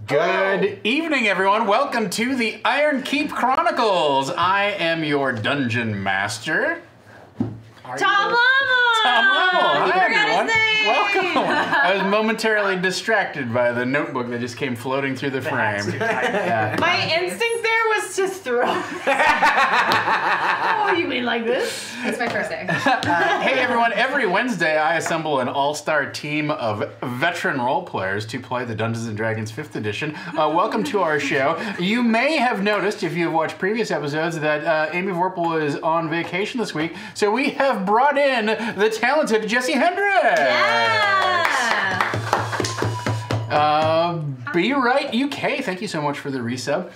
Good evening, everyone. Welcome to the Ironkeep Chronicles. I am your dungeon master, Tom Lovell! Hi, everyone. Welcome. I was momentarily distracted by the notebook that just came floating through the frame. My instinct there was to throw. Oh, you mean like this? It's my first day. Hey, everyone. Every Wednesday, I assemble an all-star team of veteran role players to play the Dungeons & Dragons 5th edition. Welcome to our show. You may have noticed, if you've watched previous episodes, that Amy Vorpal is on vacation this week, so we have brought in the talented Jesse Hendricks. Yeah! Be Right UK, thank you so much for the resub.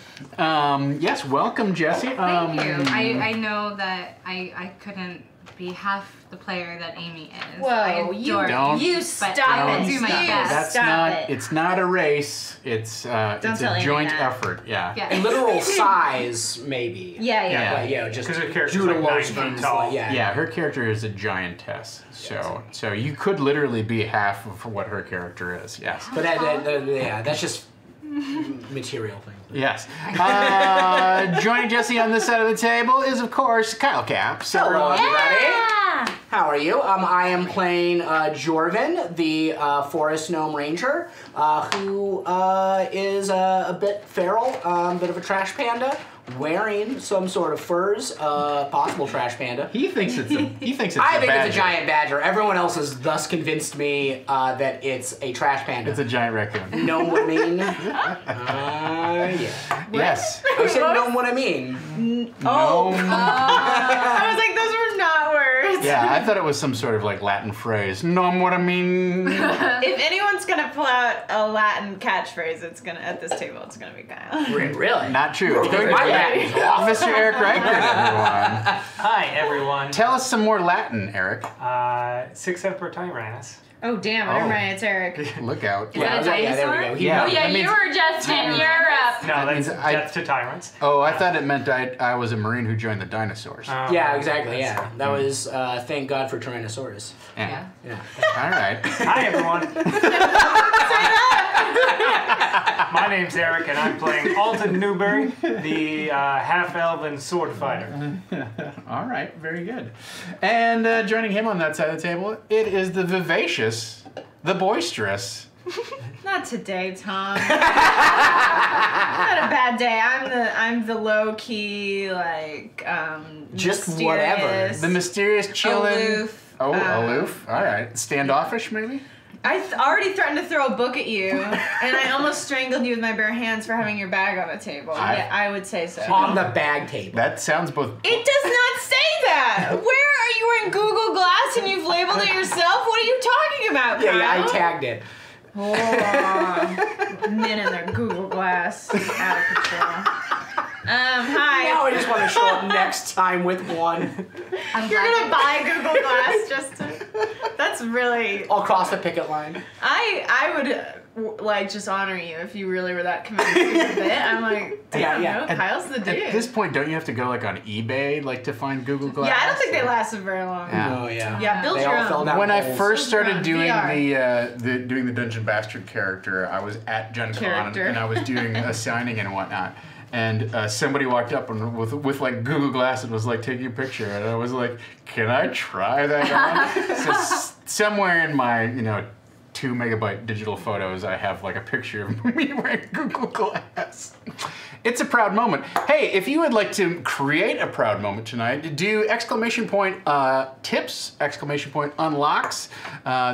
Yes, welcome, Jesse. Thank you. I know that I couldn't be half the player that Amy is. Whoa, you stop it. Do my best. It's not a race. It's a joint effort. Yeah. In literal size, maybe. Yeah. But, just because her character's like 9 feet tall. Yeah, her character is a giantess. So you could literally be half of what her character is. Yes. But that's just material thing. Yes. Joining Jesse on this side of the table is, of course, Kyle Caps. Hello, everybody. How are you? I am playing Jorvin, the Forest Gnome Ranger, who is a bit feral, bit of a trash panda, wearing some sort of furs, possible trash panda. He thinks it's a giant badger. Everyone else has thus convinced me that it's a trash panda. It's a giant raccoon. Know what I mean? Yes. I said know what I mean. I was like, those were not words. Yeah, I thought it was some sort of like Latin phrase. Know what I mean? If anyone's gonna pull out a Latin catchphrase, at this table, it's gonna be Kyle. Really? Not true. Mr. Eric Reichert, everyone. Hi, everyone. Tell us some more Latin, Eric. Six Emperor Tyrannus. Oh, damn, I remember it's Eric. Look out. Is that a dinosaur? there we go. Yeah. Oh, yeah, you were just in Europe. No, that's I- death to tyrants. Oh, I thought it meant I was a Marine who joined the dinosaurs. Yeah, exactly, yeah. That was, thank God for Tyrannosaurus. Yeah. Yeah. All right. Hi, everyone. My name's Eric, and I'm playing Alton Newberry, the half-elven sword fighter. All right, very good. And joining him on that side of the table, it is the vivacious, the boisterous. Not today, Tom. Not a bad day. I'm the low key, just mysterious, whatever. The mysterious, chilling. aloof. Oh, aloof. All right. Standoffish, maybe? I already threatened to throw a book at you, and I almost strangled you with my bare hands for having your bag on the table. Yeah, I would say so. On the bag table. That sounds both... It does not say that! Where are you wearing Google Glass and you've labeled it yourself? What are you talking about, Kyle? Yeah, I tagged it. Oh, men in their Google Glass. Out of control. Hi. Now I just want to show up next time with one. You're gonna buy Google Glass just to... That's really... I'll cross the picket line. I would, just honor you if you really were that committed to the bit. I'm like, damn, no, Kyle's the dude. At this point, don't you have to go on eBay to find Google Glass? Yeah, I don't think they lasted very long. Yeah. Oh, yeah. Yeah, build They your all fell own. down When I holes. first started doing VR. doing the Dungeon Bastard character, I was at Gen Con and I was doing a signing and whatnot. And somebody walked up and with Google Glass and was taking a picture, and I was like, "Can I try that on?" So somewhere in my 2 megabyte digital photos, I have a picture of me wearing Google Glass. It's a proud moment. Hey, if you would like to create a proud moment tonight, do ! Tips, ! Unlocks.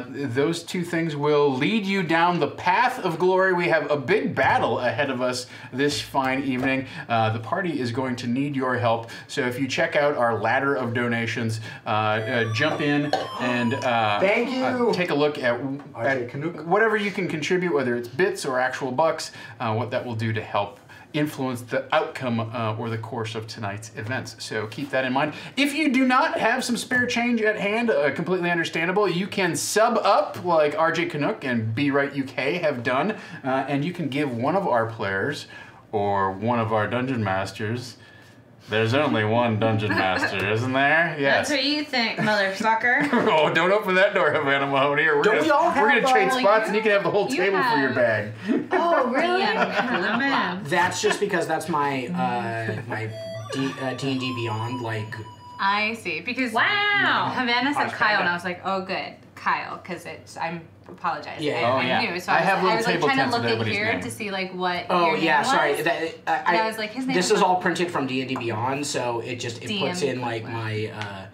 Those two things will lead you down the path of glory. We have a big battle ahead of us this fine evening. The party is going to need your help. So if you check out our ladder of donations, jump in and Thank you. Take a look at whatever you can contribute, whether it's bits or actual bucks, what that will do to help influence the outcome or the course of tonight's events. So keep that in mind. If you do not have some spare change at hand, completely understandable, you can sub up like RJ Canuck and Be Right UK have done, and you can give one of our players or one of our dungeon masters There's only one dungeon master, isn't there? Yes. That's what you think, motherfucker. Oh, don't open that door, Havana Mahoney, or we're gonna trade spots, and you can have the whole table for your bag. Oh, really? I'm in. That's just because that's my my D&D Beyond, like. I see. Because Havana said Kyle, and I was like, oh, good, Kyle, because I apologize. Yeah. I knew. So I was like trying to look at here to see like what. Oh your yeah, name sorry. was. And I was like, his name. This is all printed from D&D Beyond, so it puts in like my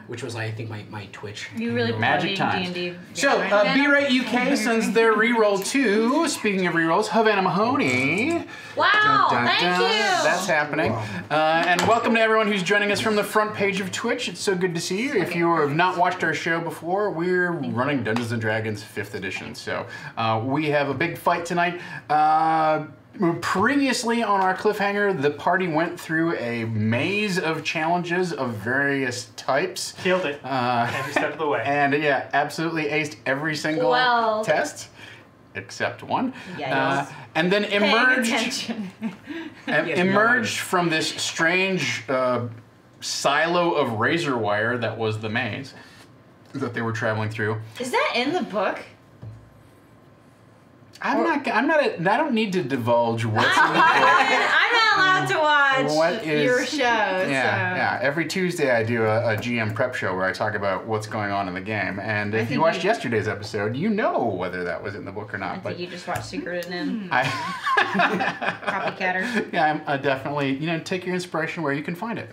which was I think my Twitch. You really Magic Times. D&D. So B-Rate UK sends their reroll to. Speaking of rerolls, Havana Mahoney. Wow! Thank you. That's happening. And welcome to everyone who's joining us from the front page of Twitch. It's so good to see you. If you have not watched our show before, we're running Dungeons & Dragons 5th edition. So we have a big fight tonight. Previously on our cliffhanger, the party went through a maze of challenges of various types. Killed it. Every step of the way. And yeah, absolutely aced every single test. Except one. Yes. And then emerged Yes, from this strange silo of razor wire that was the maze that they were traveling through. Is that in the book? I don't need to divulge what's in the book. I'm not allowed to watch your show. Yeah. Every Tuesday I do a GM prep show where I talk about what's going on in the game. And if you watched yesterday's episode, you know whether that was in the book or not. I think you just watched Secret and Copycatter. Yeah, I definitely, take your inspiration where you can find it.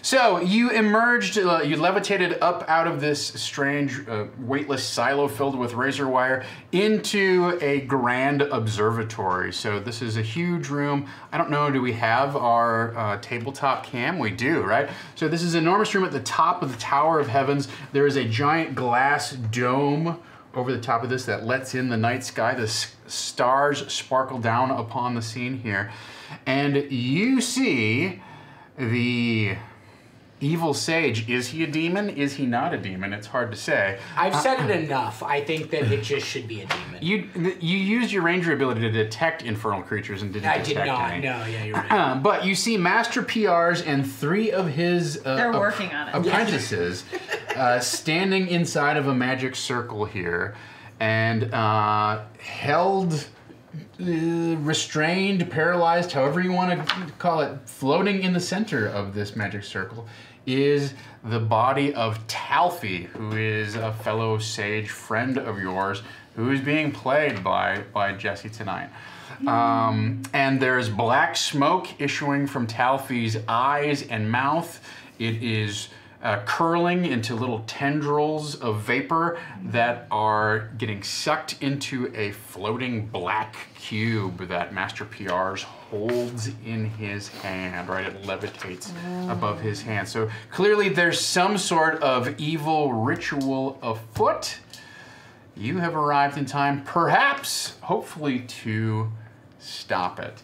So you emerged, you levitated up out of this strange, weightless silo filled with razor wire into a grand observatory. So this is a huge room. I don't know, do we have our tabletop cam? We do, right? So this is an enormous room at the top of the Tower of Heavens. There is a giant glass dome over the top of this that lets in the night sky. The stars sparkle down upon the scene here. And you see the evil sage. Is he a demon? Is he not a demon? It's hard to say. I've said it enough. I think that it just should be a demon. You used your ranger ability to detect infernal creatures and didn't detect any. I did not. No, yeah, you're right. But you see Master PRs and 3 of his they're working on it. apprentices standing inside of a magic circle here and held, restrained, paralyzed, however you want to call it, floating in the center of this magic circle is the body of Talfi, who is a fellow sage friend of yours, who is being played by Jesse tonight. And there's black smoke issuing from Talfi's eyes and mouth. It is curling into little tendrils of vapor that are getting sucked into a floating black cube that Master PRs holds in his hand, right? It levitates above his hand. So clearly there's some sort of evil ritual afoot. You have arrived in time, perhaps, hopefully, to stop it.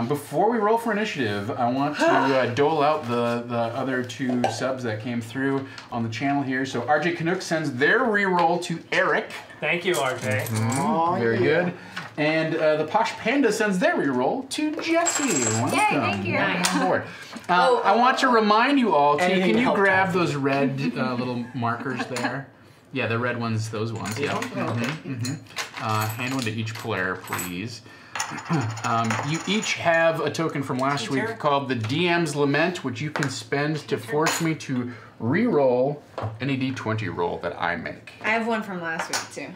Before we roll for initiative, I want to dole out the other 2 subs that came through on the channel here. So RJ Canuck sends their reroll to Eric. Thank you, RJ. Very good. And the Posh Panda sends their reroll to Jesse. Welcome. Yay, thank you. On board. I want to remind you all, too, can you grab those red little markers there? Yeah, the red ones, those ones. Yeah. Hand one to each player, please. You each have a token from last week called the DM's Lament, which you can spend to force me to re-roll any D20 roll that I make. I have one from last week too.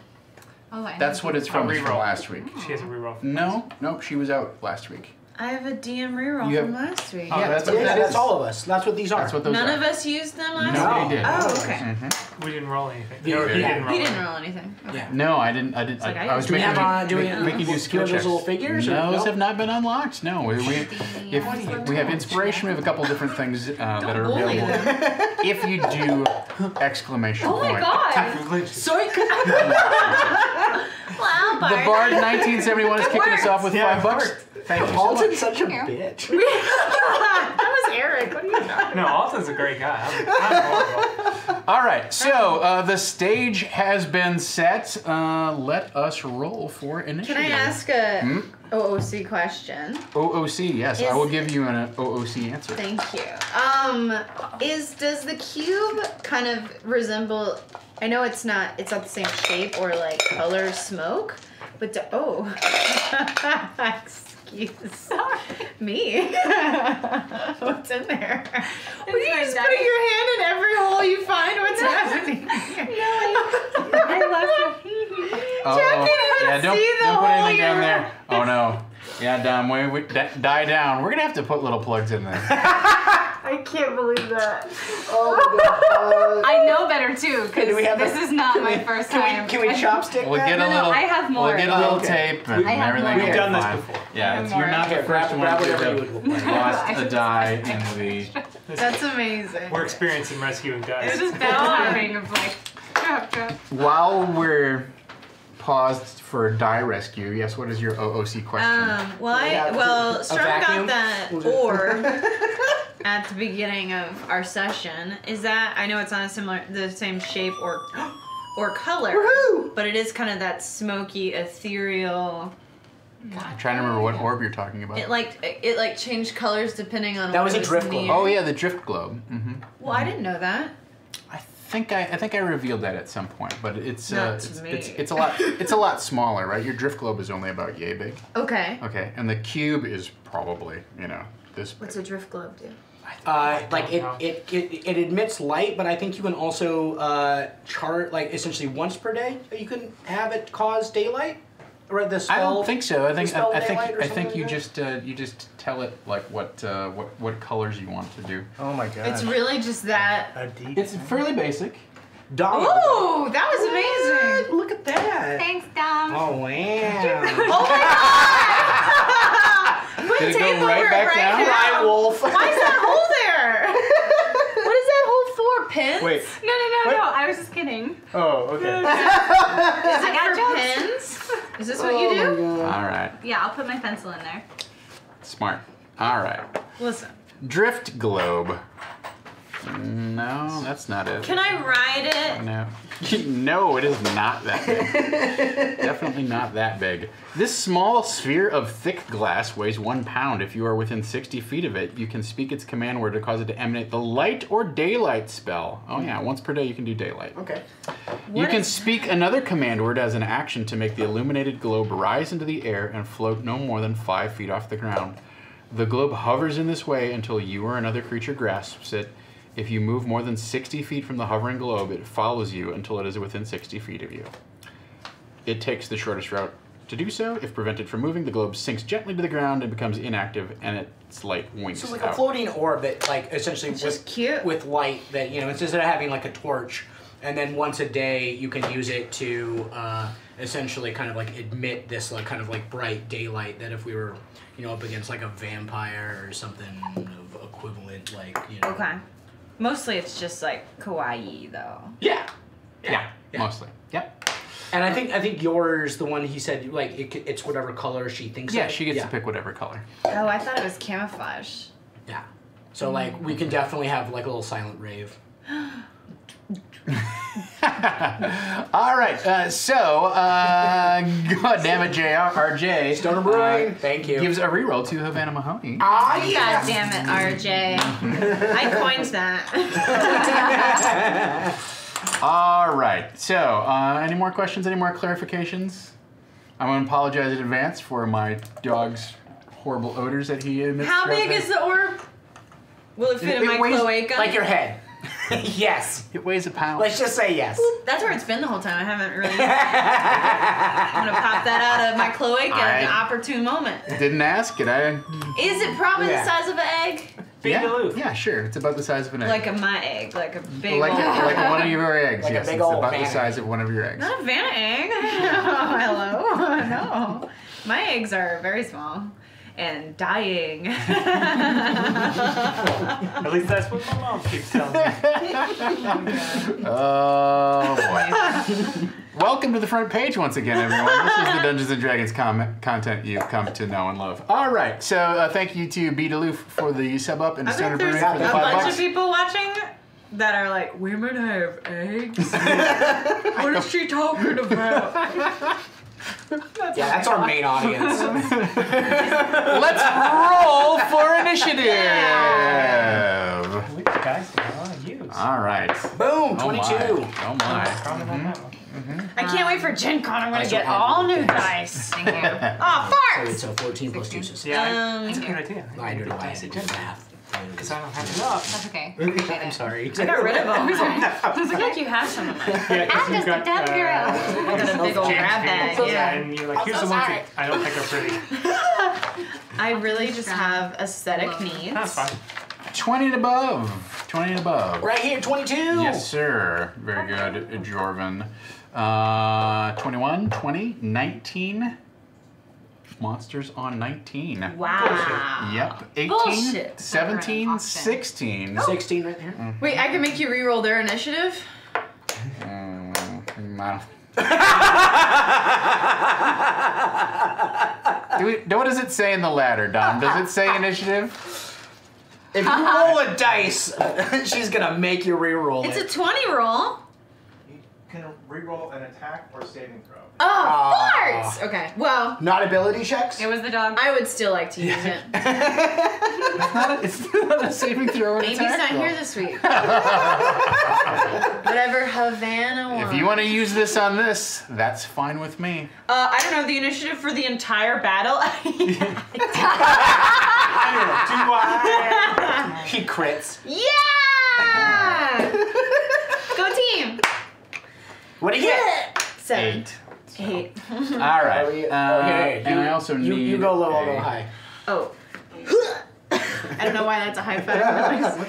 Oh, That's what it's from last week. She has a reroll. No, she was out last week. I have a DM reroll from last week. Yeah, that's all of us. That's what these are. That's what those None are. of us used them last week? Nobody did. Oh, okay. We didn't roll anything. He didn't He didn't roll anything. Okay. Yeah. No, I didn't. I was making you do skill checks. Those little figures? Those have not been unlocked. No, we have inspiration. We have a couple different things that are available. If you do exclamation point. Oh my god! Soik! Wow, Bard. The Bard 1971 is kicking us off with $5. Thank you so Alton's much. such a bitch. That was Eric. What do you know? No, Alton's a great guy. I'm horrible. All right, so the stage has been set. Let us roll for initiative. Can I ask a OOC question? OOC, yes. I will give you an OOC answer. Thank you. Does the cube kind of resemble? I know it's not the same shape or like color as smoke, but excuse me. What's in there? Would you just put your hand in every hole you find? What's happening? I love it. Don't put anything down there. Oh no. Yeah, Dom, die down. We're gonna have to put little plugs in there. I can't believe that. Oh my god. I know better too, because this is not my first time. Can we chopstick We'll get a little. I have more. We'll get a little tape and everything. We've done this before. Yeah, you're not the first one to have lost a die in the. That's amazing. We're experiencing rescuing guys. It was just bad timing of like, drop. While we're paused for die rescue, yes, what is your OOC question? Storm got that orb at the beginning of our session. Is that, I know it's not the same shape or color, but it is kind of that smoky, ethereal. God, I'm trying to remember what orb you're talking about. It changed colors depending on. That was a drift globe. Oh yeah, the drift globe. Mm-hmm. Well, I didn't know that. I think I revealed that at some point, but it's a lot smaller, right? Your drift globe is only about yay big. Okay. Okay, and the cube is probably this big. What's a drift globe do? It emits light, but I think you can also essentially once per day. You can have it cause daylight. Or the spell, I don't think so. I think you like just tell it like what colors you want to do. Oh my god. It's really just that. It's fairly basic. Dom. Oh, that was amazing! Look at that. Thanks, Dom. Oh wow. Oh my god! Put Did it tape go right over back it down? now. Cry wolf. Why is that hole there? What is that hole for? Pins? Wait. No. I was just kidding. Oh, okay. Is it for pins? Is this what you do? All right. Yeah, I'll put my pencil in there. Smart. All right. Listen. Drift globe. No, that's not it. Can I ride it? No. No, it is not that big. Definitely not that big. This small sphere of thick glass weighs 1 pound. If you are within 60 feet of it, you can speak its command word to cause it to emanate the light or daylight spell. Oh yeah, once per day you can do daylight. Okay. You can speak another command word as an action to make the illuminated globe rise into the air and float no more than 5 feet off the ground. The globe hovers in this way until you or another creature grasps it. If you move more than 60 feet from the hovering globe, it follows you until it is within 60 feet of you. It takes the shortest route to do so. If prevented from moving, the globe sinks gently to the ground and becomes inactive, and its light winks So like out. a floating orb that essentially with light that instead of having like a torch, and then once a day you can use it to essentially kind of like emit this like kind of like bright daylight that if we were up against like a vampire or something of equivalent Okay. Mostly it's just like kawaii though. Yeah, mostly. Yep. And I think yours, the one he said, like it's whatever color she thinks. Yeah, she gets to pick whatever color. Oh, I thought it was camouflage. Yeah. So like we can definitely have like a little silent rave. All right, God damn it, RJ. Stoner Brewing. Thank you. Gives a reroll to Havana Mahoney. Ah, God damn it, RJ. I coined that. All right, so any more questions, any more clarifications? I'm going to apologize in advance for my dog's horrible odors that he emits. How big is the orb? Will it fit in my cloaca? Like your head. Yes. It weighs a pound. Let's just say yes. That's where it's been the whole time. I haven't really. I'm gonna pop that out of my cloaca at an opportune moment. Didn't ask it. Is it probably the size of an egg? Yeah, sure. It's about the size of an egg. Like my egg, like a big like one of your eggs. Like yes, a big it's old about the egg. size of one of your eggs. Not a Vanna egg. Hello. No. My eggs are very small. And dying. At least that's what my mom keeps telling me. Oh boy. Welcome to the front page once again, everyone. This is the Dungeons & Dragons content you've come to know and love. All right, so thank you to B. DeLoof for the sub up and I Stoner bet Brewing there's for the a $5. bunch of people watching that are like, women have eggs? What is she talking about? That's our main audience. Let's roll for initiative. Which dice do I want to use? All right. Boom, 22. Oh my. Probably not that one. I can't wait for Gen Con. I'm gonna That's get what all happened new with dice. Thank you. Oh, So farts! it's 14 plus 2, so 6. Yeah, that's a good idea. I don't know why I did math. Because I don't have enough. That's okay. I'm sorry. I got rid of them. I was like, you have some of mine. Yeah, because I'm you've just a got dumb girl. I got a big old grab bag. Yeah. and you're like, here's the ones that I don't think are pretty. I really just have aesthetic needs. That's fine. 20 and above. 20 and above. Right here, 22. Yes, sir. Very good, Jorvin. 21, 20, 19. Monsters on 19. Wow. Yep. 18, Bullshit. 17, 16. 16 right there. Wait, I can make you re-roll their initiative? What does it say in the ladder, Dom? Does it say initiative? If you roll a dice, she's gonna make you re-roll It's it. a 20 roll. You can reroll an attack or saving throw. Oh, farts! Okay, well, Not ability checks? It was the dog. I would still like to use it. It's not a saving throw. Baby's not here this week. Whatever Havana wants. If you want to use this on this, that's fine with me. I don't know, the initiative for the entire battle? He crits. Yeah! Go team! What do you get? 7. 8. All right. Okay, And I also need. You go low, I'll go high. Oh. I don't know why that's a high five.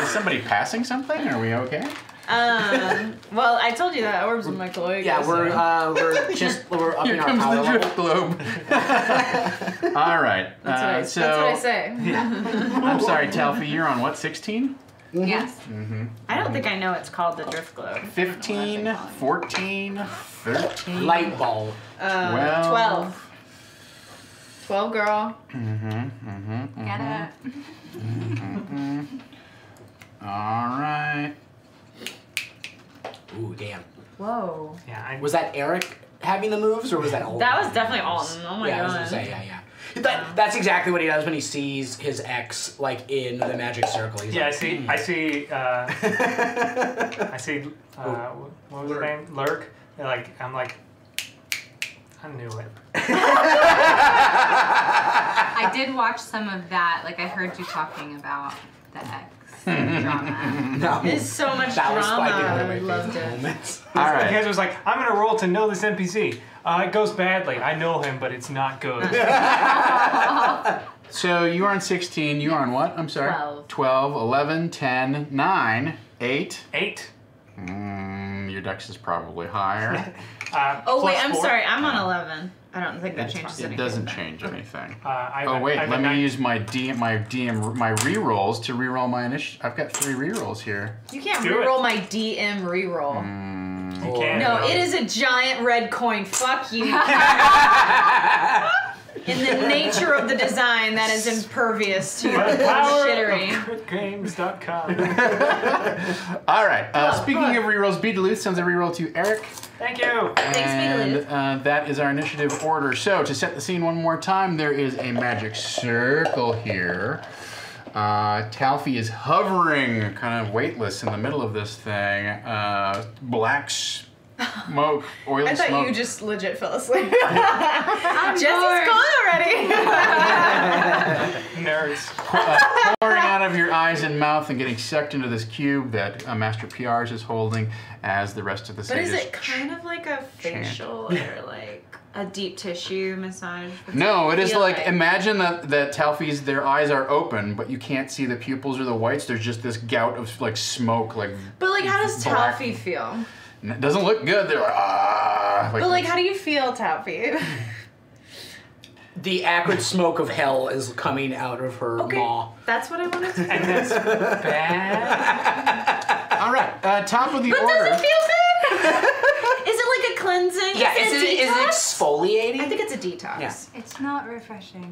Is somebody passing something? Are we okay? Well, I told you that orbs in my cloak. Yeah, we're upping Here our comes power the level. drift globe. All right. That's what I say. I'm sorry, Talfi. You're on what? 16? Yes. I don't think I know it's called the drift globe. 15, 14, 13. Light bulb. 12. 12, girl. Get it. All right. Ooh, damn. Whoa. Yeah, Was that Eric having the moves, or was that Alden? That was definitely Alton. Oh my I was god. gonna say, yeah. That's exactly what he does when he sees his ex, like, in the magic circle. He's yeah, like, I see, what was his name? Lurk. I'm like, I knew it. I did watch some of that. Like, I heard you talking about the ex drama. No. There's so much That was drama. probably one I of my would love favorite to. moments. All The right. kid was like, I'm gonna roll to know this NPC. It goes badly. I know him, but it's not good. So you are on 16. You are on what? I'm sorry. 12. 12, 11, 10, 9, 8. 8. Your dex is probably higher. Oh wait, plus I'm 4. sorry. I'm on 11. I don't think that changes It anything. doesn't change anything. I Wait. have Let a me nine- use my re-rolls to re-roll my initiative. I've got 3 re-rolls here. You can't Do it. re-roll my DM re-roll. You can. No, it is a giant red coin. Fuck you. In the nature of the design, that is impervious to By the power shittery. of critgames.com. All right. Speaking of re-rolls, B. Duluth sends a re-roll to Eric. Thank you. And that is our initiative order. So to set the scene one more time, there is a magic circle here. Talfi is hovering, kind of weightless in the middle of this thing. Black smoke, oily I thought smoke. you just legit fell asleep. Jesse's gone already. Nerds. Pouring out of your eyes and mouth and getting sucked into this cube that Master PRs is holding as the rest of the But sages. is it kind of like a facial or like a deep tissue massage? No, it is feel like, imagine that Talfi's, their eyes are open, but you can't see the pupils or the whites. There's just this gout of like smoke, like. But like, how does black. Talfi feel? It doesn't look good. They're like, ah. But like, how do you feel, Talfi? The acrid smoke of hell is coming out of her maw. That's what I wanted to do. And that's bad. All right, top of the But order. does it feel good? Is it like a cleansing? Yeah, is it detox? exfoliating? I think it's a detox. Yeah. It's not refreshing.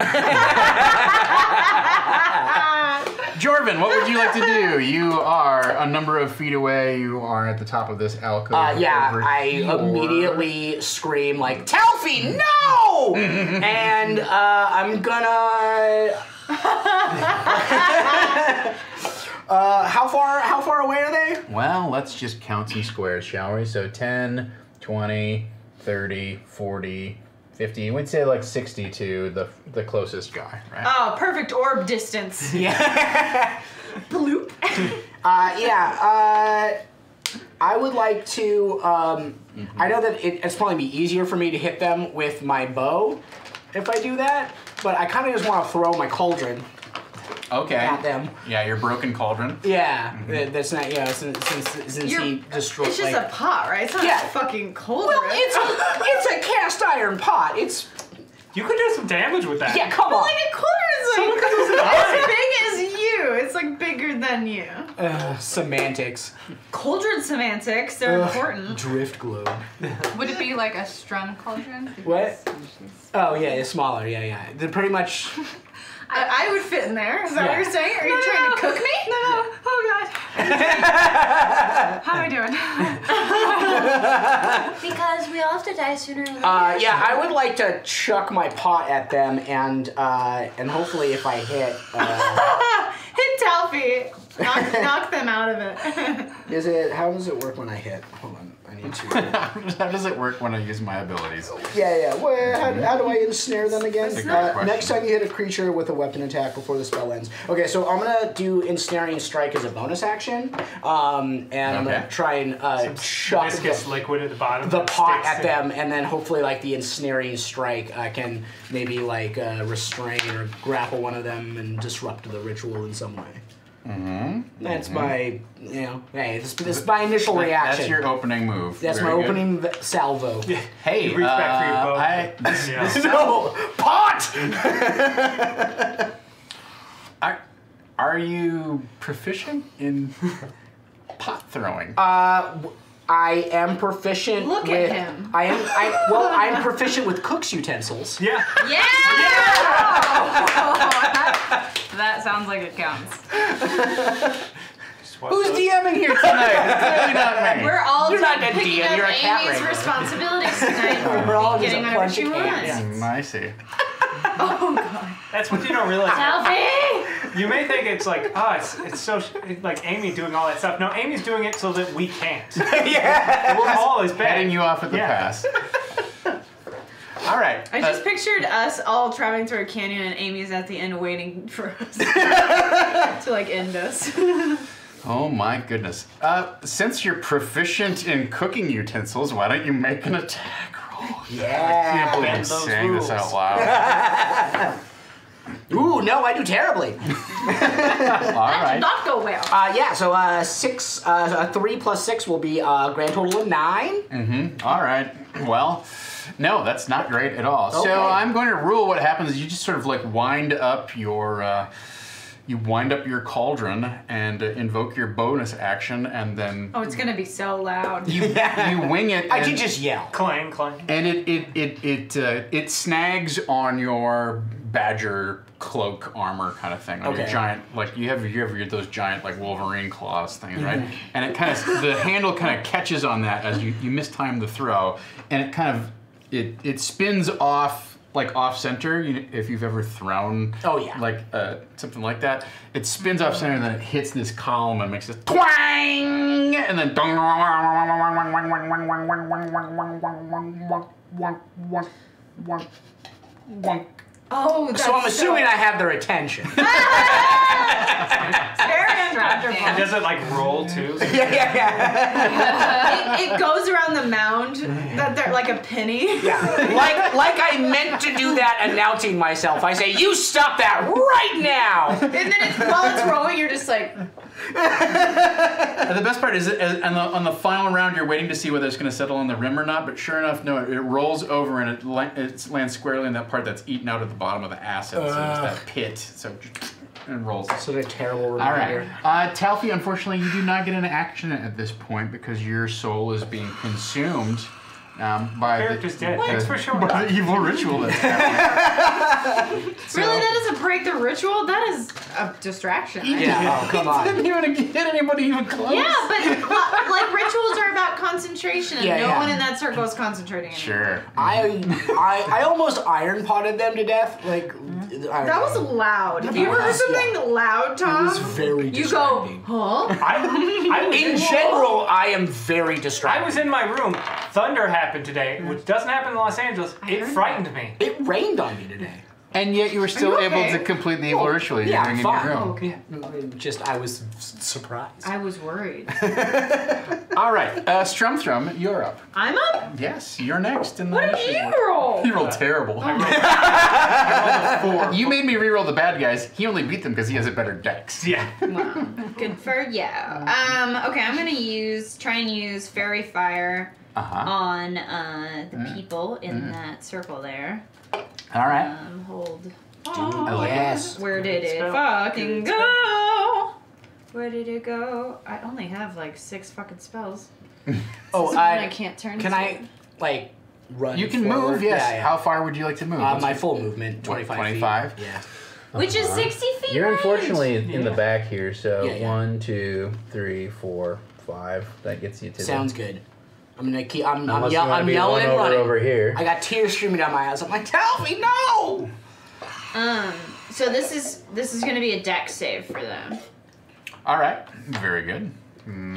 Jorvin, what would you like to do? You are a number of feet away. You are at the top of this alcove. Yeah, over I here. immediately scream like, Talfie, no! And I'm gonna... how far away are they? Well, let's just count some squares, shall we? So 10, 20, 30, 40, 50. We'd say like 60 to the closest guy, right? Oh, perfect orb distance. Yeah. Bloop. I would like to, I know that it's probably be easier for me to hit them with my bow if I do that, but I kind of just want to throw my cauldron at them. Yeah, your broken cauldron. Yeah, that's not, since he destroyed. It's just a pot, right? It's not a fucking cauldron. Well, it's a cast iron pot. You could do some damage with that. Yeah, come on. Like a cauldron's like as big as you. It's like bigger than you. Semantics. Cauldron semantics, they're important. Drift globe. Would it be like a strum cauldron? What? Oh yeah, it's smaller. Yeah. They're pretty much. I would fit in there. Is that what you're saying? Are you trying to cook me? No. Oh God. How am I doing? Because we all have to die sooner or later. Yeah, I would like to chuck my pot at them, and hopefully, if I hit, Hit Talfie. Knock them out of it. How does it work when I hit? Hold on, I need to. How does it work when I use my abilities? Yeah. Well, how do I ensnare them again? That's a good question. Next time you hit a creature with a weapon attack before the spell ends. Okay, so I'm gonna do ensnaring strike as a bonus action, and I'm gonna try and chuck viscous liquid at the bottom. The pot at them, and then hopefully, like the ensnaring strike, I can maybe like restrain or grapple one of them and disrupt the ritual in some way. That's my, hey, this is my initial reaction. That's your opening move. That's Very my good. opening salvo. Hey, You reach back for your bow. No, pot! Are you proficient in pot throwing? I am proficient Look with... at him. I'm proficient with cook's utensils. Yeah. Yeah! That sounds like it counts. Who's DMing here tonight? It's clearly not me. We're all You're not a picking DM, up you're a cat Amy's ranger. responsibilities tonight. We're all just getting a whatever bunch she of wants. cats. I see. Oh God. That's what you don't realize. Talfie! You may think it's like, it's so like Amy doing all that stuff. No, Amy's doing it so that we can't. Yeah. We're all as bad. Heading you off at the pass. All right. I just pictured us all traveling through a canyon and Amy's at the end waiting for us to like end us. Oh my goodness. Since you're proficient in cooking utensils, why don't you make an attack roll? Yeah. I can't believe I'm Bend those saying this rules. out loud. Ooh, no, I do terribly. All right. Not go well. So 3 plus 6 will be a grand total of 9. All right. Well, no, that's not great at all. Okay. So I'm going to rule what happens is you just sort of like wind up your cauldron and invoke your bonus action, and then Oh, it's gonna be so loud. you wing it. I and- can just yell. Clang, clang. And it snags on your badger cloak armor kind of thing. Like Okay. a giant, like you have those giant like Wolverine claws things, right? And it kind of the handle kind of catches on that as you mistime the throw, and it kind of it spins off. Like off center, if you've ever thrown, like something like that, it spins off center and then it hits this column and makes this twang, and then Oh, that's So I'm assuming I have their attention. very uncomfortable. And does it like roll too? It goes around the mound that they're like a penny. Yeah, like I meant to do that announcing myself. I say, you stop that right now! And then while it's rolling, you're just like... And the best part is on the final round, you're waiting to see whether it's going to settle on the rim or not. But sure enough, no, it rolls over and it lands squarely in that part that's eaten out at the bottom of the acid. So it's that pit. So and rolls. Such a terrible reminder. All right, Talfie. Unfortunately, you do not get an action at this point because your soul is being consumed by character's dead. Thanks for showing by the evil ritual that's happening. Really, that doesn't break the ritual? That is a distraction. Yeah, oh, come on. Didn't even get anybody even close. Yeah, but like rituals are about concentration, and no one in that circle is concentrating anymore. Sure. I almost iron potted them to death. Like that was loud. Have you ever heard something loud, Tom? It was very distracting. You go, huh? In general, I am very distracted. I was in my room. Thunder happened today, which doesn't happen in Los Angeles. It frightened me. It rained on me today. And yet you were still able to complete the evil ritual you're doing in your room. Okay. Just, I was surprised. I was worried. All right, Strumthrum, you're up. I'm up? Yes, you're next. In the What did you roll? You rolled terrible. I rolled a 4. You made me re-roll the bad guys. He only beat them because he has a better dex. Yeah. Well, good for you. Okay, I'm gonna try and use Fairy Fire on the people in that circle there. All right. Hold. Yes. Where did it fucking go? Where did it go? I only have like 6 fucking spells. I can't turn. Can I like run? You can forward? move. Yes. Yeah. How far would you like to move? My full movement, 25 25? feet. Yeah. Which is 60 feet. You're range. unfortunately in the back here, so Yeah. 1, 2, 3, 4, 5. That gets you to. Sounds good. I'm gonna keep. I'm Unless you want to yelling be and one running. over here. I got tears streaming down my eyes. I'm like, tell me no. So this is gonna be a dex save for them. All right. Very good. I don't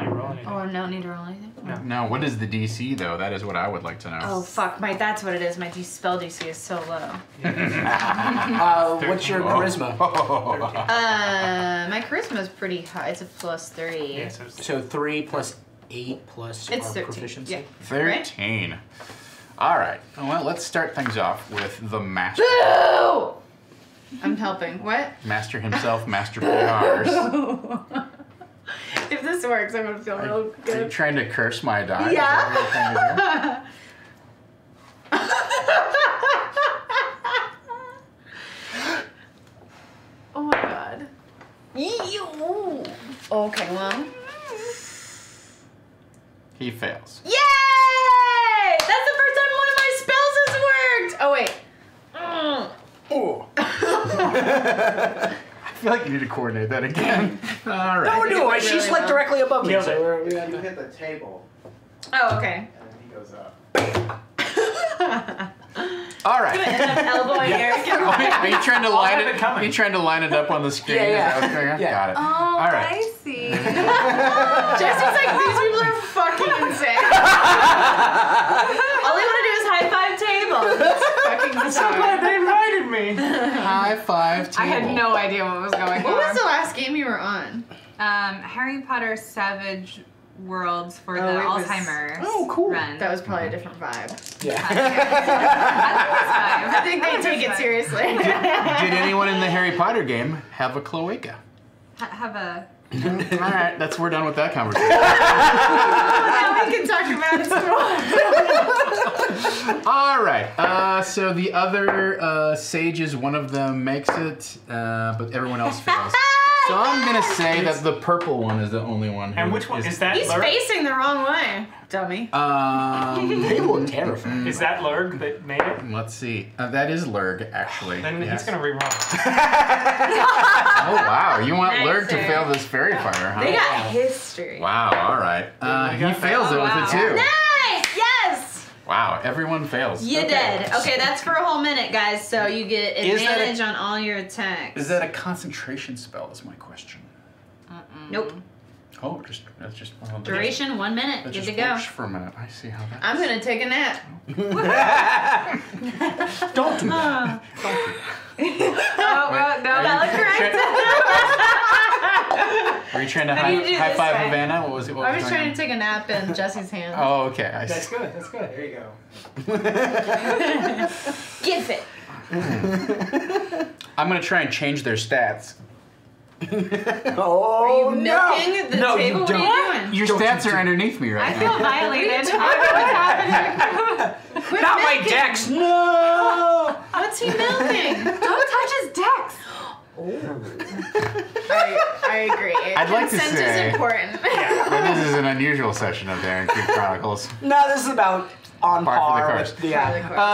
need to roll anything. Oh, I don't need to roll anything. No, what is the DC though? That is what I would like to know. Oh fuck, that's what it is. My spell DC is so low. What's your charisma? My charisma is pretty high. It's a +3. Yeah, So 3 plus 8 plus It's our 13. proficiency. Yeah. 13. All right. Well, let's start things off with the master. Boo! I'm helping. What? Master himself, Master PRs. If this works, I'm gonna feel real Are you good. trying to curse my die? Yeah. Is that what you're trying to do? Oh my god. Ew. Okay, well. He fails. Yay! That's the first time one of my spells has worked! Oh, wait. Oh. I feel like you need to coordinate that again. All right. No, she's really like well. directly above me. Killed So it. we're You hit the table, Oh, okay. and then he goes up. All right. End up elbowing Eric. Are you trying to line have it coming. Are you trying to line it up on the screen? Yeah, yeah. Is that what's going on? Yeah. Got it. Oh, All right. I see. Jesse's like, these people are fucking insane. All they want to do is high five tables. It's fucking bizarre. They invited me. High five table. I had no idea what was going What was on. the last game you were on? Harry Potter Savage Worlds for Oh, the it was- Alzheimer's Oh, cool. run. That was probably a different vibe. Yeah. I think they take it seriously. Did anyone in the Harry Potter game have a cloaca? Have a... All right, we're done with that conversation. Now we can talk about it. All right. So the other sages, one of them makes it, but everyone else fails. So I'm gonna say that the purple one is the only one. And which one is that? He's Lurg? facing the wrong way, dummy. They look terrifying. Is that Lurg that made it? Let's see. That is Lurg, actually. Then yes. he's gonna reroll. Oh wow! You want Nice, Lurg to Eric. fail this fairy fire, huh? They got history. Wow. All right. He got fails that. it with it too. Nice! Yes! Wow. Everyone fails. You did. Okay, that's for a whole minute, guys, so you get Is that a- advantage on all your attacks. Is that a concentration spell? Is my question. Nope. Oh, that's just well, that Duration, 1 minute. That Good just to go. works for a minute. I see how that. I'm gonna take a nap. Don't do that. Oh, well, no, That looked correct. Are you trying to How do you do high this five way? Havana? What was it? What I was going trying on? to take a nap in Jesse's hand. Oh, okay. I That's see. good. That's good. There you go. Give it. I'm gonna try and change their stats. Oh, Are you milking the No, you table? What don't. are you doing? Your stats are underneath me right I now. feel violated. I don't know what's happening. Quit Not my milking. dex. No. What's he milking? Don't touch his decks. I agree. I'd like to Consent say is important. that this is an unusual session of the Ironkeep Chronicles. No, this is about on par with the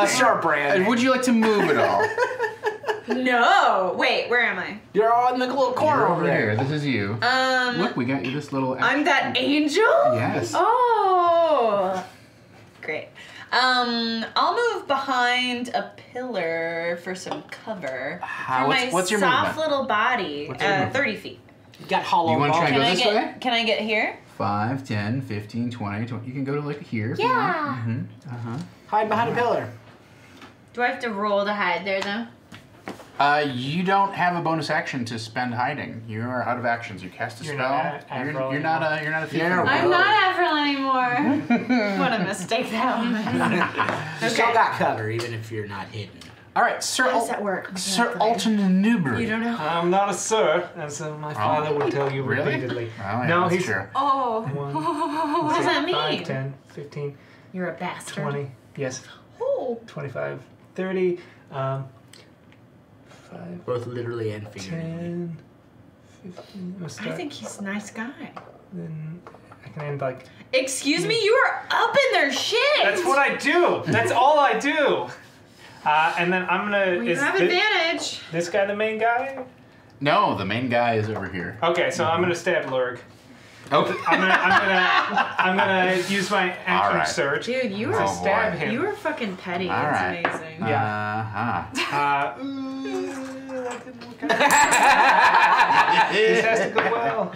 Star brand. Would you like to move at all? No. Wait, where am I? You're on the little corner You're over there. This is you. Look, we got you this little. I'm that angel? Yes. Oh. Great. I'll move behind a pillar for some cover. For my what's your soft movement? little body. 30 feet. You got hollow. You want to try and go this way? Can I get here? 5, 10, 15, 20. You can go to like here. If Yeah. You want. Hide behind a pillar. Do I have to roll to hide there though? You don't have a bonus action to spend hiding. You are out of actions. You cast a spell. You're not a thief. I'm not Avril anymore. What a mistake that was. You still got cover, even if you're not hidden. All right, Sir. How does that work? Sir Alton Newbury. You don't know? I'm not a sir, as my father would tell you repeatedly. Oh, yeah, no, that's he's true. Oh. What does that mean? 5, 10, 15, You're a bastard. 20, yes. Oh. 25, 30, 5, Both literally and figuratively. 10, 15. I think he's a nice guy. Then I can end like. Excuse me, you are up in their shit. That's what I do. That's all I do. And then I'm gonna. Well, you have advantage. This guy the main guy? No, the main guy is over here. Okay, so I'm gonna stab Lurg. Okay. I'm gonna use my action right. surge. Dude, you to are stab him. You are fucking petty. All It's right. amazing. That didn't work out. This has to go well.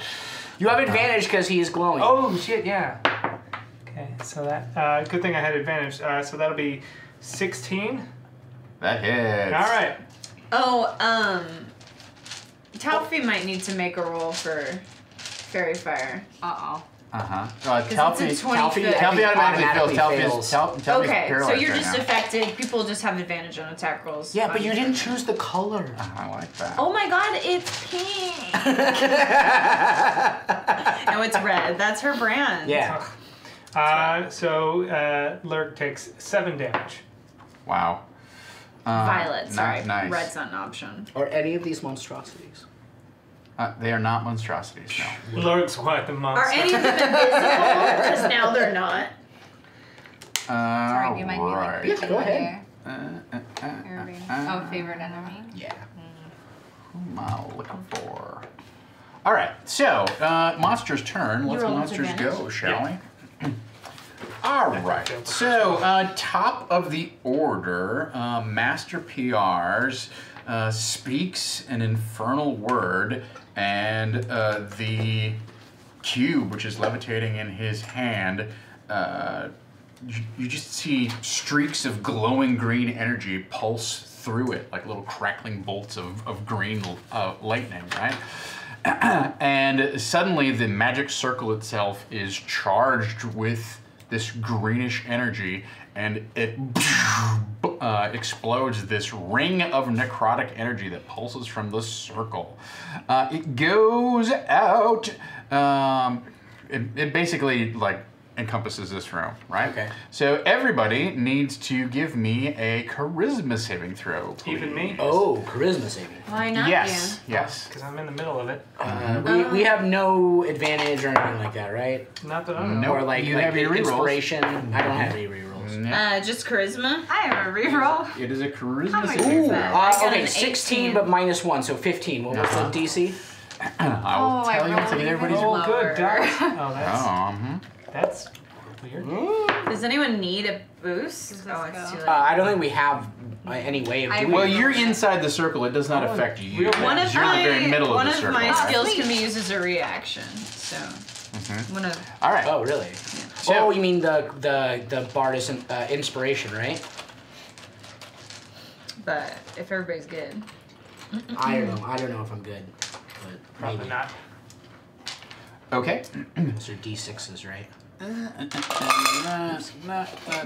You have advantage because he is glowing. Oh shit! Yeah. Okay, so that good thing I had advantage. So that'll be 16. That hits. All right. Oh, Talfi might need to make a roll for Fairy Fire. Uh-oh. It's a 20 foot. Talfi automatically fails. Talfi's Okay, so paralyzed you're right just now. affected. People just have advantage on attack rolls. Yeah, but you didn't choose the color. I like that. Oh my god, it's pink. No, it's red. That's her brand. Yeah. So Lurk takes 7 damage. Wow. Violet, sorry. Nice. Red's not an option. Or any of these monstrosities. They are not monstrosities, no. Lurk's quite the monster. Are any of them invisible? Because now they're not. Sorry, you might be like right. reaching go ahead. there. Oh, favorite enemy. Yeah. Who am I looking for? All right, so monster's turn. Let's roll with monsters advantage? go, shall we? All right, so top of the order, Master PRs speaks an infernal word, and the cube, which is levitating in his hand, you just see streaks of glowing green energy pulse through it, like little crackling bolts of green lightning, right? And suddenly the magic circle itself is charged with this greenish energy, and it explodes this ring of necrotic energy that pulses from the circle. It goes out, it basically like encompasses this room, right? Okay. So everybody needs to give me a charisma saving throw, please. Even me? Oh, charisma saving. Why not Yes, yes. Because I'm in the middle of it. We have no advantage or anything like that, right? Not that I know. Nope. Or like, You like have your rerolls. inspiration. I don't have any rerolls. Yeah. Just charisma? I have a reroll. It is a charisma How much saving is throw. that? I got Okay, an 16, 18. but minus 1, so 15. What's Uh-huh. the DC? I will tell you what's in everybody's Oh, lower. good dice. Oh, Oh, that's weird. Does anyone need a boost? Does this Oh, it's go? too late. I don't think we have any way of doing Well, it. you're inside the circle. It does not Oh, affect you. real One of You're in the very middle one of the of circle. my right? skills sweet. can be used as a reaction. So one of All right. Oh, really? So- Oh, you mean the Bardus inspiration, right? but if everybody's good. I don't know. I don't know if I'm good, but Probably maybe. not. Okay. Those are D6s, right? That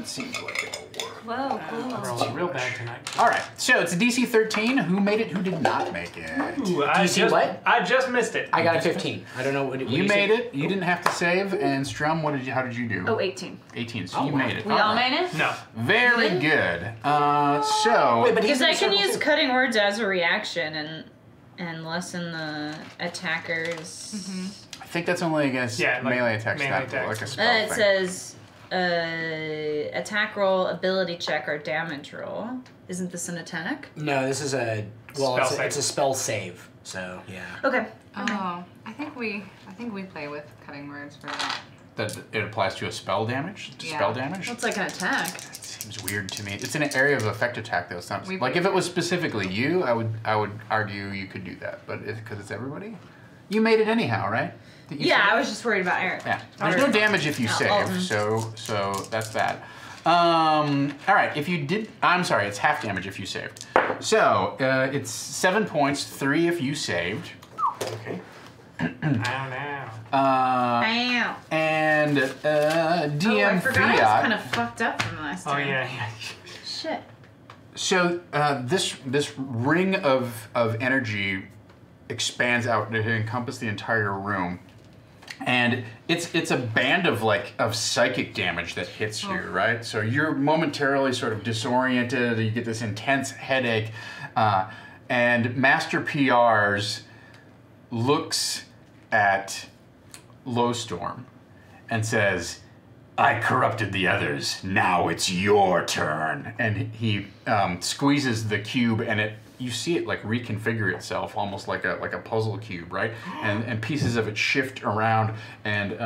seems like it'll work. Whoa, cool. We're all real bad tonight. All right. So it's a DC 13. Who made it? Who did not make it? Ooh, DC what? I just missed it. I got a 15. I don't know what You made it. You didn't have to save. And Strum, how did you do? Oh, 18. 18. So Oh, you wow. made it. We all made it? No. Very good. So Wait, but he's Because in I the can circle use too. cutting words as a reaction, and and lessen the attacker's. I think that's only against melee attacks, not like a spell it says attack roll, ability check, or damage roll. Isn't this an attack? No, this is a it's a spell save. So yeah. Okay. Oh, I think we play with cutting words for that. That it applies to a spell damage. Spell damage. Well, it's like an attack. That seems weird to me. It's an area of effect attack though. It's not like if it was specifically you, I would argue you could do that. But because it's everybody, you made it anyhow, right? Yeah, I was just worried about Eric. Yeah, there's no damage if you save, so that's that. All right, if you did, I'm sorry, it's half damage if you saved. So it's 7 points, 3 if you saved. Okay. And DM I forgot Fiat. I was kind of fucked up from last time. Oh yeah. Shit. So this ring of energy expands out to encompass the entire room. And it's a band of psychic damage that hits you, right? So you're momentarily sort of disoriented. You get this intense headache, and Master PRs looks at Lowstorm and says, "I corrupted the others. Now it's your turn." And he squeezes the cube, and you see it reconfigure itself, almost like a puzzle cube, right? And pieces of it shift around and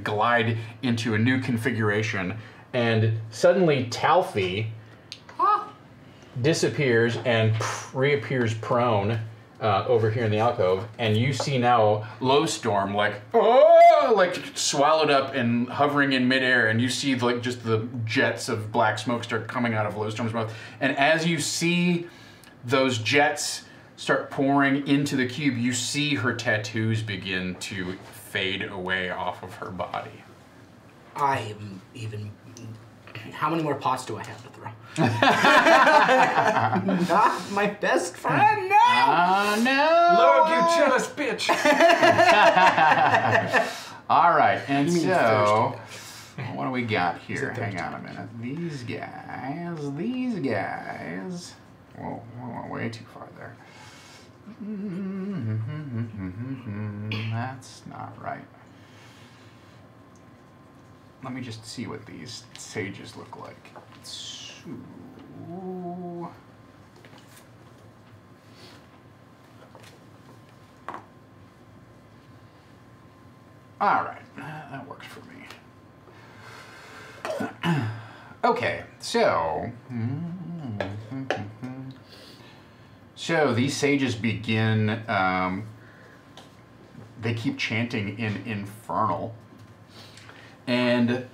glide into a new configuration. And suddenly Talfi disappears and reappears prone over here in the alcove, and you see now Lowstorm swallowed up and hovering in midair, and you see just the jets of black smoke start coming out of Lowstorm's mouth. And as you see those jets start pouring into the cube, you see her tattoos begin to fade away off of her body. How many more pots do I have to throw? Not my best friend, no! No! Lord, you jealous bitch! All right, and so, what do we got here? Hang on a minute. These guys. Whoa, we went way too far there. That's not right. Let me just see what these sages look like. So, all right, that works for me. Okay, so these sages begin. They keep chanting in Infernal. And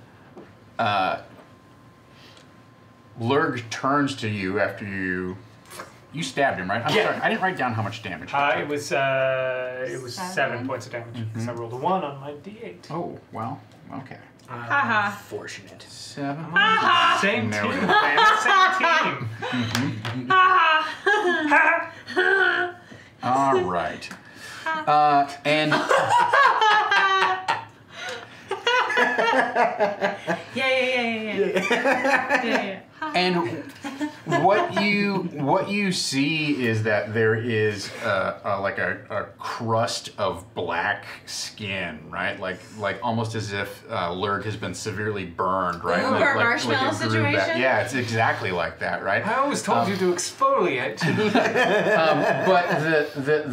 Lurg turns to you after you stabbed him, right? I'm sorry, I didn't write down how much damage. It was 7 points of damage because I rolled a 1 on my d8. Oh well, okay. Fortunate. 7. Same There team, we go. man. Same team. All right. And Yeah. and what you see is that there is a crust of black skin, right? Like almost as if Lurg has been severely burned, right? Ooh, burnt marshmallow situation? Yeah, it's exactly like that, right? I always told you to exfoliate. But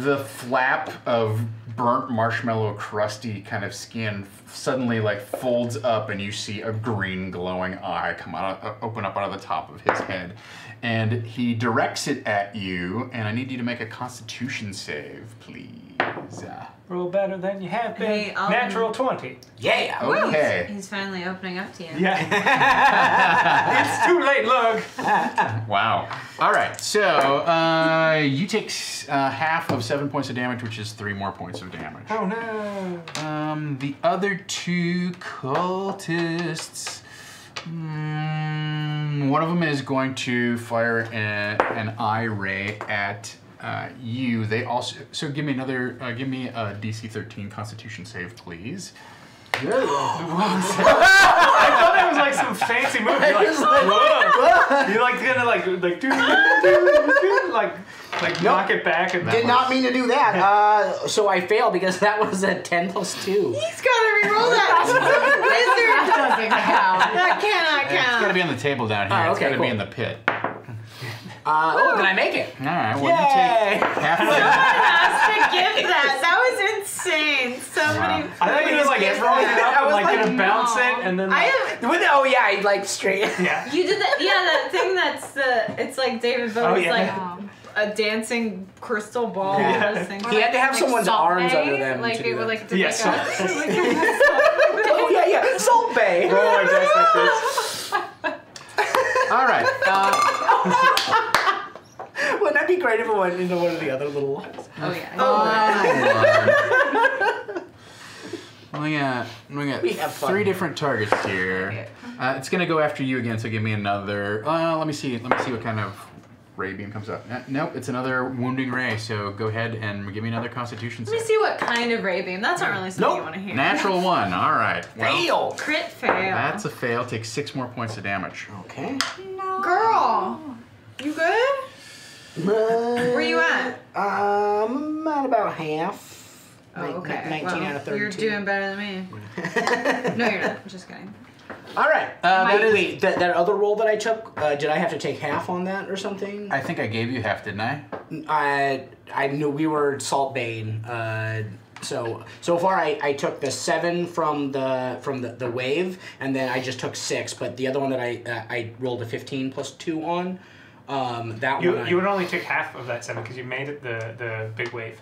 the flap of burnt marshmallow crusty kind of skin suddenly folds up, and you see a green glowing eye open up out of the top of his head, and he directs it at you, and I need you to make a Constitution save, please. Roll better than you have been. Hey, Natural 20. Yeah. Okay. He's finally opening up to you. Yeah. It's too late, Lug. Wow. All right. So you take half of 7 points of damage, which is 3 more points of damage. Oh no. The other two cultists. One of them is going to fire an eye ray at you. They also give me a DC 13 Constitution save, please. Good. I thought it was like some fancy move. You're like, whoa. You're like gonna like knock it back and did not mean to do that. So I failed because that was a 10 plus 2. He's gotta re-roll that. Wizard doesn't count. That cannot count. It's gotta be on the table down here. It's gotta be in the pit. Did I make it? All right. Well, you take half of it. Has to give that. That was insane. Somebody. I thought you were like throwing it up and like gonna bounce it and then. I like straight. Yeah. You did that. Yeah, that thing that's it's like David Bowie's like a dancing crystal ball. Yeah. He had to have someone's arms under them. Like to it do would that. like Yes. Oh yeah, Salt Bay. Roll our dice like this. All right. Wouldn't that be great if it went into one of the other little ones? Oh yeah. We got We have fun. 3 different targets here. It's gonna go after you again, so give me another. Let me see what kind of ray beam comes up. Nope, it's another wounding ray. So go ahead and give me another Constitution Let me save. see what kind of ray beam. That's not really something you want to hear. Natural 1. All right. Well, Fail. Crit fail. that's a fail. Take 6 more points of damage. Okay. Girl, you good? Where you at? At about half. Oh, okay. 19 out of 32. You're doing better than me. No, you're not. Just kidding. All right. Wait, that other roll that I took, did I have to take half on that or something? I think I gave you half, didn't I? I knew we were Salt Bane. So far I took the 7 from the wave, and then I just took 6. But the other one that I rolled a 15 plus 2 on, You would only take half of that 7 because you made it the big wave.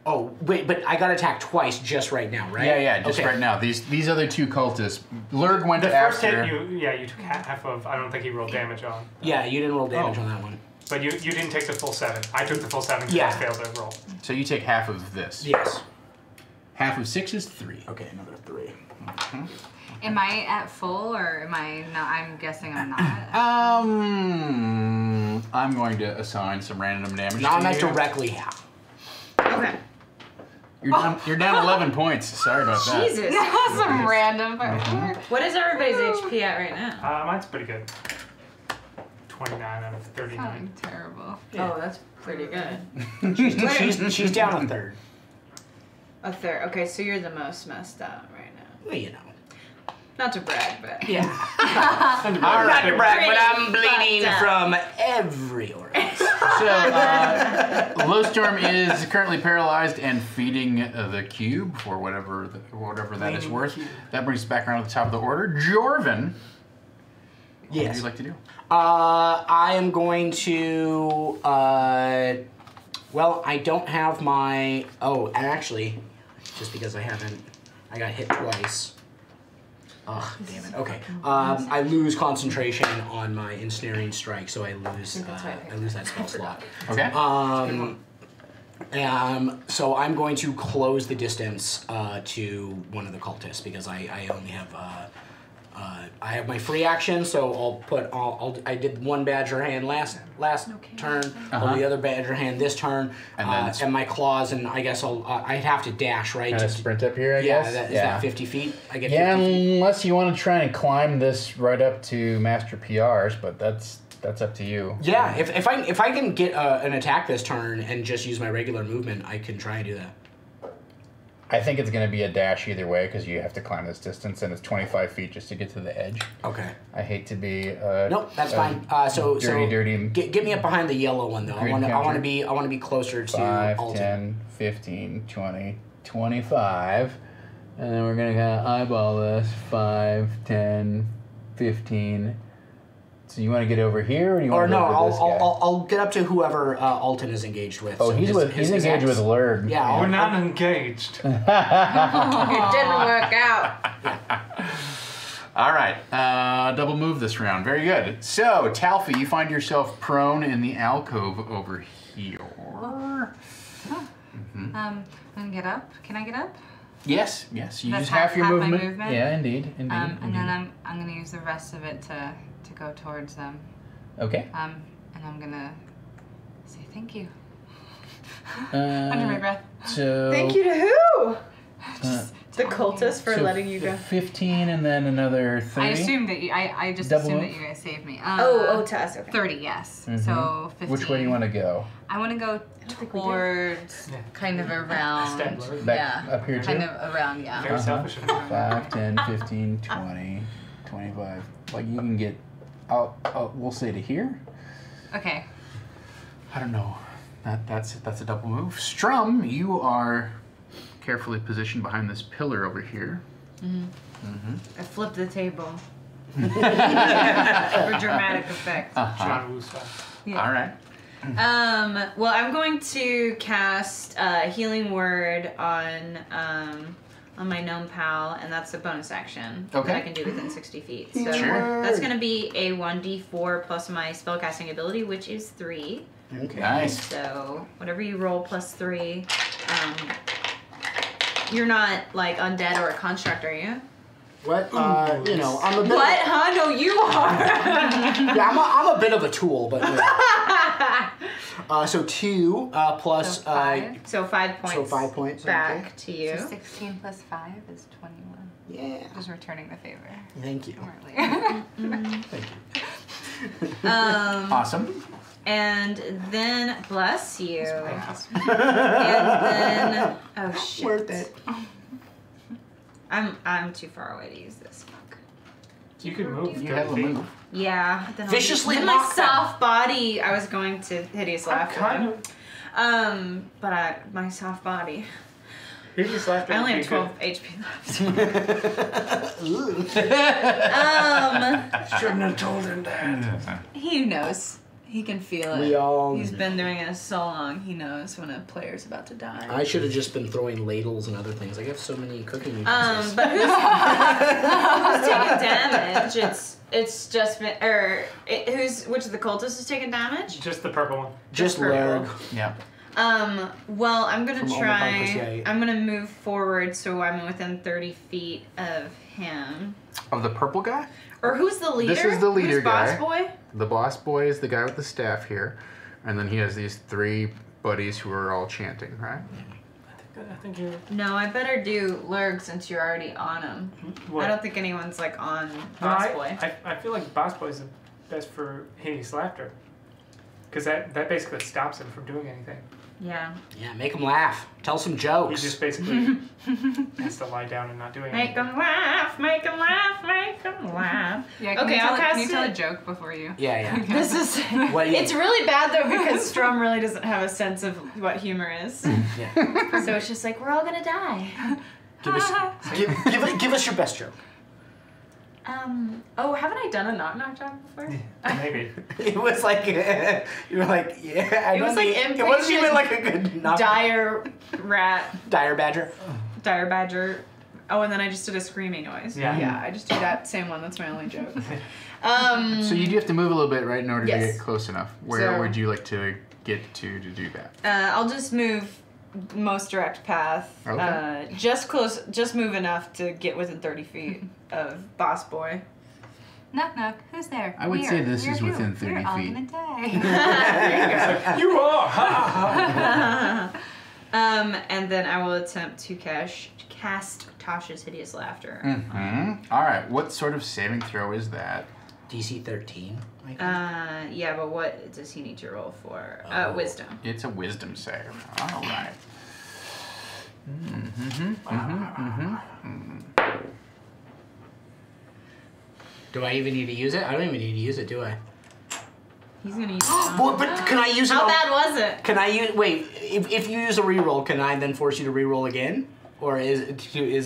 Oh wait, but I got attacked twice just right now, right? Yeah, just right now. These other 2 cultists. Lurg went The first after. hit, you took half of. I don't think he rolled damage on. Yeah, you didn't roll damage on that one. But you didn't take the full 7. I took the full 7 because I failed the roll. So you take half of this. Yes. Half of 6 is 3. Okay, another 3. Am I at full or am I not? I'm guessing I'm not. I'm going to assign some random damage. Not to you. directly half. Okay. You're down 11 points. Sorry about that. Jesus. Some random. What is everybody's HP at right now? Mine's pretty good. 29 out of 39. Sounding terrible. Oh, that's pretty good. She's down a third. A third. Okay, so you're the most messed up right now. Well, you know. Not to brag, but Yeah. I'm not to brag, but I'm bleeding from every orifice. So, Lowstorm is currently paralyzed and feeding the cube for whatever that is worth. That brings us back around to the top of the order. Jorvin, what would you like to do? I am going to. Well, I don't have my. Oh, actually, just because I got hit twice. Oh, damn it. Okay. I lose concentration on my ensnaring strike, so I lose that spell slot. Okay. So I'm going to close the distance to one of the cultists because I only have I have my free action, so I did one badger hand last turn, I'll do the other badger hand this turn, and my claws, and I guess I'd have to dash, right? Kind of sprint up here, I guess? Is that 50 feet? I get 50 feet? Unless you want to try and climb this right up to Master PRs, but that's up to you. Yeah, if I can get an attack this turn and just use my regular movement, I can try and do that. I think it's going to be a dash either way because you have to climb this distance, and it's 25 feet just to get to the edge. Okay. I hate to be. Nope, that's fine. Dirty. Get me up behind the yellow one though. I want to be closer to 5, Alton. 10, 15, 20, 25, and then we're going to kind of eyeball this. 5, 10, 15. So you want to get over here, or do you want to go over this guy? I'll get up to whoever Alton is engaged with. Oh, so he's engaged with Lurg. Yeah, We're not engaged. it didn't work out. All right, double move this round. Very good. So, Talfi, you find yourself prone in the alcove over here. I'm gonna get up. Can I get up? Yes. You That's use half your my movement. Yeah, indeed. And then I'm gonna use the rest of it to go towards them. Okay. And I'm gonna say thank you. Under my breath. So Thank you to who? Just The cultist for letting you go. 15 and then another 30. I assumed that I just assumed that you guys saved me. To us. Okay. 30, yes. Mm-hmm. So 15. Which way do you want to go? I want to go towards kind of around. Up here too? Kind of around, yeah. Very selfish. 5, 10, 15, 20, 25. Like you can get we'll say to here. Okay. I don't know. That's a double move. Strum, you are carefully positioned behind this pillar over here. I flipped the table. For dramatic effect. Yeah. All right. Well, I'm going to cast Healing Word on my gnome pal, and that's a bonus action that I can do within 60 feet. So that's going to be a 1d4 plus my spellcasting ability, which is 3. Okay. Nice. So whatever you roll plus 3. You're not like undead or a construct, are you? What? I'm a bit. What? Huh? No, you are. Yeah, I'm a bit of a tool, but. So 2 plus. So 5 points. So 5 points back to you. So 16 plus 5 is 21. Yeah. Just returning the favor. Thank you. Thank you. Awesome. And then bless you. And then shit. Worth it. I'm too far away to use this. Fuck. You can move. You have a move. Yeah. Viciously then my soft body. I was going to hideous laughter. Kind of. But my soft body. Hideous laughter. I only have 12 HP left. Shouldn't have told him that. He knows. He can feel it. We all. He's been doing it so long. He knows when a player's about to die. I should have just been throwing ladles and other things. I have so many cooking utensils. But who's taking damage? It's just which of the cultists is taking damage? Just the purple one. Just Lurg. Yeah. Well, I'm gonna From try. I'm gonna move forward so I'm within 30 feet of him. Of the purple guy? Or who's the leader? This is the leader who's guy. Boss boy? The boss boy is the guy with the staff here, and then he has these 3 buddies who are all chanting, right? I think you're. No, I better do Lurg since you're already on him. What? I don't think anyone's like on Boss boy. I feel like Boss Boy is the best for hideous laughter, because that basically stops him from doing anything. Yeah. Yeah, make him laugh. Tell some He jokes. just basically has to lie down and not do anything. Make them laugh, make them laugh, make them laugh. Yeah, can Okay, you tell, I'll cast can you tell it. a joke before you? Yeah. This is. What do you- It's really bad though because Strum really doesn't have a sense of what humor is. Yeah. So it's just like we're all gonna die. Give us your best joke. Oh, haven't I done a knock job before? Maybe. It was like you were like, yeah. It was like it wasn't even like a good knock. Dire rat. Dire badger. Dire badger. Oh, and then I just did a screaming noise. Yeah. Yeah, I just do that same one. That's my only joke. So you do have to move a little bit, right, in order to Yes. get close enough. Where would you like to get to do that? I'll just move most direct path. Okay. Just move enough to get within 30 feet of Boss Boy. Knock knock. Who's there? I would say this is within 30 You're all feet. gonna die. You are. And then I will attempt to cast Tasha's Hideous Laughter. Mm-hmm. All right. What sort of saving throw is that? DC 13. I think. Yeah, but what does he need to roll for? Wisdom. It's a wisdom save. All right. Do I even need to use it? I don't even need to use it, do I? He's gonna use. But can I use it? How bad was it? Can I use? Wait, if you use a reroll, can I then force you to reroll again, or is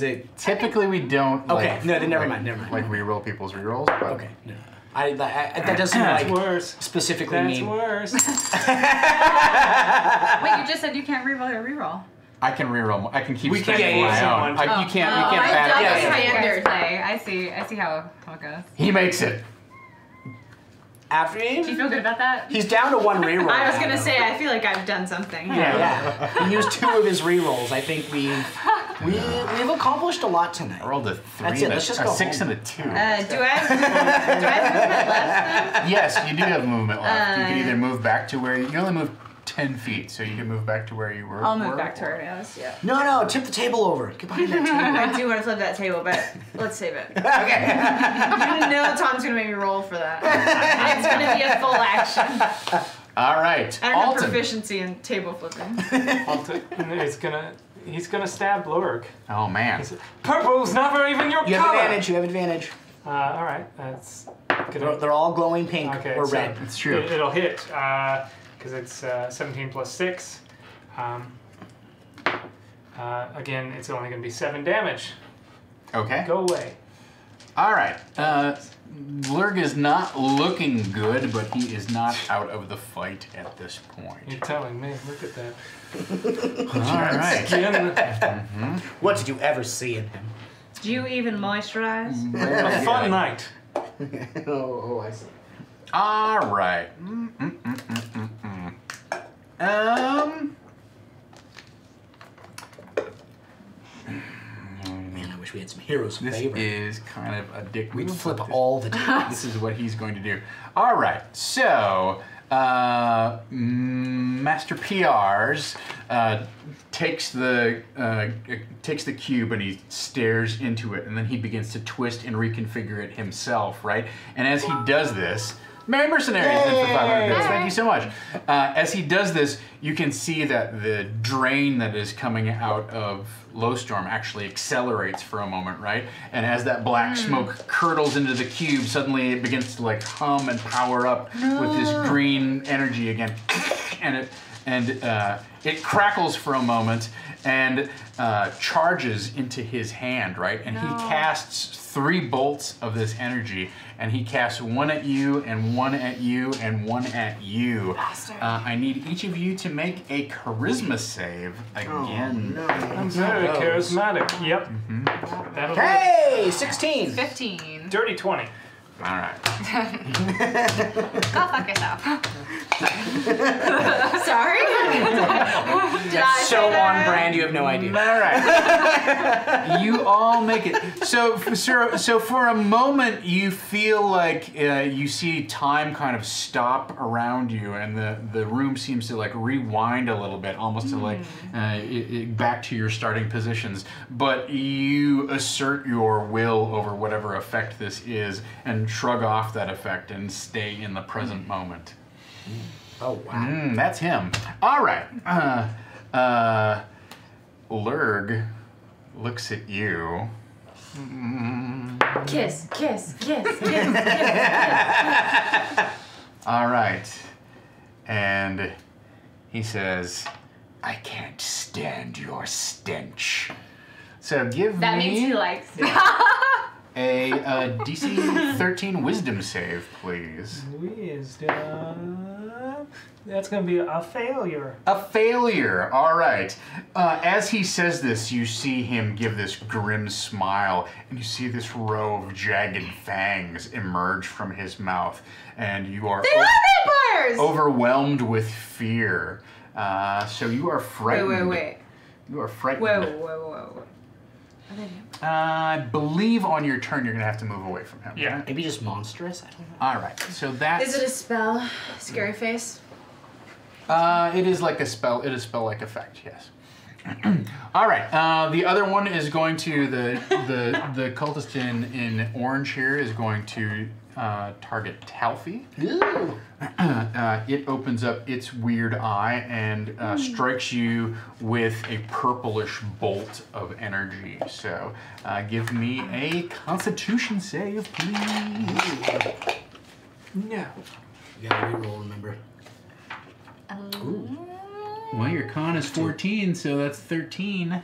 it? Typically, we don't. Okay, like, no, then never mind. Like reroll people's rerolls. But Okay, no. That doesn't like worse. specifically That's mean. worse. Wait, you just said you can't reroll your reroll. I can reroll. I can keep We spending can't my force own. someone. You can't. Oh, You can't I bat thought it. you Yeah, guys play. I see how it goes. He makes it. After Do you feel good about that? he's down to 1 reroll. I was now, gonna though. say I feel like I've done something. Yeah. He used 2 of his rerolls. I think we've accomplished a lot tonight. I rolled a 3, That's it, let's just a go 6, home. and a 2. Do I have movement left then? Yes, you do have movement left. You can either move back to where you only move 10 feet, so you can move back to where you were. I'll move back to where I was, yeah. No, tip the table over. Get behind that table. I do want to flip that table, but let's save it. Okay. You know Tom's going to make me roll for that. It's going to be a full action. All right, I don't have proficiency in table flipping. He's gonna stab Lurg. Oh man. Purple's never even your color. You have advantage. All right, that's. They're all glowing pink or red. It's true. It'll hit because it's 17 plus 6. Again, it's only going to be 7 damage. Okay. Go away. All right. Lurg is not looking good, but he is not out of the fight at this point. You're telling me. Look at that. All right. Mm-hmm. What did you ever see in him? Do you even moisturize? A fun night. I see. All right. Man, I wish we had some heroes of This favor. is kind of addictive. We'd flip all the time. This is what he's going to do. All right. So, Master PRs takes the cube and he stares into it, and then he begins to twist and reconfigure it himself, right? And as he does this, Merry Mercenaries in for 500 bits. Thank you so much. As he does this, you can see that the drain that is coming out of Lowstorm actually accelerates for a moment, right? And as that black smoke curdles into the cube, suddenly it begins to like hum and power up with this green energy again, and it crackles for a moment and charges into his hand, right? And he casts 3 bolts of this energy, and he casts 1 at you, and 1 at you, and 1 at you. I need each of you to make a charisma save again. Oh, no. I'm very charismatic. Yep. Mm-hmm. Hey, 16. 15. Dirty 20. All right. Go fuck yourself. Sorry? Did I So say that? on brand, you have no idea. All right. You all make it. So for a moment, you feel like you see time kind of stop around you, and the room seems to like rewind a little bit, almost to like back to your starting positions. But you assert your will over whatever effect this is, and shrug off that effect and stay in the present moment. Oh, wow. That's him. All right. Lurg looks at you. Kiss, kiss, kiss, kiss, kiss, kiss. All right. And he says, I can't stand your stench. So give That me means he likes a DC 13 wisdom save, please. Wisdom. That's going to be a failure. A failure. All right. As he says this, you see him give this grim smile, and you see this row of jagged fangs emerge from his mouth, and you are overwhelmed with fear. So you are frightened. Wait. You are frightened. Whoa. I believe on your turn you're going to have to move away from him. Yeah. Right? Maybe just monstrous? I don't know. All right. So that's... Is it a spell? Scary face? It is like a spell. It is spell-like effect, yes. All right. The other one is going to... The cultist in orange here is going to target Talfi. Ooh. It opens up its weird eye and strikes you with a purplish bolt of energy. So give me a Constitution save, please. No. You gotta reroll, remember. Well, your con is 14, so that's 13.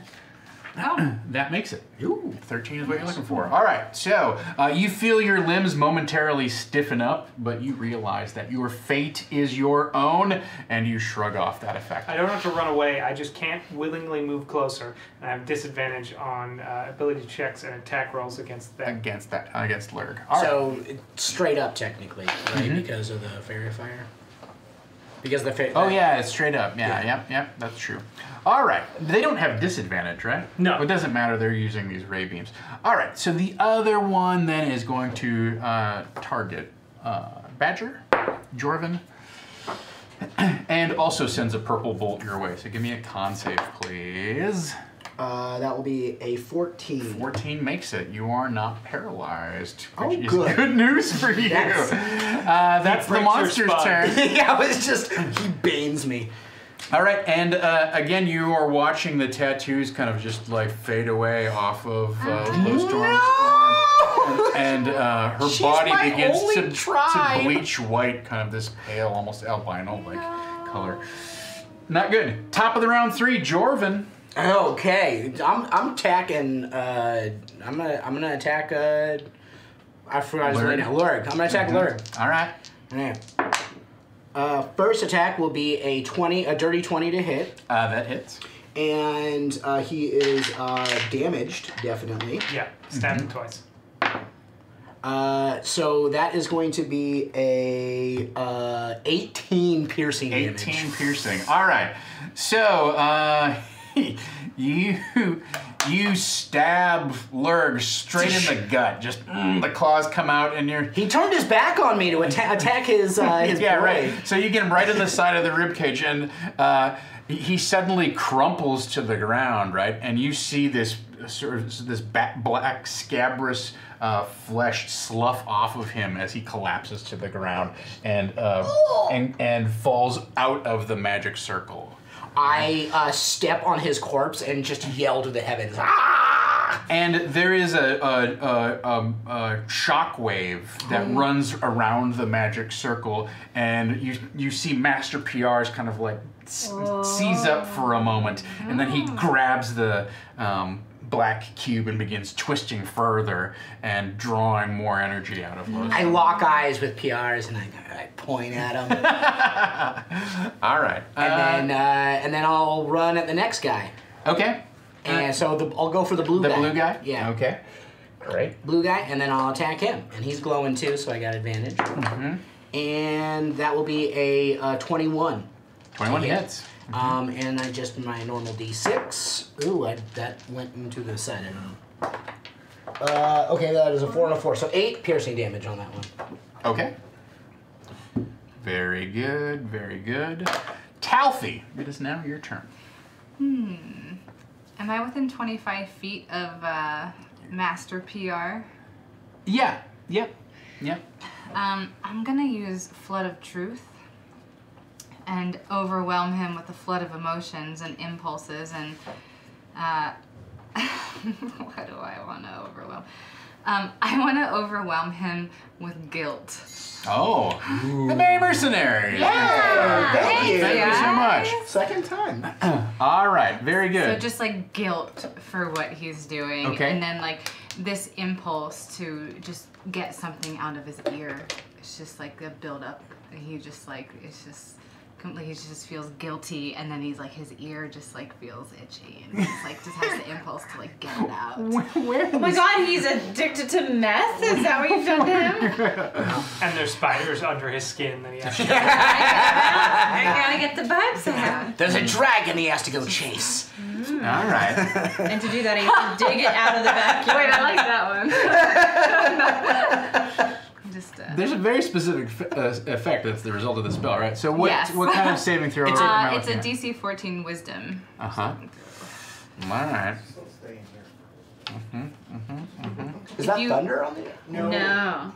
Oh. That makes it. Ooh. 13 is what you're looking for. All right, so you feel your limbs momentarily stiffen up, but you realize that your fate is your own, and you shrug off that effect. I don't have to run away. I just can't willingly move closer. And I have disadvantage on ability checks and attack rolls against that. Against Lurg. All right. So, straight up, technically, right? Because of the fairy fire? Because the fairy... Oh, yeah, it's straight up. Yeah, yep, that's true. All right. They don't have disadvantage, right? No. It doesn't matter. They're using these ray beams. All right, so the other one then is going to target Badger, Jorvin. And also sends a purple bolt your way. So give me a con save, please. That will be a 14. 14 makes it. You are not paralyzed, which is good. good news for you. Yes. That's the monster's turn. Yeah, it's just, he banes me. All right, and again, you are watching the tattoos kind of just like fade away off of Glowstorm's arm. And her body begins to bleach white, kind of this pale, almost albino-like color. Not good. Top of the round 3, Jorvin. Okay, I'm attacking. I'm gonna attack. I forgot his name. Lurg. I'm gonna attack Lurg. All right. Yeah. First attack will be a dirty 20 to hit. That hits. And he is damaged, definitely. Yeah, stab him twice. So that is going to be a 18 piercing damage. 18 piercing. All right. So you stab Lurg straight in the gut. Just the claws come out, and he turned his back on me to attack his yeah, boy. right. So you get him right in the side of the ribcage, and he suddenly crumples to the ground, right? And you see this sort of this black scabrous flesh slough off of him as he collapses to the ground and falls out of the magic circle. I step on his corpse and just yell to the heavens. Ah! And there is a shockwave that runs around the magic circle, and you see Master PR's kind of like seize up for a moment, and then he grabs the black cube and begins twisting further and drawing more energy out of those. I lock eyes with PRs and I point at him. All right. And then I'll run at the next guy. Okay. And so I'll go for the blue guy. The blue guy? Yeah. Okay. Great. Blue guy, and then I'll attack him. And he's glowing too, so I got advantage. And that will be a 21. 21 hits. And I just my normal D6. Ooh, that went into the side. I don't know. Okay, that is a 4 and a 4. So 8 piercing damage on that one. Okay. Very good, very good. Talfi, it is now your turn. Am I within 25 feet of Master PR? Yeah. Yep. I'm gonna use Flood of Truth and overwhelm him with a flood of emotions and impulses and what do I want to overwhelm? I want to overwhelm him with guilt. Oh, the Merry Mercenary. Yeah, thank you. Thank you so much. Second time. All right, very good. So just like guilt for what he's doing. Okay. And then like this impulse to just get something out of his ear. It's just like a build up. He just like, he just feels guilty, and then he's like, his ear just like feels itchy, and he's like just has the impulse to like get it out. Oh my god, he's addicted to meth? Is that what you've done to him? And there's spiders under his skin that he has to I gotta get the vibes out. There's a dragon he has to go chase. All right. And to do that, he has to dig it out of the vacuum. Wait, I like that one. There's a very specific effect that's the result of the spell, right? So what kind of saving throw? It's a DC 14 Wisdom. All right. Is that thunder on the? No.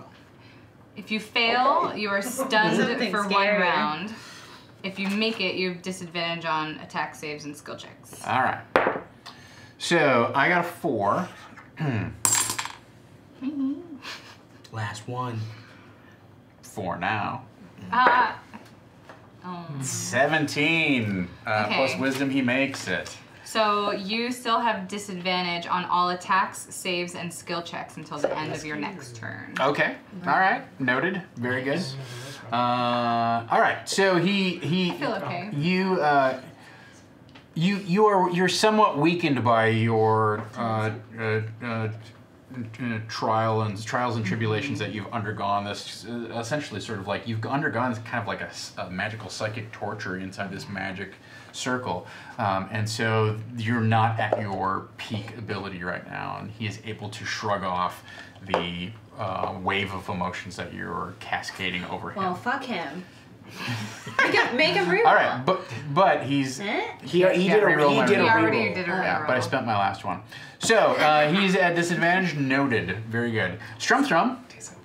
If you fail, you are stunned Something for scary. 1 round. If you make it, you have disadvantage on attack saves and skill checks. All right. So I got a 4. Last one. 4 now. 17 plus wisdom, he makes it. So you still have disadvantage on all attacks, saves, and skill checks until the end of your next turn. Okay. All right. Noted. Very good. All right. So I feel okay. You're somewhat weakened by your trials and tribulations that you've undergone. This essentially sort of like you've undergone kind of like a magical psychic torture inside this magic circle, and so you're not at your peak ability right now, and he is able to shrug off the wave of emotions that you're cascading over him. Well, fuck him. Make him reroll. All right, but he's He did a reroll. Yeah, but I spent my last one. So he's at disadvantage. Noted. Very good. Strum.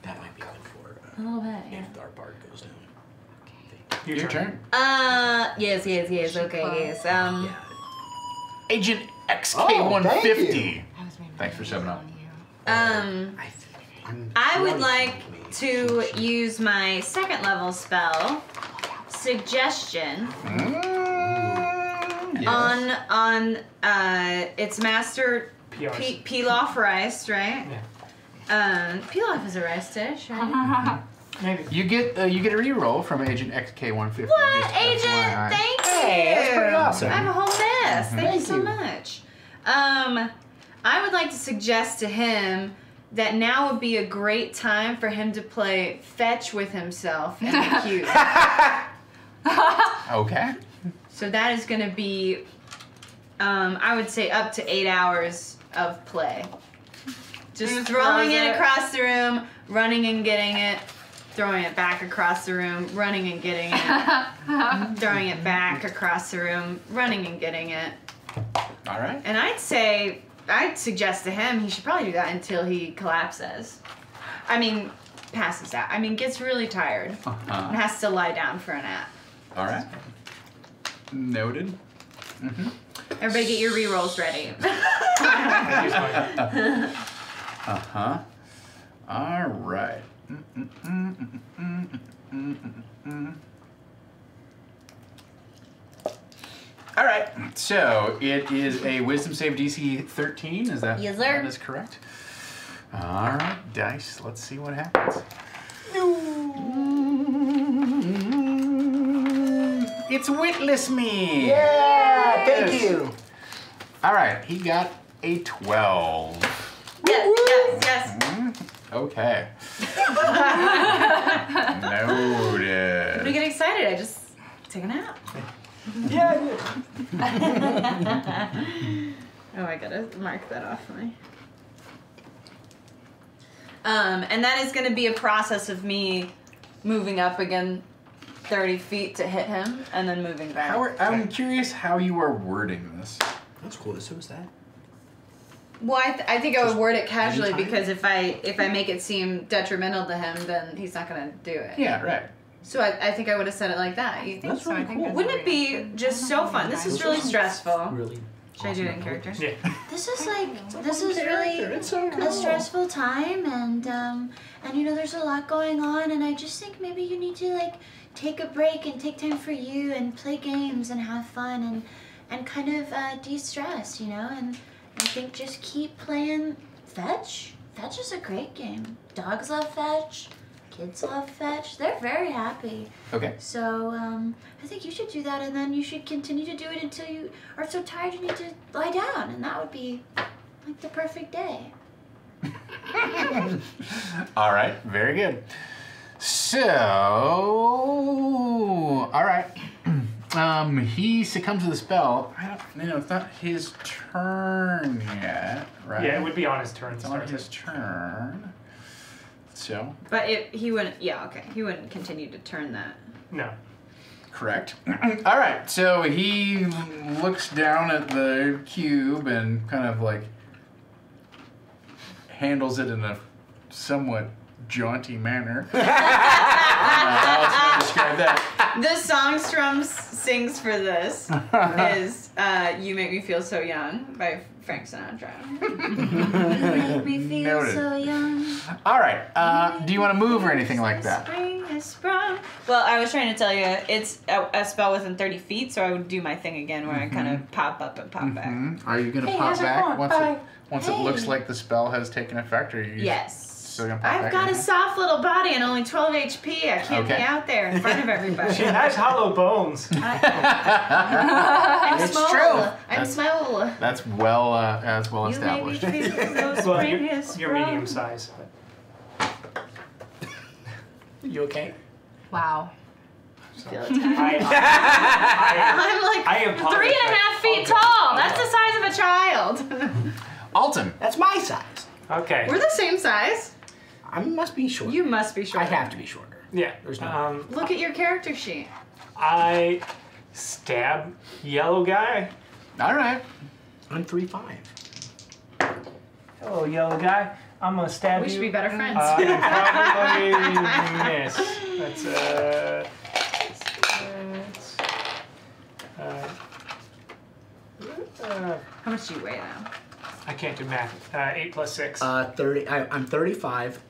That might be good for A little bit. Yeah. if our bard goes down. Your turn. Yes. Okay. Yes. Agent XK150. Oh, Thanks for subbing up. I would like to use my second level spell, Suggestion, Yes. on its master pilaf rice, right? Yeah. Pilaf is a rice dish, right? Maybe. You get a reroll from Agent XK150. What, just Agent? FYI. Thank you. Hey, that's pretty awesome. I have a whole mess. Thank you so you. much. I would like to suggest to him that now would be a great time for him to play fetch with himself in the cube. Okay. So that is going to be, I would say, up to 8 hours of play. Just throwing it across the room, running and getting it, throwing it back across the room, running and getting it, throwing it back across the room, running and getting it. All right. And I'd suggest to him he should probably do that until he collapses. Passes out. Gets really tired and has to lie down for a nap. All right. Noted. Everybody get your rerolls ready. All right. All right. So it is a Wisdom save DC 13. Is that? Yes, sir. That is correct. All right, dice. Let's see what happens. It's Witless Me. Yeah, thank you. All right, he got a 12. Yes. Okay. Noted. Don't get excited. I just take a nap. Yeah. Oh, I gotta mark that off me. And that is gonna be a process of me moving up again 30 feet to hit him and then moving back. I'm curious how you are wording this. That's cool. So is that? Well, I think I would word it casually anytime? because if I make it seem detrimental to him, then he's not gonna do it. Yeah, right. So I think I would have said it like that. You think That's so? really I think cool. Wouldn't it be just so fun? This is really stressful. Really. Should I do it in character? Yeah. This is really It's so cool. a stressful time, and there's a lot going on, and I just think maybe you need to take a break and take time for you and play games and have fun and kind of de-stress, and I think just keep playing Fetch. Fetch is a great game. Dogs love Fetch. Kids love Fetch. They're very happy. Okay. So I think you should do that, and then you should continue to do it until you are so tired you need to lie down, and that would be like the perfect day. All right, very good. So, all right. He succumbs to the spell. It's not his turn yet, right? Yeah, it would be on his turn. It's on his turn. So. But he wouldn't. Yeah, okay. He wouldn't continue to turn that. No. Correct. All right. So he looks down at the cube and kind of handles it in a somewhat jaunty manner. How else can I describe that? The song Strum sings for this is "You Make Me Feel So Young" by Frank Sinatra. Make me feel Noted. so young. All right. Do you want to move or anything like that? Spring has sprung. Well, I was trying to tell you it's a spell within 30 feet, so I would do my thing again where I kind of pop up and pop back. Are you going to Hey, pop how's it back going? once it looks like the spell has taken effect? Or are you Yes. still going to pop I've back? got a in? soft little body and only 12 HP. I can't be Okay. out there in front of everybody. She has hollow bones. I'm It's small. true. I'm small. That's well You made me established. feel so Well, spring you're, has you're sprung. medium size. You okay? Wow. Feel attacked. I I'm like apologize. 3.5 feet tall. That's the size of a child. Alton. That's my size. Okay. We're the same size. I must be shorter. You must be short. I have to be shorter. Yeah. There's no. Look at your character sheet. I stab yellow guy. All right. I'm 3'5". Hello, yellow guy. I'm gonna stab you. We should be better friends. And probably miss. How much do you weigh now? I can't do math. 8 plus 6. 30. I'm 35.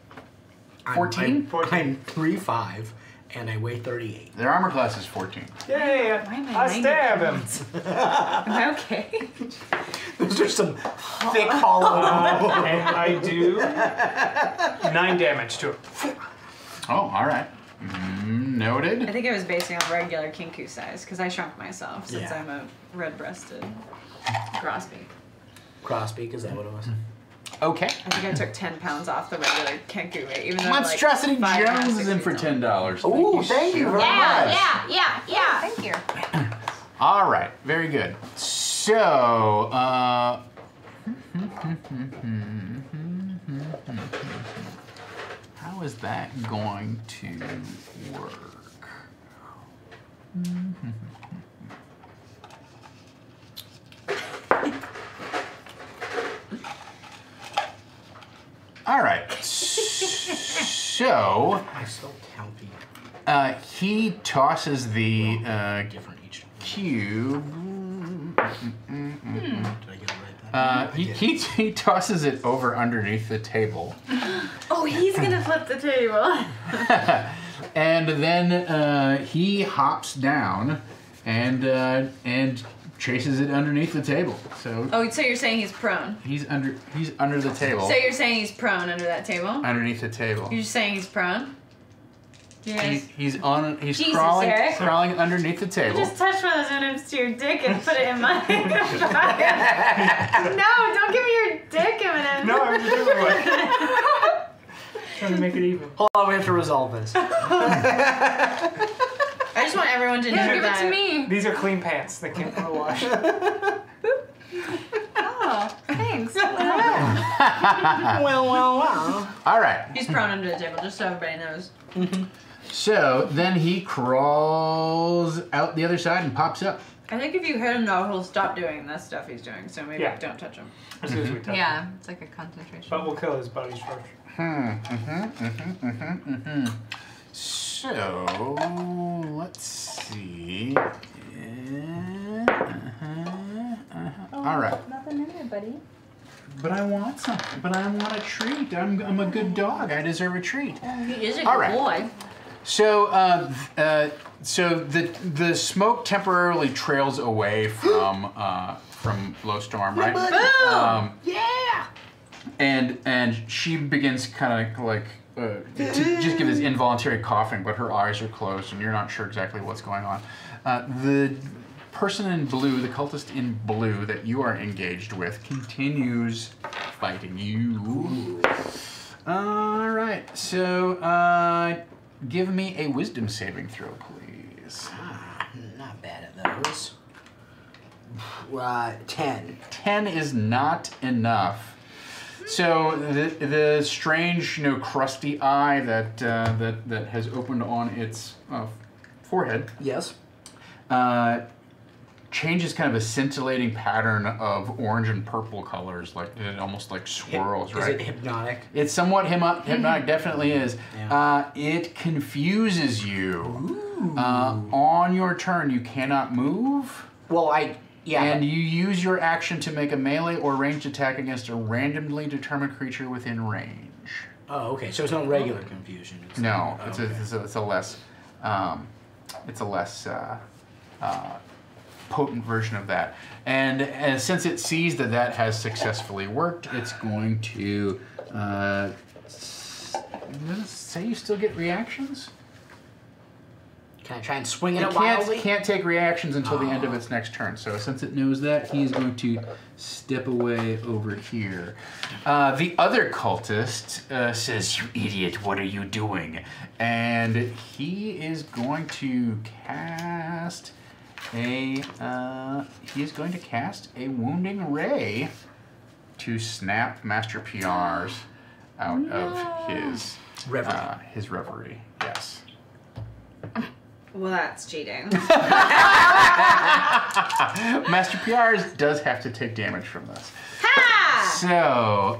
14? I'm 3'5", and I weigh 38. Their armor class is 14. Yeah, Why am I I 90 stab him. Am I okay? Those are some thick hollow. And I do 9 damage to him. Oh, all right. Noted. I think I was basing on regular kinku size because I shrunk myself since I'm a red-breasted grosbeak. Grosbeak, is that what it was? Okay. I think I took 10 pounds off the regular kinku weight, even though Monstrosity like Jones is in for $10. Ooh, thank you very much. Yeah. Thank you. All right, very good. So, how is that going to work? All right. So, I still count the he tosses the different each. cube. Did I get it right then? He tosses it over underneath the table. Oh, he's gonna flip the table. And then he hops down and chases it underneath the table. So Oh, so you're saying he's prone? he's under the table. So you're saying he's prone under that table? Underneath the table. You're just saying he's prone? Yes. He's Jesus, crawling Eric. crawling underneath the You table. just touched one of those M&Ms to your dick and put it in mine. No, don't give me your dick M&M. No, I'm doing one. Trying to make it even. Hold on, we have to resolve this. I just want everyone to know Give it that. to me. These are clean pants. They came from the wash. Oh, thanks. Well. All right. He's prone under the table, just so everybody knows. So then he crawls out the other side and pops up. I think if you hit him though, he'll stop doing the stuff he's doing, so maybe Yeah. don't touch him. As soon as we touch him. Yeah, it's like a concentration. But we'll kill his buddies first. So let's see. All right. Nothing in there, buddy. But I want something. But I want a treat. I'm a good dog. I deserve a treat. He is a All good right. boy. So the smoke temporarily trails away from Lowstorm, right? Yeah. And she begins kind of like to just give this involuntary coughing, but her eyes are closed, and you're not sure exactly what's going on. The person in blue, the cultist in blue that you are engaged with, continues fighting you. All right, so give me a wisdom saving throw, please. Not bad at those. 10. 10 is not enough. So the strange, crusty eye that has opened on its forehead. Yes. Changes kind of a scintillating pattern of orange and purple colors, like it almost like swirls, right? Is it hypnotic? It's somewhat hypnotic, definitely is. Yeah. It confuses you. On your turn, you cannot move. Well, And you use your action to make a melee or ranged attack against a randomly determined creature within range. Oh, okay. So it's not regular confusion. It's No, like, it's a less potent version of that. And since it sees that has successfully worked, it's going to say you still get reactions. Can I try and swing it It at wildly? can't take reactions until the end of its next turn. So since it knows that, he's going to step away over here. The other cultist says, "You idiot! What are you doing?" And he is going to cast a wounding ray to snap Master PR's out of his reverie. His reverie. Yes. Well, that's cheating. Master PRs does have to take damage from this. Ha! So,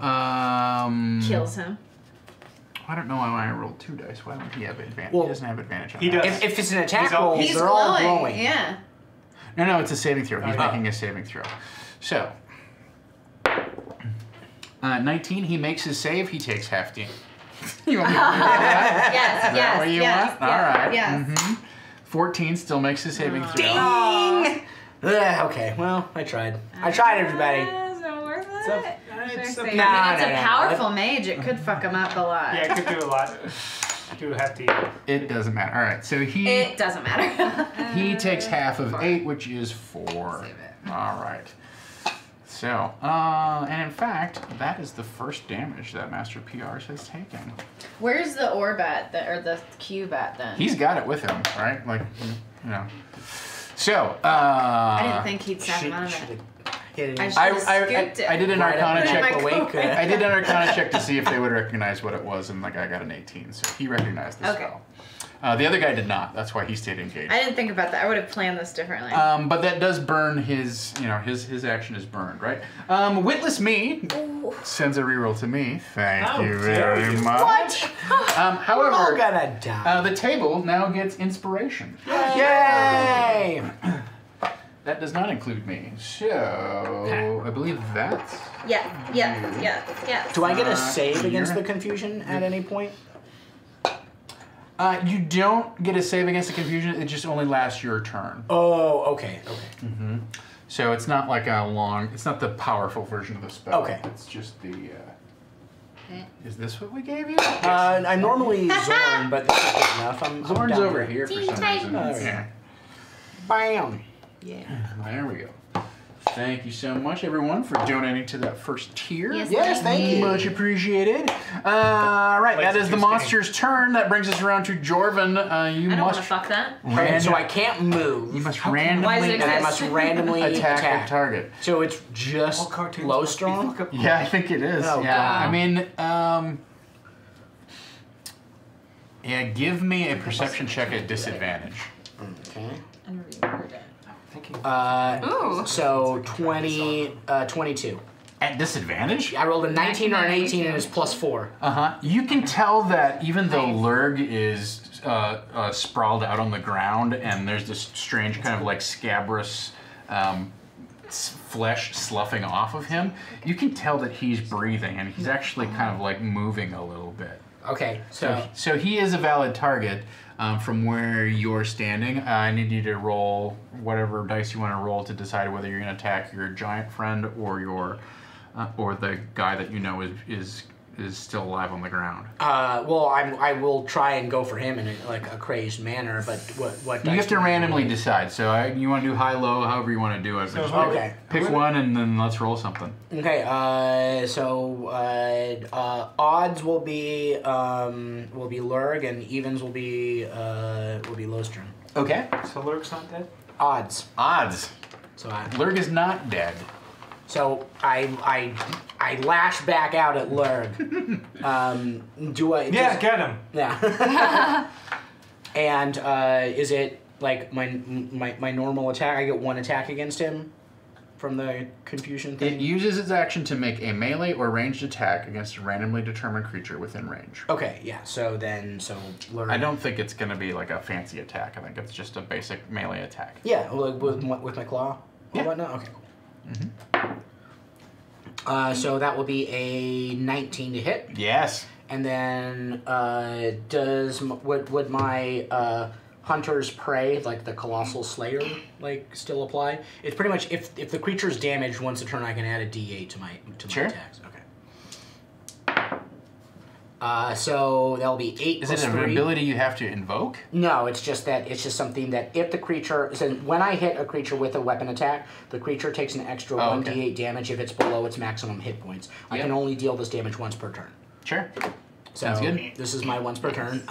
Kills him. I don't know why I rolled 2 dice. Why would he have advantage? Well, he doesn't have advantage on he that. does. If it's an attack roll, He's they're all glowing. Yeah. No, it's a saving throw. He's Oh. making a saving throw. So, 19, he makes his save. He takes half damage. You want me to do that? Yes, Is that what you want? All right. Yes. 14 still makes a saving throw. Ding! Okay, well, I tried. I tried, everybody. Is it worth it? It's a- I mean, Nah, it's nah, a nah. powerful mage. It could fuck him up a lot. Yeah, it could do a lot. Do have to. It doesn't matter. All right. So It doesn't matter. he takes half of 8, which is 4. Save it. All right. So, and in fact, that is the first damage that Master PRs has taken. Where's the orb at, or the cube at then? He's got it with him, right? Like, you know. So, I didn't think he'd snap him out of it. I scooped it. I did an Right up Arcana in check. the wake. I did an Arcana check to see if they would recognize what it was, and like I got an 18, so he recognized the Okay. spell. The other guy did not. That's why he stayed engaged. I didn't think about that. I would have planned this differently. But that does burn his, his action is burned, right? Witless me sends a reroll to me. Thank you very much. What? However, We're all gonna die. the table now gets inspiration. Yay! That does not include me. So, I believe that's... Yeah. Do I get a save against you're- the confusion at any point? You don't get a save against the confusion. It just only lasts your turn. Oh, okay. So it's not like a long... It's not the powerful version of the spell. Okay. It's just the... Is this what we gave you? I'm normally Zorn, but this is good enough. I'm Zorn's down over for it. here for Teen some reason. Titans. Yeah. Bam. Yeah. There we go. Thank you so much, everyone, for donating to that first tier. Yes, thank you. Much appreciated. Right, that is the Interesting. monster's turn. That brings us around to Jorvin. You I don't want must to fuck that. Okay, so I can't move. You must Why does randomly it and I exist? must randomly attack attack. a target. So it's just All cartoons low must be strong? fuck up. Yeah, I think it is. Oh, yeah, God. I mean, yeah, give me a perception check at disadvantage. Okay. And reword it. Ooh. So 22. At disadvantage? I rolled a 19 or an 18 and it's +4. You can tell that even though Lurg is sprawled out on the ground and there's this strange kind of like scabrous flesh sloughing off of him, you can tell that he's breathing and he's actually kind of like moving a little bit. Okay, So he is a valid target from where you're standing. I need you to roll whatever dice you want to roll to decide whether you're going to attack your giant friend or your or the guy that you know is still alive on the ground. well, I will try and go for him in a crazed manner, but what You dice have to do I randomly roll? decde. So you want to do high, low, however you want to do it. But just Okay. pick one and then let's roll something. Okay, so odds will be Lurg and evens will be Lostrom. Okay. So Lurk's not dead? Odds. Odds. So I Lurg is not dead. So I lash back out at Lurg. Do I? Yeah, get him. Yeah. And is it like my normal attack? I get one attack against him from the confusion thing. It uses its action to make a melee or ranged attack against a randomly determined creature within range. Okay, yeah. So Lurg. I don't think it's going to be like a fancy attack. I think it's just a basic melee attack. Yeah, like with my claw. Yeah. Or whatnot. Okay. Cool. So that will be a 19 to hit. Yes. And then would my Hunter's Prey, like the Colossal Slayer, like still apply? It's pretty much if the creature's damaged once a turn, I can add a D8 to my Sure. attacks. Okay. So that'll be 8 Is plus it an 3. ability you have to invoke? No, it's just something that if the creature, so when I hit a creature with a weapon attack, the creature takes an extra 1d8 damage if it's below its maximum hit points. I can only deal this damage once per turn. Sure. So Sounds good. This is my once per turn.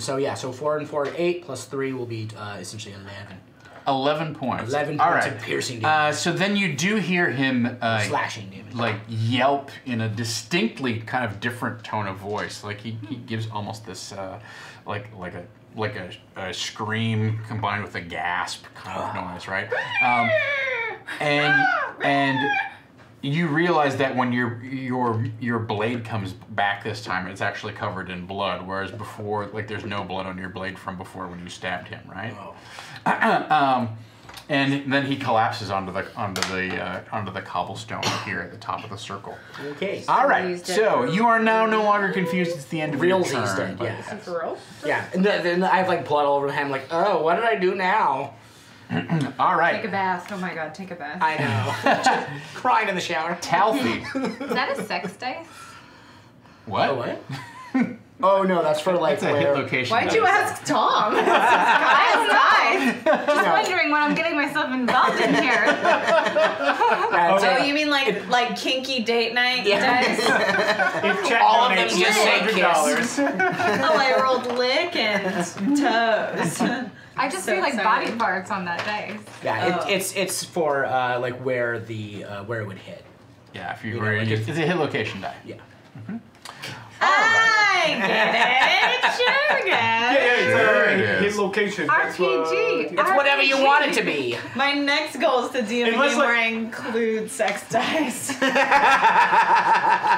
So 4 and 4, 8 plus 3 will be essentially 11. 11 points. 11 All points right. of piercing damage. So then you do hear him slashing damage. Like yelp in a distinctly kind of different tone of voice. Like he gives almost this like a scream combined with a gasp kind of noise, right? And you realize that when your blade comes back this time, it's actually covered in blood, whereas before, like there's no blood on your blade from before when you stabbed him, right? Oh. And then he collapses onto the cobblestone here at the top of the circle. Okay. All right. So you are now no longer confused. It's the end of your turn. Realsy's dead. but- Yeah. For real? Yeah. And then I have like blood all over the hand. I'm like, oh, what did I do now? All right. Take a bath. Oh my god, take a bath. I know. Crying in the shower. Talfi. Is that a sex dice? What? Oh, what? Oh no, that's for like That's a hit where. location. Why'd you dice. ask Tom? Guys, Just wondering what I'm getting myself involved in here. Oh, you mean like kinky date night dice? If Chet All of them donates just say $200, Oh, I rolled lick and toes. I just So see like exciting. body parts on that dice. Yeah, Oh. it's for like where the where it would hit. Yeah, if you You were, know, like it's a hit location die. Yeah. I get it. Sure, guys. There it his is. location. RPG. It's whatever you want it to be. My next goal is to DM a Unless, game like- where I include sex dice.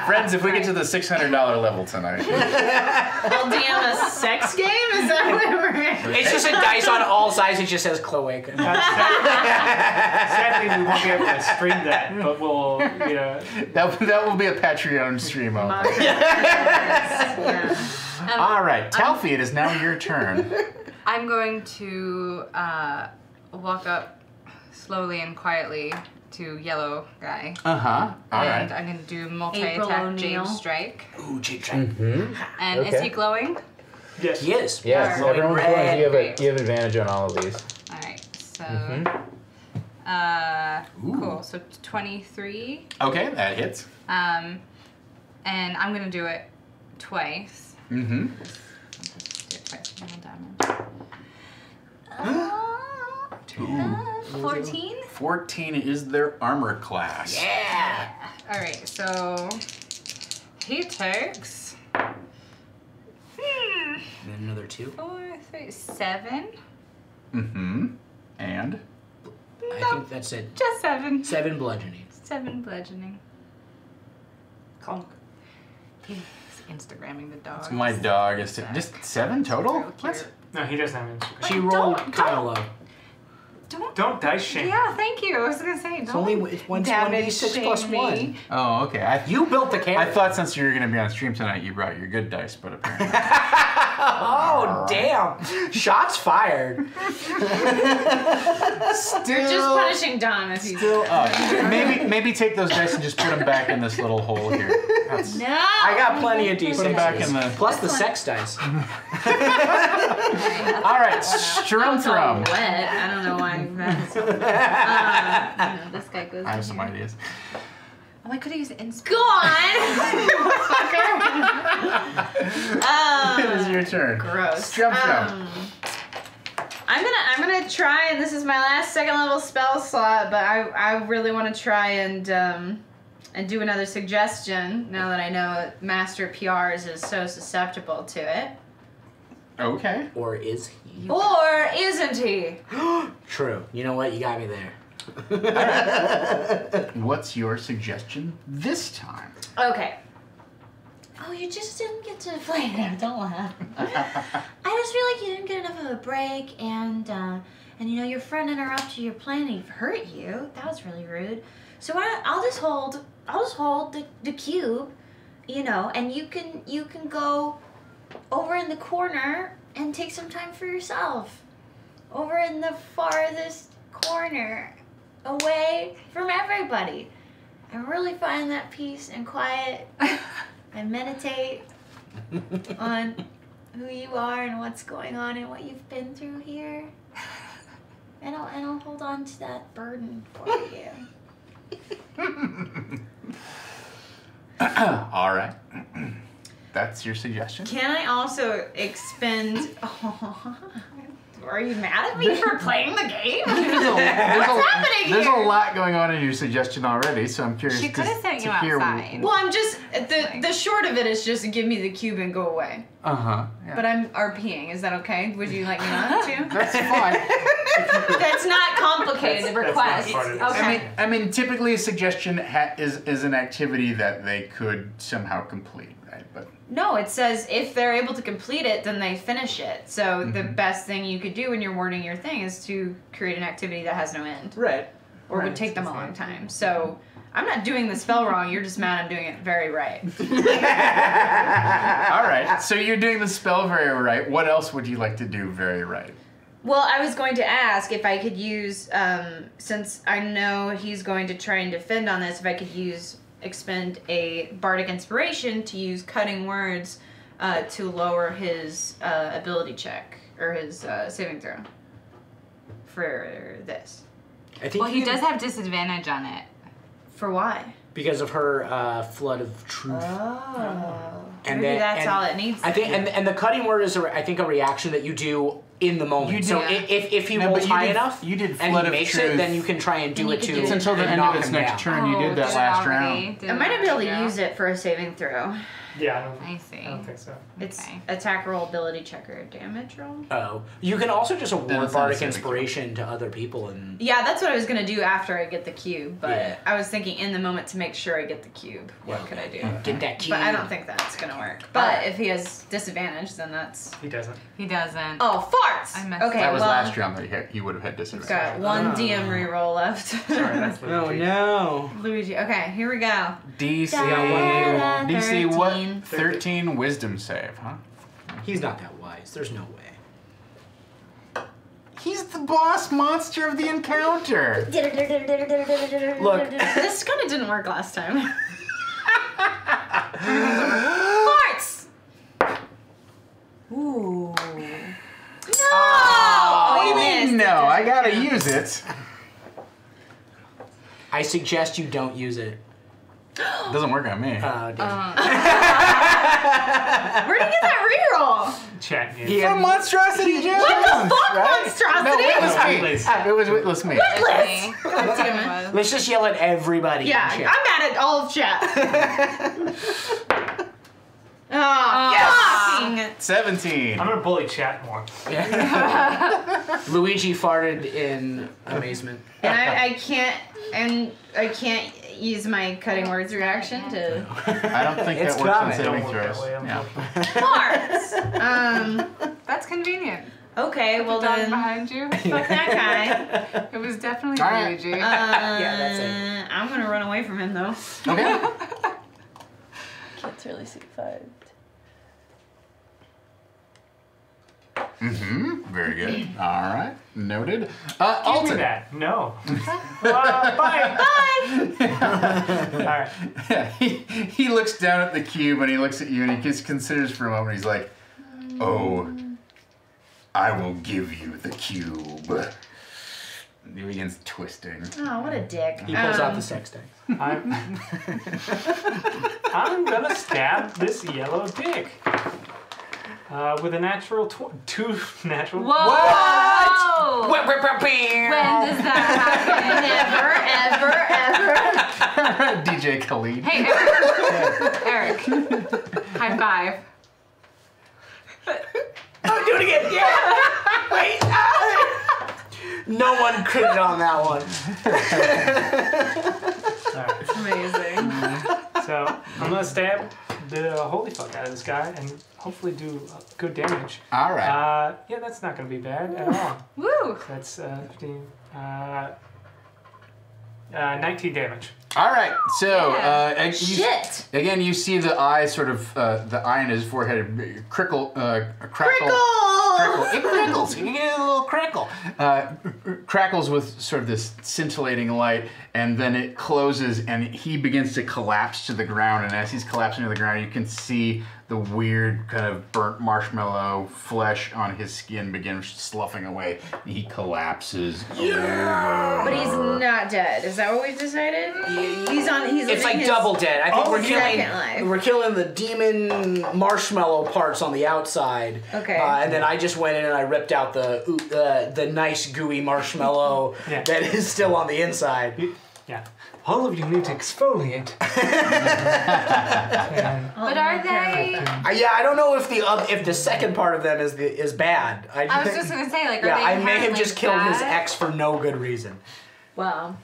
Friends, if we get to the $600 level tonight, I'll DM a sex game? Is that what we're in? It's just a dice on all sides. It just says cloaca. Sadly, we won't be able to stream that, but we'll, that will be a Patreon stream. Yeah. All right, Talfi, it is now your turn. I'm going to walk up slowly and quietly to yellow guy. All And right. I'm going to do April multi-attack O'Neil. Jade Strike. Ooh, cheap track. And is he glowing? yes. He is. Yes, Glowing everyone's red. going. You Great. have advantage on all of these. Alright, so... Cool, so 23. Okay, that hits. And I'm going to do it twice. Mm-hmm. I'll just do it twice for damage. 14? 14 is their armor class. Yeah. Alright, so he takes And then another 2. 4, 3, 7. Mm-hmm. And? I think that's it. Just 7. 7 bludgeoning. 7 bludgeoning. Conk. He's Instagramming the dog. My dog is just 7 total? Real What? cute. No, he doesn't have Instagram. She rolled don't- kind of low. Don't dice shame. Yeah, thank you. I was gonna say, It's don't only it's 1d6 damage plus shame 1. me. Oh, okay. You built the I character. thought since you were going to be on stream tonight, you brought your good dice, but apparently. Oh, damn. Shots fired. You're just punishing Dom if he's... Maybe take those dice and just put them back in this little hole here. That's, No! I got plenty of D6s. Put 'em back in the- Plus the sex dice. all right, Strum It's all Thrum. wet. I don't know why that's... This guy goes. I have some ideas. Oh, I could have used insp. Go on! It is your turn. Gross. Strum Thrum. I'm gonna try, and this is my last second level spell slot, but I really want to try and do another suggestion now that I know Master PRs is so susceptible to it. Okay. Or is he? Or isn't he? True. You know what? You got me there. What's your suggestion this time? Okay. Oh, you just didn't get to play there. Don't laugh. I just feel like you didn't get enough of a break, and you know your friend interrupted your plan and he hurt you. That was really rude. So I'll just hold the cube, you know, and you can go over in the corner and take some time for yourself. Over in the farthest corner, away from everybody, and really find that peace and quiet. And meditate on who you are and what's going on and what you've been through here. And I'll hold on to that burden for you. All right. That's your suggestion? Can I also expend... Are you mad at me for playing the game? What's happening There's here? a lot going on in your suggestion already, so I'm curious She could have sent you outside. Well, I'm just the short of it is just give me the cube and go away. Yeah. But I'm RPing. Is that okay? Would you like me not to? That's fine. That's not complicated request. Okay. I mean, typically a suggestion is an activity that they could somehow complete, right? But No, it says if they're able to complete it, then they finish it. So the best thing you could do when you're wording your thing is to create an activity that has no end. Right. Or would take them a long time. So I'm not doing the spell wrong. You're just mad I'm doing it very right. all right, so you're doing the spell very right. What else would you like to do very right? Well, I was going to ask if I could use, since I know he's going to try and defend on this, if I could expend a bardic inspiration to use cutting words to lower his ability check or his saving throw for this. I think Well, he does have disadvantage on it. For why? because of her flood of truth. Oh. And Maybe then, that's all it needs. I think, and the cutting word is, I think, a reaction that you do in the moment. So if he rolls high enough, you did and flood he of makes truth. it, then you can try and do it too. It's until the end of its next turn. You did that last round. I might not be able to use it for a saving throw. Yeah, I see. I don't think so. It's attack roll, ability checker, damage roll. Oh, you can also just award That's not bardic a saving inspiration to other people, and Yeah, that's what I was gonna do after I get the cube, but Yeah. I was thinking in the moment to make sure I get the cube. What could I do? get that key. But I don't think that's gonna work. But if he has disadvantage, then that's. He doesn't. He doesn't. Oh, farts! I messed Okay, That was well, last round that he would have had disadvantage. got one DM reroll left. Sorry, that's Oh Luigi. no! Luigi. Okay, here we go. DC Da-da-da, DC what? 13. 13 wisdom save, huh? He's not that wise. There's no way. He's the boss monster of the encounter. Look, This kind of didn't work last time. Farts! Ooh. No! What do you missed. mean no? I gotta use it. I suggest you don't use it. Doesn't work on me. Damn. Where'd you get that reroll? Chat. For monstrosity Jones. What the fuck, right? monstrosity? No, Witless me. Witless. It was Witless me. Witless! God damn it. Let's just yell at everybody. Yeah, in chat. I'm mad at all of chat. Oh, fucking. 17. I'm gonna bully chat more. Luigi farted in amazement. And I can't use my cutting words reaction to I don't think It's that works on coming. saving Don't work that throws. way, Yeah. unfortunately. farts. That's convenient. Okay, well The dog then, behind you. fuck that guy. It was definitely All right. Luigi. Yeah, that's it. I'm gonna run away from him though. Okay. Can't really see 5. Very good. All right. Noted. Give me Alton. that. No. Bye. Alright. He looks down at the cube and he looks at you and he just considers for a moment. He's like, "Oh, I will give you the cube." And he begins twisting. Oh, what a dick. He pulls out the sex tank. I'm gonna stab this yellow dick. With a natural 2 natural. Whoa! What? When does that happen? Never, ever, ever. DJ Khalid. Hey, Eric. High five. Oh, do it again. Yeah. Wait. No one critted on that one. Alright. Amazing. So I'm gonna stab the holy fuck out of this guy and hopefully do good damage. All right. Yeah, that's not gonna be bad at all. Woo! That's 15. 19 damage. All right. So, Shit. again, you see the eye sort of, the eye in his forehead crackle. It crinkles. You get a little crackle. Crackles with sort of this scintillating light, and then it closes, and he begins to collapse to the ground. And as he's collapsing to the ground, you can see the weird kind of burnt marshmallow flesh on his skin begins sloughing away. He collapses. Yeah! But he's not dead. Is that what we've decided? It's like double dead. I think we're killing the demon marshmallow parts on the outside. Okay. And then I just went in and I ripped out the nice gooey marshmallow that is still on the inside. Yeah. All of you need to exfoliate. But are they? I don't know if the second part of them is bad. I was just gonna say, like, are they? I may have just killed his ex for no good reason. Well.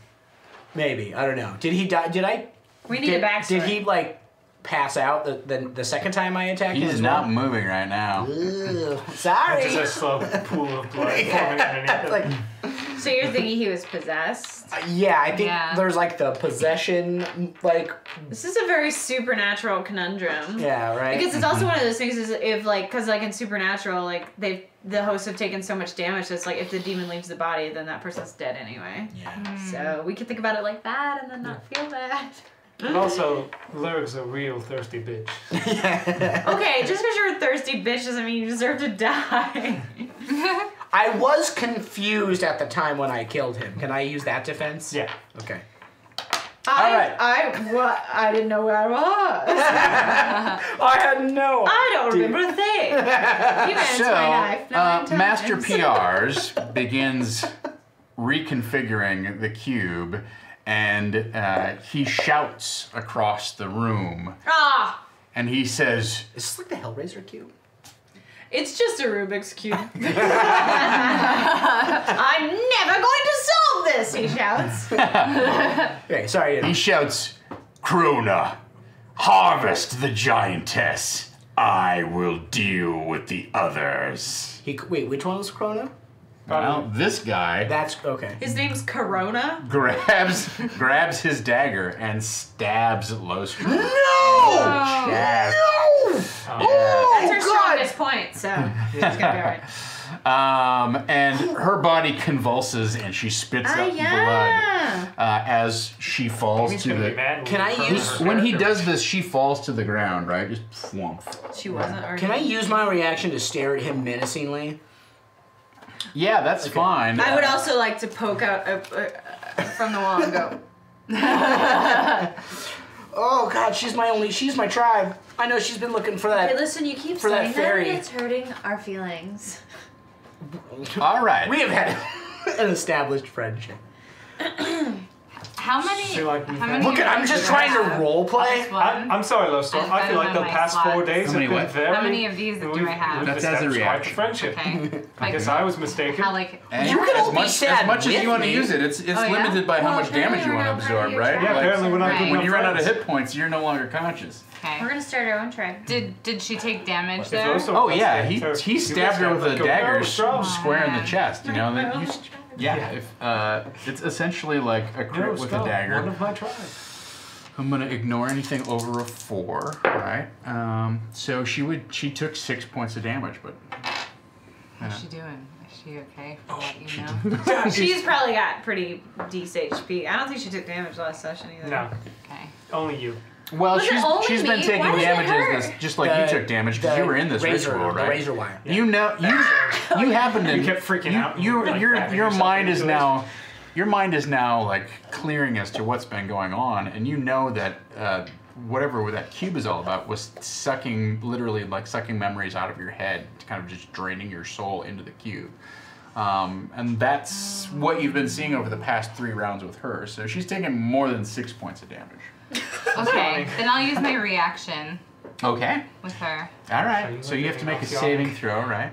Maybe, I don't know. Did he die? We need a backstory. Did he pass out the second time I attacked him? He's not moving right now. Sorry. It's just a slow pool of blood forming underneath him. So you're thinking he was possessed? Yeah, I think there's like the possession, like. This is a very supernatural conundrum. Yeah, right. Because it's also one of those things is if because in Supernatural, like the hosts have taken so much damage, it's like if the demon leaves the body, then that person's dead anyway. Yeah. So we could think about it like that and then not feel bad. And also, Lurg's a real thirsty bitch. Okay, just because you're a thirsty bitch doesn't mean you deserve to die. I was confused at the time when I killed him. Can I use that defense? Yeah. Okay. I didn't know where I was. I had no. I don't remember a thing. You managed my knife 9 times. Master PRs begins reconfiguring the cube, and he shouts across the room. Ah! And he says, "Is this like the Hellraiser cube?" It's just a Rubik's Cube. I'm never going to solve this, he shouts. Okay, sorry. He shouts, Krona, harvest the giantess. I will deal with the others. Wait, which one was Krona? Well, this guy That's okay. His name's Corona. grabs his dagger and stabs Lostro. No! Chest. No! That's her strongest point, so it's gonna be alright. And her body convulses and she spits up blood as she falls to the. Can I use when he does this? She falls to the ground, right? Just flump. She wasn't. Already. Can I use my reaction to stare at him menacingly? Yeah, that's fine. I would also like to poke out from the wall and go. Oh God, she's my tribe. I know she's been looking for that. Hey, listen, you keep saying that and it's hurting our feelings. All right. We have had an established friendship. How many? Look, I'm just trying to role play. I'm sorry, Lostro. I feel like the past 4 days have been very. How many of these do I have? That's as a reaction. Friendship. Okay. I guess I was mistaken. How like? And You can all be as sad much as with you want to me. use it. It's limited by how much damage you want to absorb, right? Yeah, apparently when you run out of hit points, you're no longer conscious. Okay. We're gonna start our own tribe. Did she take damage there? Oh yeah, he stabbed her with a dagger square in the chest. You know that you. Yeah, it's essentially like a crit with a dagger. One of my tribe. I'm gonna ignore anything over a 4, right? So she took 6 points of damage, but. How's she doing? Is she okay? For what you know? She's probably got pretty decent HP. I don't think she took damage last session either. No. Okay. Only you. Well, Was it only she's been me? taking Why does it damages hurt? just like you took damage because you were in this razor, ritual, right? The razor wire. You know you happen to You kept freaking out. Your mind is now. Your mind is now like clearing as to what's been going on, and you know that whatever that cube is all about was literally sucking memories out of your head, kind of just draining your soul into the cube. And that's what you've been seeing over the past 3 rounds with her. So she's taken more than 6 points of damage. Okay. Then I'll use my reaction Okay. with her. All right. So you have to make a saving throw, right?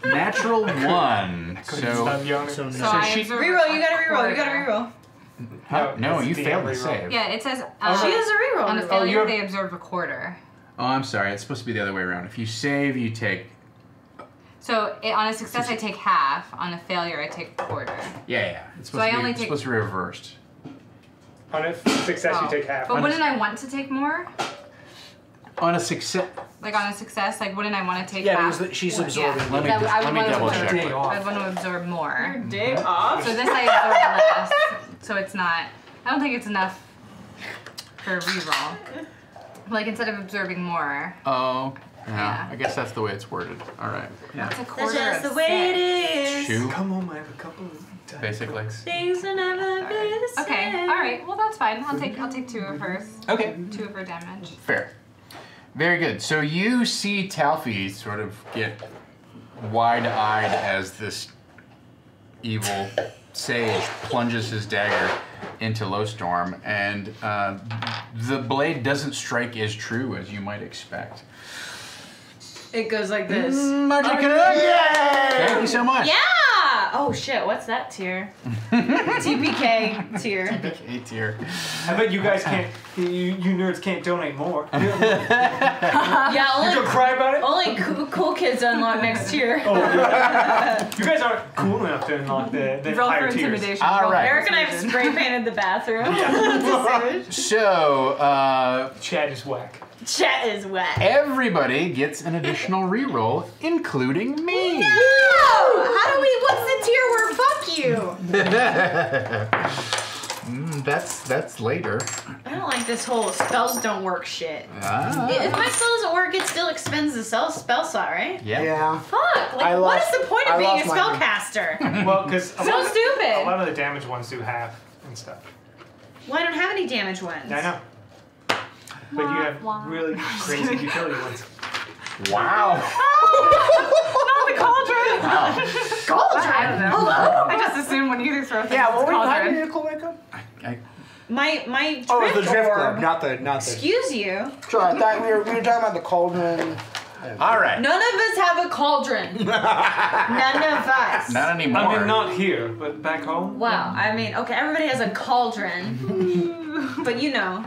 Natural 1. So So I absorb Reroll, you gotta a reroll, you gotta quarter. reroll. no, you it's failed the the save. Yeah, it says She has a reroll. on a reroll. failure they absorb a quarter. Oh, I'm sorry. It's supposed to be the other way around. If you save, you take. So on a success I take half. On a failure I take a quarter. Yeah. It's So I only it's take- supposed to be reversed. On a success, you take half. But wouldn't I want to take more? On a success. Like on a success, like wouldn't I want to take Yeah, half? because she's absorbing. Yeah. Let me I would want to double absorb- check. Day off. I'd want to absorb more. Day off. So this I absorb less. So it's not. I don't think it's enough for a reroll. Like instead of absorbing more. Oh, Yeah. I guess that's the way it's worded. All right. Yeah. It's a That's quarter just of the way it is. 2, Come home, I have a couple of basically. Things will never be the same. Okay, alright, well that's fine. I'll take 2 of hers. Okay. 2 of her damage. Fair. Very good. So you see Talfi sort of get wide-eyed as this evil sage plunges his dagger into Lowstorm, and the blade doesn't strike as true as you might expect. It goes like this. Magic Thank you so much. Yeah! Oh shit, what's that tier? TPK tier. TPK tier. I bet you guys can't, you nerds can't donate more. Yeah, only, You gonna cry about it? only cool kids unlock next tier. Oh, yeah. You guys aren't cool enough to unlock the Roll for higher tiers. intimidation. All roll for right. Eric and I have persuasion. spray painted the bathroom. So, Chad is whack. Chat is wet. everybody gets an additional reroll, including me. No! How do we, what's the tier where fuck you? That's later. I don't like this whole spells don't work shit. Ah. If my spell doesn't work, it still expends the spell slot, right? Yeah. Yeah. Fuck! Like, I what lost- is the point I of being a lost mine. spellcaster? Well, because So stupid. a lot of the damage ones do half and stuff. Well, I don't have any damage ones. I know. But you have really crazy utility ones. Wow. Not the cauldron! Wow. Cauldron? I don't know. Hello? I just assumed when you throw things, Yeah, it's what were you, how cauldron. did your cool wake up? My Oh, it was the drift drift orb. orb, not the. Excuse you. Sure, I thought we were talking about the cauldron. All right. None of us have a cauldron. None of us. Not anymore. I mean, not here, but back home. Wow. I mean, okay, everybody has a cauldron, but you know.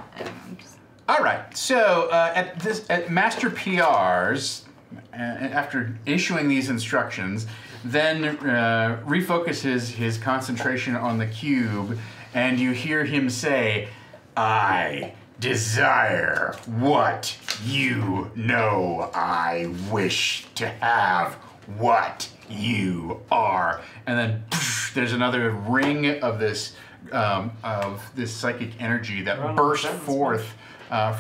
All right. So at Master PR's, after issuing these instructions, then refocuses his concentration on the cube, and you hear him say, "I desire what you know. I wish to have what you are." And then there's another ring of this psychic energy that bursts forth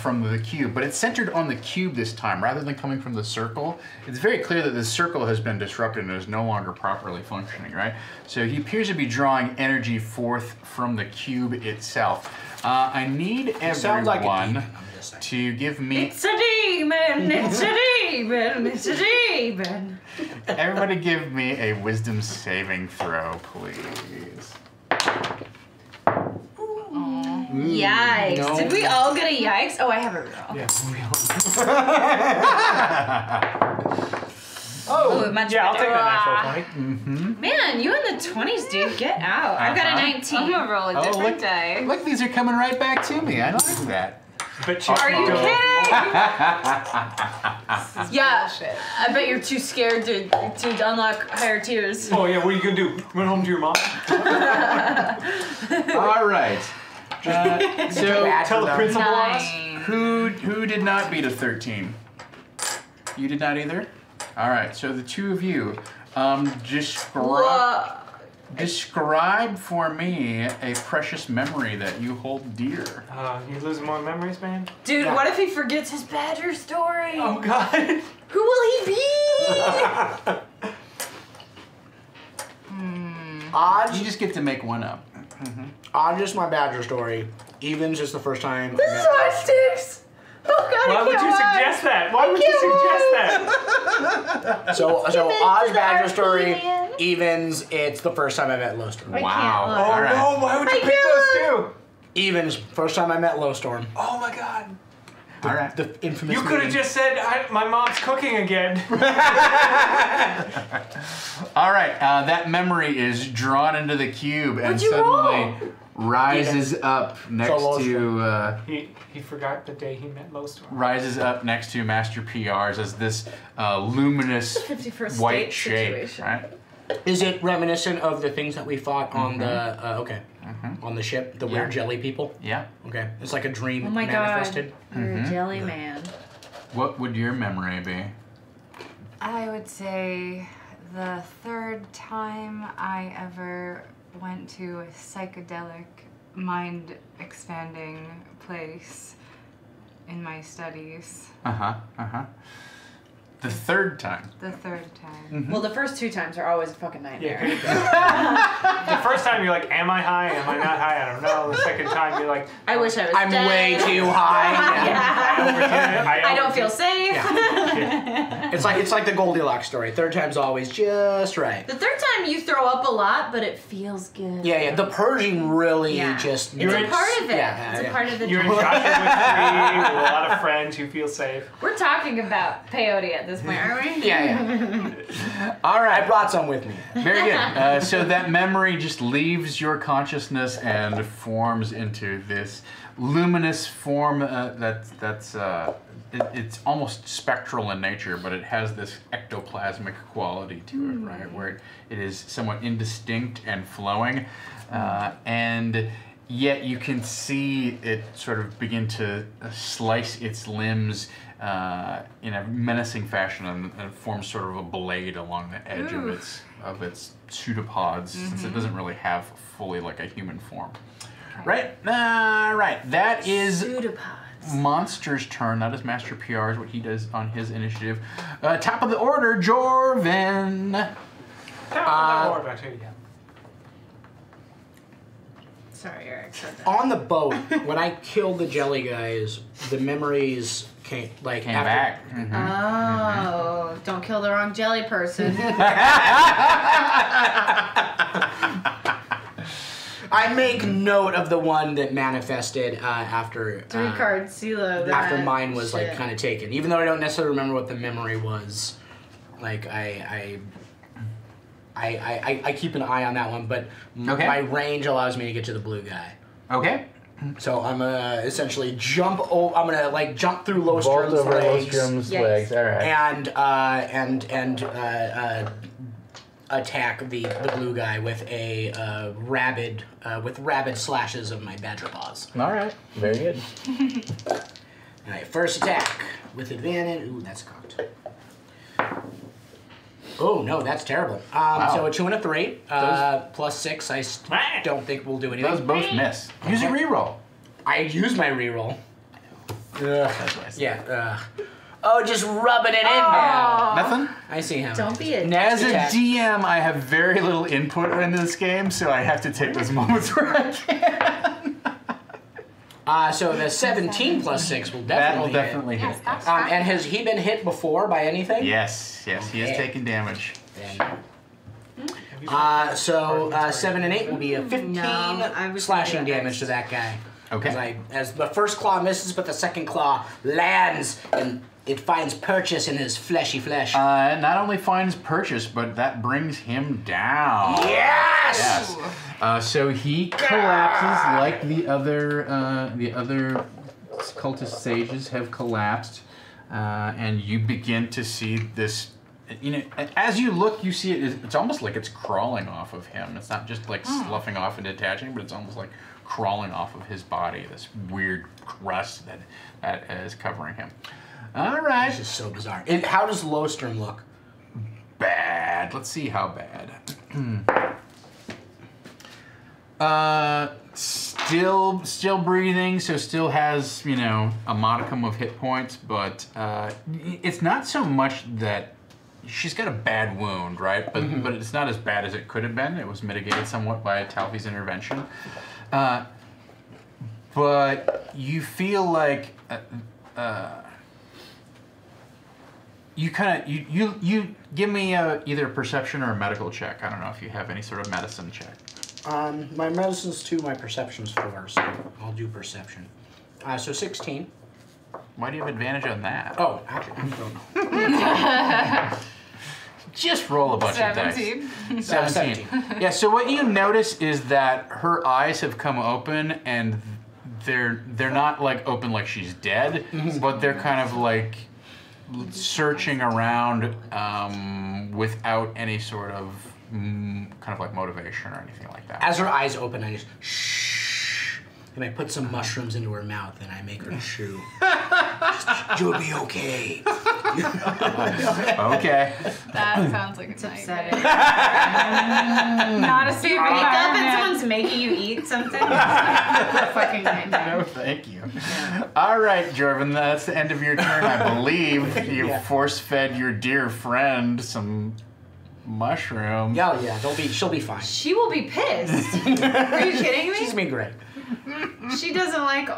from the cube, but it's centered on the cube this time rather than coming from the circle. It's very clear that the circle has been disrupted and is no longer properly functioning, right? So he appears to be drawing energy forth from the cube itself. I need Sounds like a everyone demon, I'm just saying. to give me. It's a demon. It's a demon. It's a demon. Everybody give me a wisdom saving throw, please. Yikes. No. Did we all get a yikes? Oh, I have a reroll. Yeah. Oh, much Yeah, I'll better. take that natural 20. Man, you in the 20s, dude. Get out. I've got a 19. I'm gonna roll a different look, die. look, these are coming right back to me. I like that. But Are you don't- kidding? Yeah, Bullshit. I bet you're too scared to unlock higher tiers. Oh yeah, what are you gonna do? Run home to your mom? All right. So Tell the principal on us? 9. who did not beat a 13? You did not either? All right. So the two of you, describe for me a precious memory that you hold dear. You losing more memories, man? Dude, Yeah. what if he forgets his badger story? Oh god. Who will he be? Odds, You just get to make one up. odds is my badger story. Evens is the first time. This is how it sticks. Oh god, Why I would can't you watch. suggest that? Why would you suggest that? So odds badger are story. Ian. Evens, it's the first time I met Lowstorm. I Wow. can't look. Oh All right. no, why would you I pick those can't. two? Evens, first time I met Lowstorm. Oh my god. All right. The infamous. You could have meeting. just said, my mom's cooking again. All right. That memory is drawn into the cube and What'd you suddenly roll? rises up next Lowstorm. to. He forgot the day he met Lowstorm. Rises up next to Master PR's as this luminous 51st white state shape, situation. right? Is it reminiscent of the things that we fought on the on the ship, the weird Yeah. jelly people? Yeah. Okay, it's like a dream Oh my manifested. god. You're a jelly man. What would your memory be? I would say the third time I ever went to a psychedelic, mind-expanding place in my studies. The third time. The third time. Mm-hmm. Well, the first 2 times are always a fucking nightmare. The first time you're like, am I high? Am I not high? I don't know. The second time you're like, I wish I was I'm dead. way too high. I don't feel safe. Yeah. It's like the Goldilocks story. Third time's always just right. The third time you throw up a lot, but it feels good. Yeah. The purging really just... It's a part of it. It's a part of the You're in Joshua with a lot of friends who feel safe. We're talking about peyote at this point, aren't we? Yeah. All right. I brought some with me. Very good. So that memory just leaves your consciousness and forms into this luminous form it's almost spectral in nature, but it has this ectoplasmic quality to it, right? Where it is somewhat indistinct and flowing, and yet you can see it sort of begin to slice its limbs in a menacing fashion, and it forms sort of a blade along the edge of its pseudopods, since it doesn't really have fully like a human form. Right? Right. That is Pseudopods. Monster's turn. That is Master PR's, what he does on his initiative. Top of the order, Jorvin. Top of the order, yeah. Sorry, Eric said that. On the boat, when I killed the jelly guys, the memories came back. Oh, don't kill the wrong jelly person. I make note of the one that manifested after 3-card CeeLo. After mine was like kind of taken, even though I don't necessarily remember what the memory was. Like I keep an eye on that one, but my range allows me to get to the blue guy. Okay. So I'm gonna essentially jump. I'm gonna like jump through Lostrom's legs. All right. And attack the blue guy with a rabid slashes of my badger paws. All right. Very good. All right. First attack with advantage. Ooh, that's cocked. Oh no, that's terrible. So a 2 and a 3 plus 6. I don't think we'll do anything. Those both miss. Use your reroll. I use my reroll. Yeah. Oh, just rubbing it in now. Nothing? I see how. Don't be a As a DM, I have very little input into this game, so I have to take those moments where I can. So the 17 plus 6 will definitely hit. And has he been hit before by anything? Yes, he has taken damage. So 7 and 8 will be a 15 slashing damage to that guy. Okay. As the first claw misses, but the second claw lands and it finds purchase in his fleshy flesh. Not only finds purchase, but that brings him down. Yes! So he collapses like the other cultist sages have collapsed, and you begin to see this. You know, as you look, you see it. It's almost like it's crawling off of him. It's not just like sloughing off and detaching, but it's almost like crawling off of his body. This weird crust that is covering him. All right. This is so bizarre. How does Lostrom look? Bad. Let's see how bad. Still breathing, so still has, you know, a modicum of hit points, but it's not so much that she's got a bad wound, right? But but it's not as bad as it could have been. It was mitigated somewhat by Talfi's intervention. But you feel like you kind of you give me either a perception or a medical check. I don't know if you have any sort of medicine check. My medicine's 2, my perception's 4, so I'll do perception. So 16. Why do you have advantage on that? Oh, actually, I don't know. Just roll a bunch of dice. 17. Yeah, so what you notice is that her eyes have come open, and they're not like open like she's dead, but they're kind of like searching around without any sort of kind of like motivation or anything like that. As her eyes open, I just shh, and I put some mushrooms into her mouth, and I make her chew. You'll be okay. Okay. That sounds like It's a upsetting. Not a You safe wake up and environment. someone's making you eat something. Fucking nightmare. No, thank you. All right, Jorvin, that's the end of your turn, I believe. You force-fed your dear friend some mushroom. Yeah, she'll be fine. She will be pissed. Are you kidding me? She's been great. She doesn't like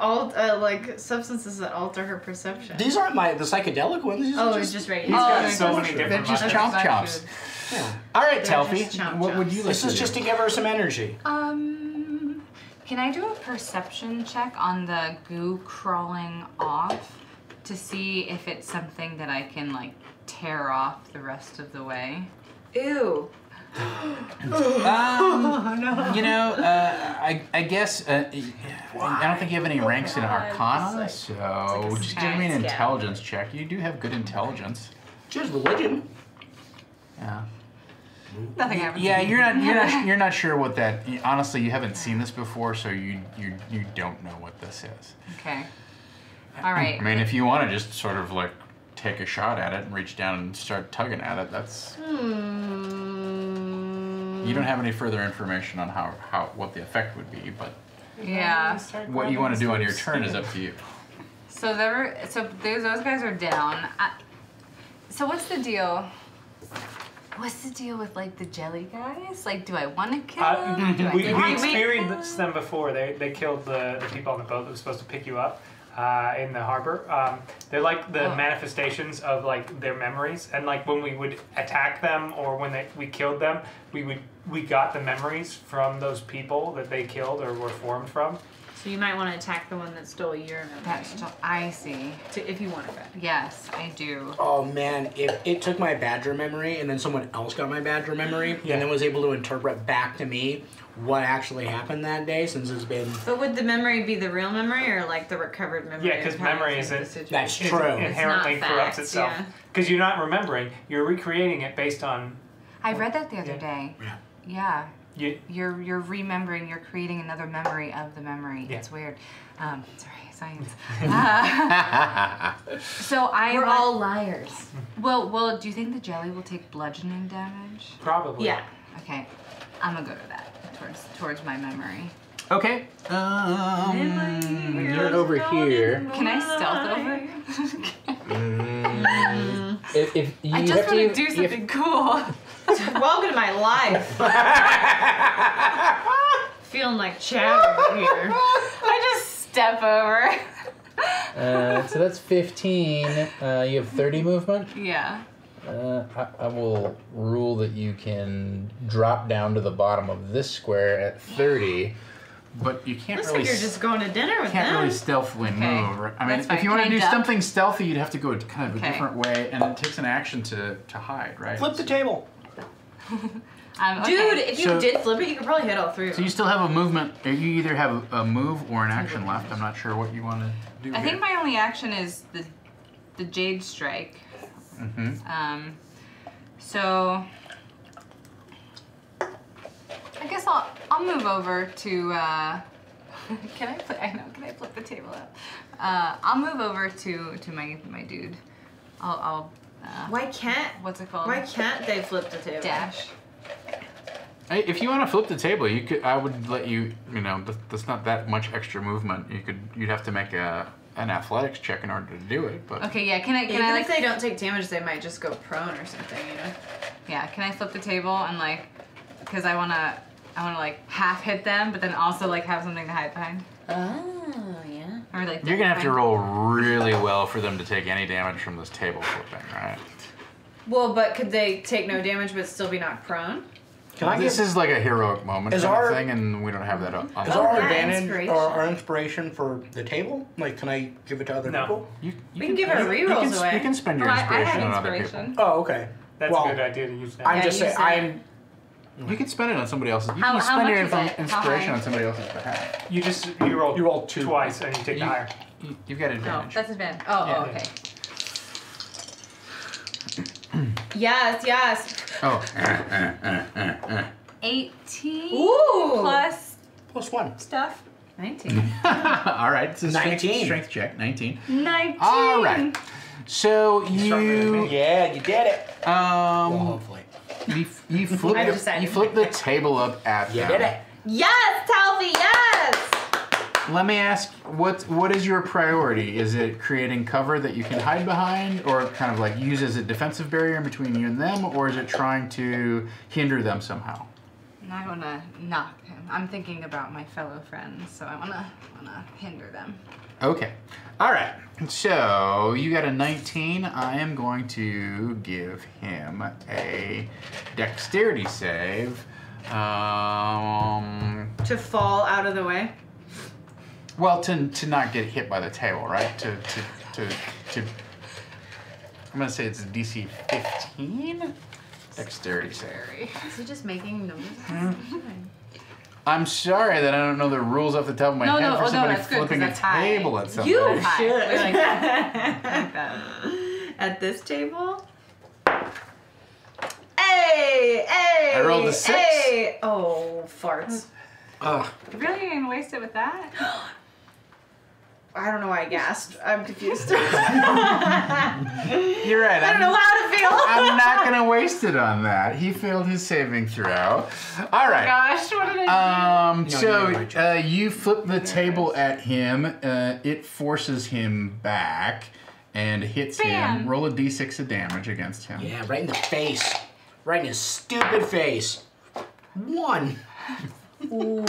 like substances that alter her perception. These aren't the psychedelic ones. These are it's just right. He's got so many different They're just mushrooms. chomp chomps. Yeah. All right, They're Telfie, just chomp what would chomps. you like This to is do? just to give her some energy. Can I do a perception check on the goo crawling off to see if it's something that I can like tear off the rest of the way? Ew. You know, I guess I don't think you have any ranks in Arcana, so just give me an scat. intelligence check. You do have good intelligence. Just religion. Yeah. Nothing happens. Yeah, you're not sure what that. Honestly, you haven't seen this before, so you don't know what this is. Okay. All right. I mean, if you want to just sort of like take a shot at it and reach down and start tugging at it, that's. You don't have any further information on what the effect would be, but Yeah. what you want to do on your turn is up to you. So those guys are down. So what's the deal? What's the deal with like the jelly guys? Like, do I want to kill them? Do I We not experienced them before. They killed the people on the boat that was supposed to pick you up in the harbor. They're like the manifestations of like their memories, and like when we would attack them or when we killed them, we got the memories from those people that they killed or were formed from. So you might want to attack the one that stole your memory. I see. If you want it back. Yes, I do. Oh man, if it took my Badger memory and then someone else got my Badger memory and then was able to interpret back to me what actually happened that day, since it's been. But would the memory be the real memory or like the recovered memory? Yeah, because memory isn't. That's true. Inherently It's not corrupts facts, itself. Because you're not remembering. You're recreating it based on. I read that the other day. Yeah. Yeah. You're remembering. You're creating another memory of the memory. Yeah. It's weird. Sorry, science. So We're all liars. Well, do you think the jelly will take bludgeoning damage? Probably. Yeah. Okay, I'm gonna go to that towards my memory. Okay. You're over here. Can I stealth over? If you I just want to do something cool. Welcome to my life. Feeling like Chad over here. I just step over. So that's 15. You have 30 movement. Yeah. I will rule that you can drop down to the bottom of this square at 30. But you can't Looks really. like you're just going to dinner with Can't them. really stealthily move. Right? I mean, That's fine. if you want to Can I do duck? something stealthy, you'd have to go kind of a Okay. different way, and it takes an action to hide, right? Flip the table. Okay. Dude, if you So- did flip it, you could probably hit all three of So them. you still have a movement. You either have a move or an action left. I'm not sure what you want to do. I think my only action is the Jade Strike. Mm-hmm. So I guess I'll move over to. Can I flip the table up? I'll move over to my dude. I'll Why can't? what's it called? Why can't they flip the table? Dash. Hey, if you want to flip the table, you could. I would let you. You know, that's not that much extra movement. You'd have to make an athletics check in order to do it. But Okay, yeah. Can I Even like? if they don't take damage, they might just go prone or something, you know? Yeah. Can I flip the table and like? Because I wanna like half hit them, but then also like have something to hide behind. Oh, yeah. Or like. you're gonna have to behind- roll really well for them to take any damage from this table flipping, right? Well, but could they take no damage but still be knocked prone? Can I This get is like a heroic moment Is kind our- of thing, and we don't have that on. is Oh, our yeah, advantage inspiration. or our inspiration for the table? Like, can I give it to other No. people? You We can give our rerolls away. You can spend your Oh, I inspiration have on other people. inspiration. Oh, okay. That's well, a good idea to use that. I'm Yeah, just use saying. that. I'm. You can spend it on somebody else's. You How- can how spend your much is it? How inspiration high? on somebody else's behalf. You roll. You roll two. Twice and you take the higher. You've got Oh, advantage. that's advantage. Oh, Yeah. okay. Yes. Oh. 18 Ooh. plus +1. stuff. 19. All right. It's a 19. strength check. 19. 19. All right. So you. Yeah, you did it. Well, hopefully. You flip the table up at them. You did it. Yes, Talfie, yes! Let me ask, what is your priority? Is it creating cover that you can hide behind, or kind of like use as a defensive barrier between you and them, or is it trying to hinder them somehow? I want to knock him. I'm thinking about my fellow friends, so I want to hinder them. Okay. All right. So you got a 19. I am going to give him a dexterity save. To fall out of the way? Well, to not get hit by the table, right? To I'm gonna say it's a DC 15 dexterity save. Is he just making noises? I'm sorry that I don't know the rules off the top of my head for somebody flipping a table at something. You should. Like that. At this table? Hey! Hey! I rolled a 6. Hey! Oh, farts. Really? You're gonna waste it with that? I don't know why I gasped. I'm confused. You're right. I don't know how to feel. I'm not going to waste it on that. He failed his saving throw. All right. Gosh, what did I do? So you flip the table at him. It forces him back and hits him. Roll a d6 of damage against him. Yeah, right in the face. Right in his stupid face. 1. Ooh.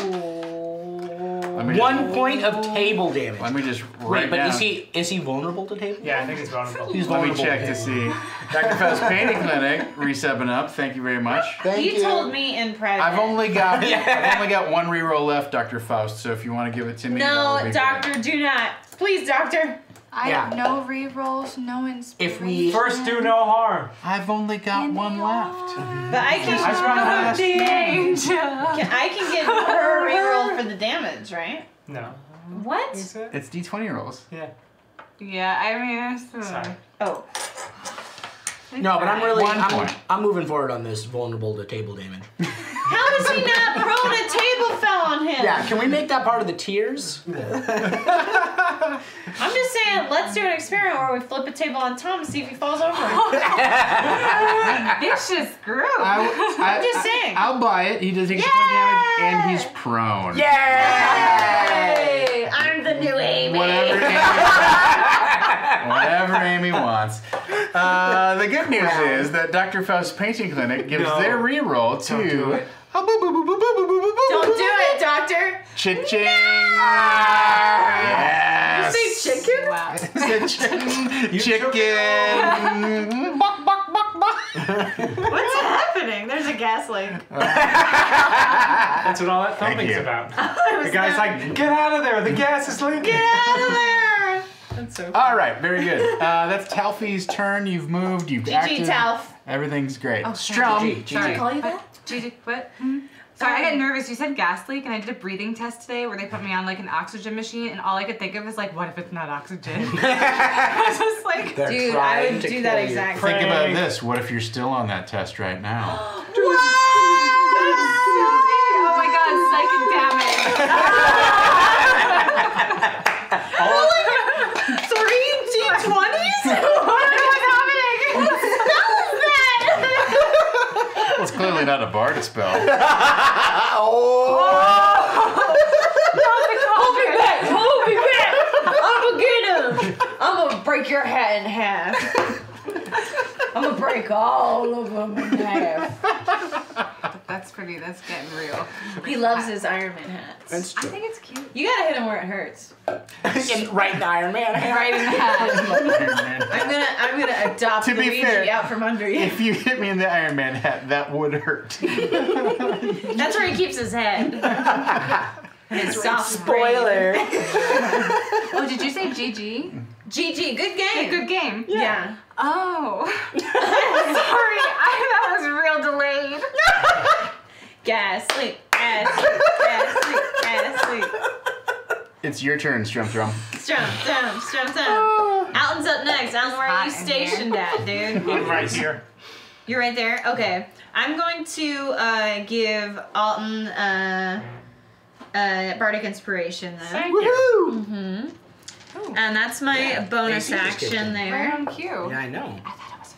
1 point of table damage. Let me just write down. But is he vulnerable to table? Yeah, I think he's vulnerable. He's Let vulnerable me check to see. Dr. Faust Painting Clinic, resubbing up. Thank you very much. You told me in private. I've only got one reroll left, Dr. Faust. So if you want to give it to me, no, doctor, do not. Please, doctor. I have no rerolls, no inspiration. If we first do no harm. I've only got one left. But I can get her reroll for the damage, right? No. What? Is it? It's d20 rolls. Yeah. Yeah, I mean, Sorry. Oh. No, but I'm really 1 point. I'm moving forward on this vulnerable to table damage. How does he not prone? A table fell on him. Yeah, can we make that part of the tiers? I'm just saying, let's do an experiment where we flip a table on Tom and see if he falls over. vicious group. I'm just saying. I'll buy it. He does take 6 point damage and he's prone. Yay! I'm the new Amy. Whatever Amy wants. The good news is that Dr. Faust's Painting Clinic gives their reroll to. Don't do it, doctor. Cha-ching! Yes. You say chicken? Wow. Chicken! Buck, buck, buck, buck. What's happening? There's a gas leak. That's what all that thumping's about. The guy's like, get out of there. The gas is leaking. Get out of there. That's so funny. All right, very good. That's Talfie's turn. You've moved. You've acted. GG, Talf. Everything's great. Oh, Strum. Did I call you that? Gigi, what? Sorry, I got nervous. You said gas leak, and I did a breathing test today where they put me on like an oxygen machine, and all I could think of is like, what if it's not oxygen? I was just like, dude, I would do that exact thing. Think about this. What if you're still on that test right now? Oh my god, psychic damage. 3 D20s? Well, it's clearly not a bard spell. Hold me back! I'm gonna get him! I'm gonna break your hat in half. I'm gonna break all of them in half. That's getting real. He loves his Iron Man hats. That's I true. think it's cute. You gotta hit him where it hurts. Right in the Iron Man. Right in the hat. I'm gonna adopt To be Luigi fair, out from under you. If you hit me in the Iron Man hat, that would hurt. That's where he keeps his head. His soft Spoiler. Oh, did you say GG? GG, good game. Good game. Yeah. Oh. Sorry, that was real delayed. Gas leak. It's your turn, Strum. Strum. Alton's up next. Alton, where are you stationed at, dude? I'm right here. You're right there? Okay. I'm going to give Alton Bardic Inspiration then. Thank you. Mm-hmm. Ooh. And that's my bonus AC just kicked action in. there. Right on cue. Yeah, I know. I thought it was a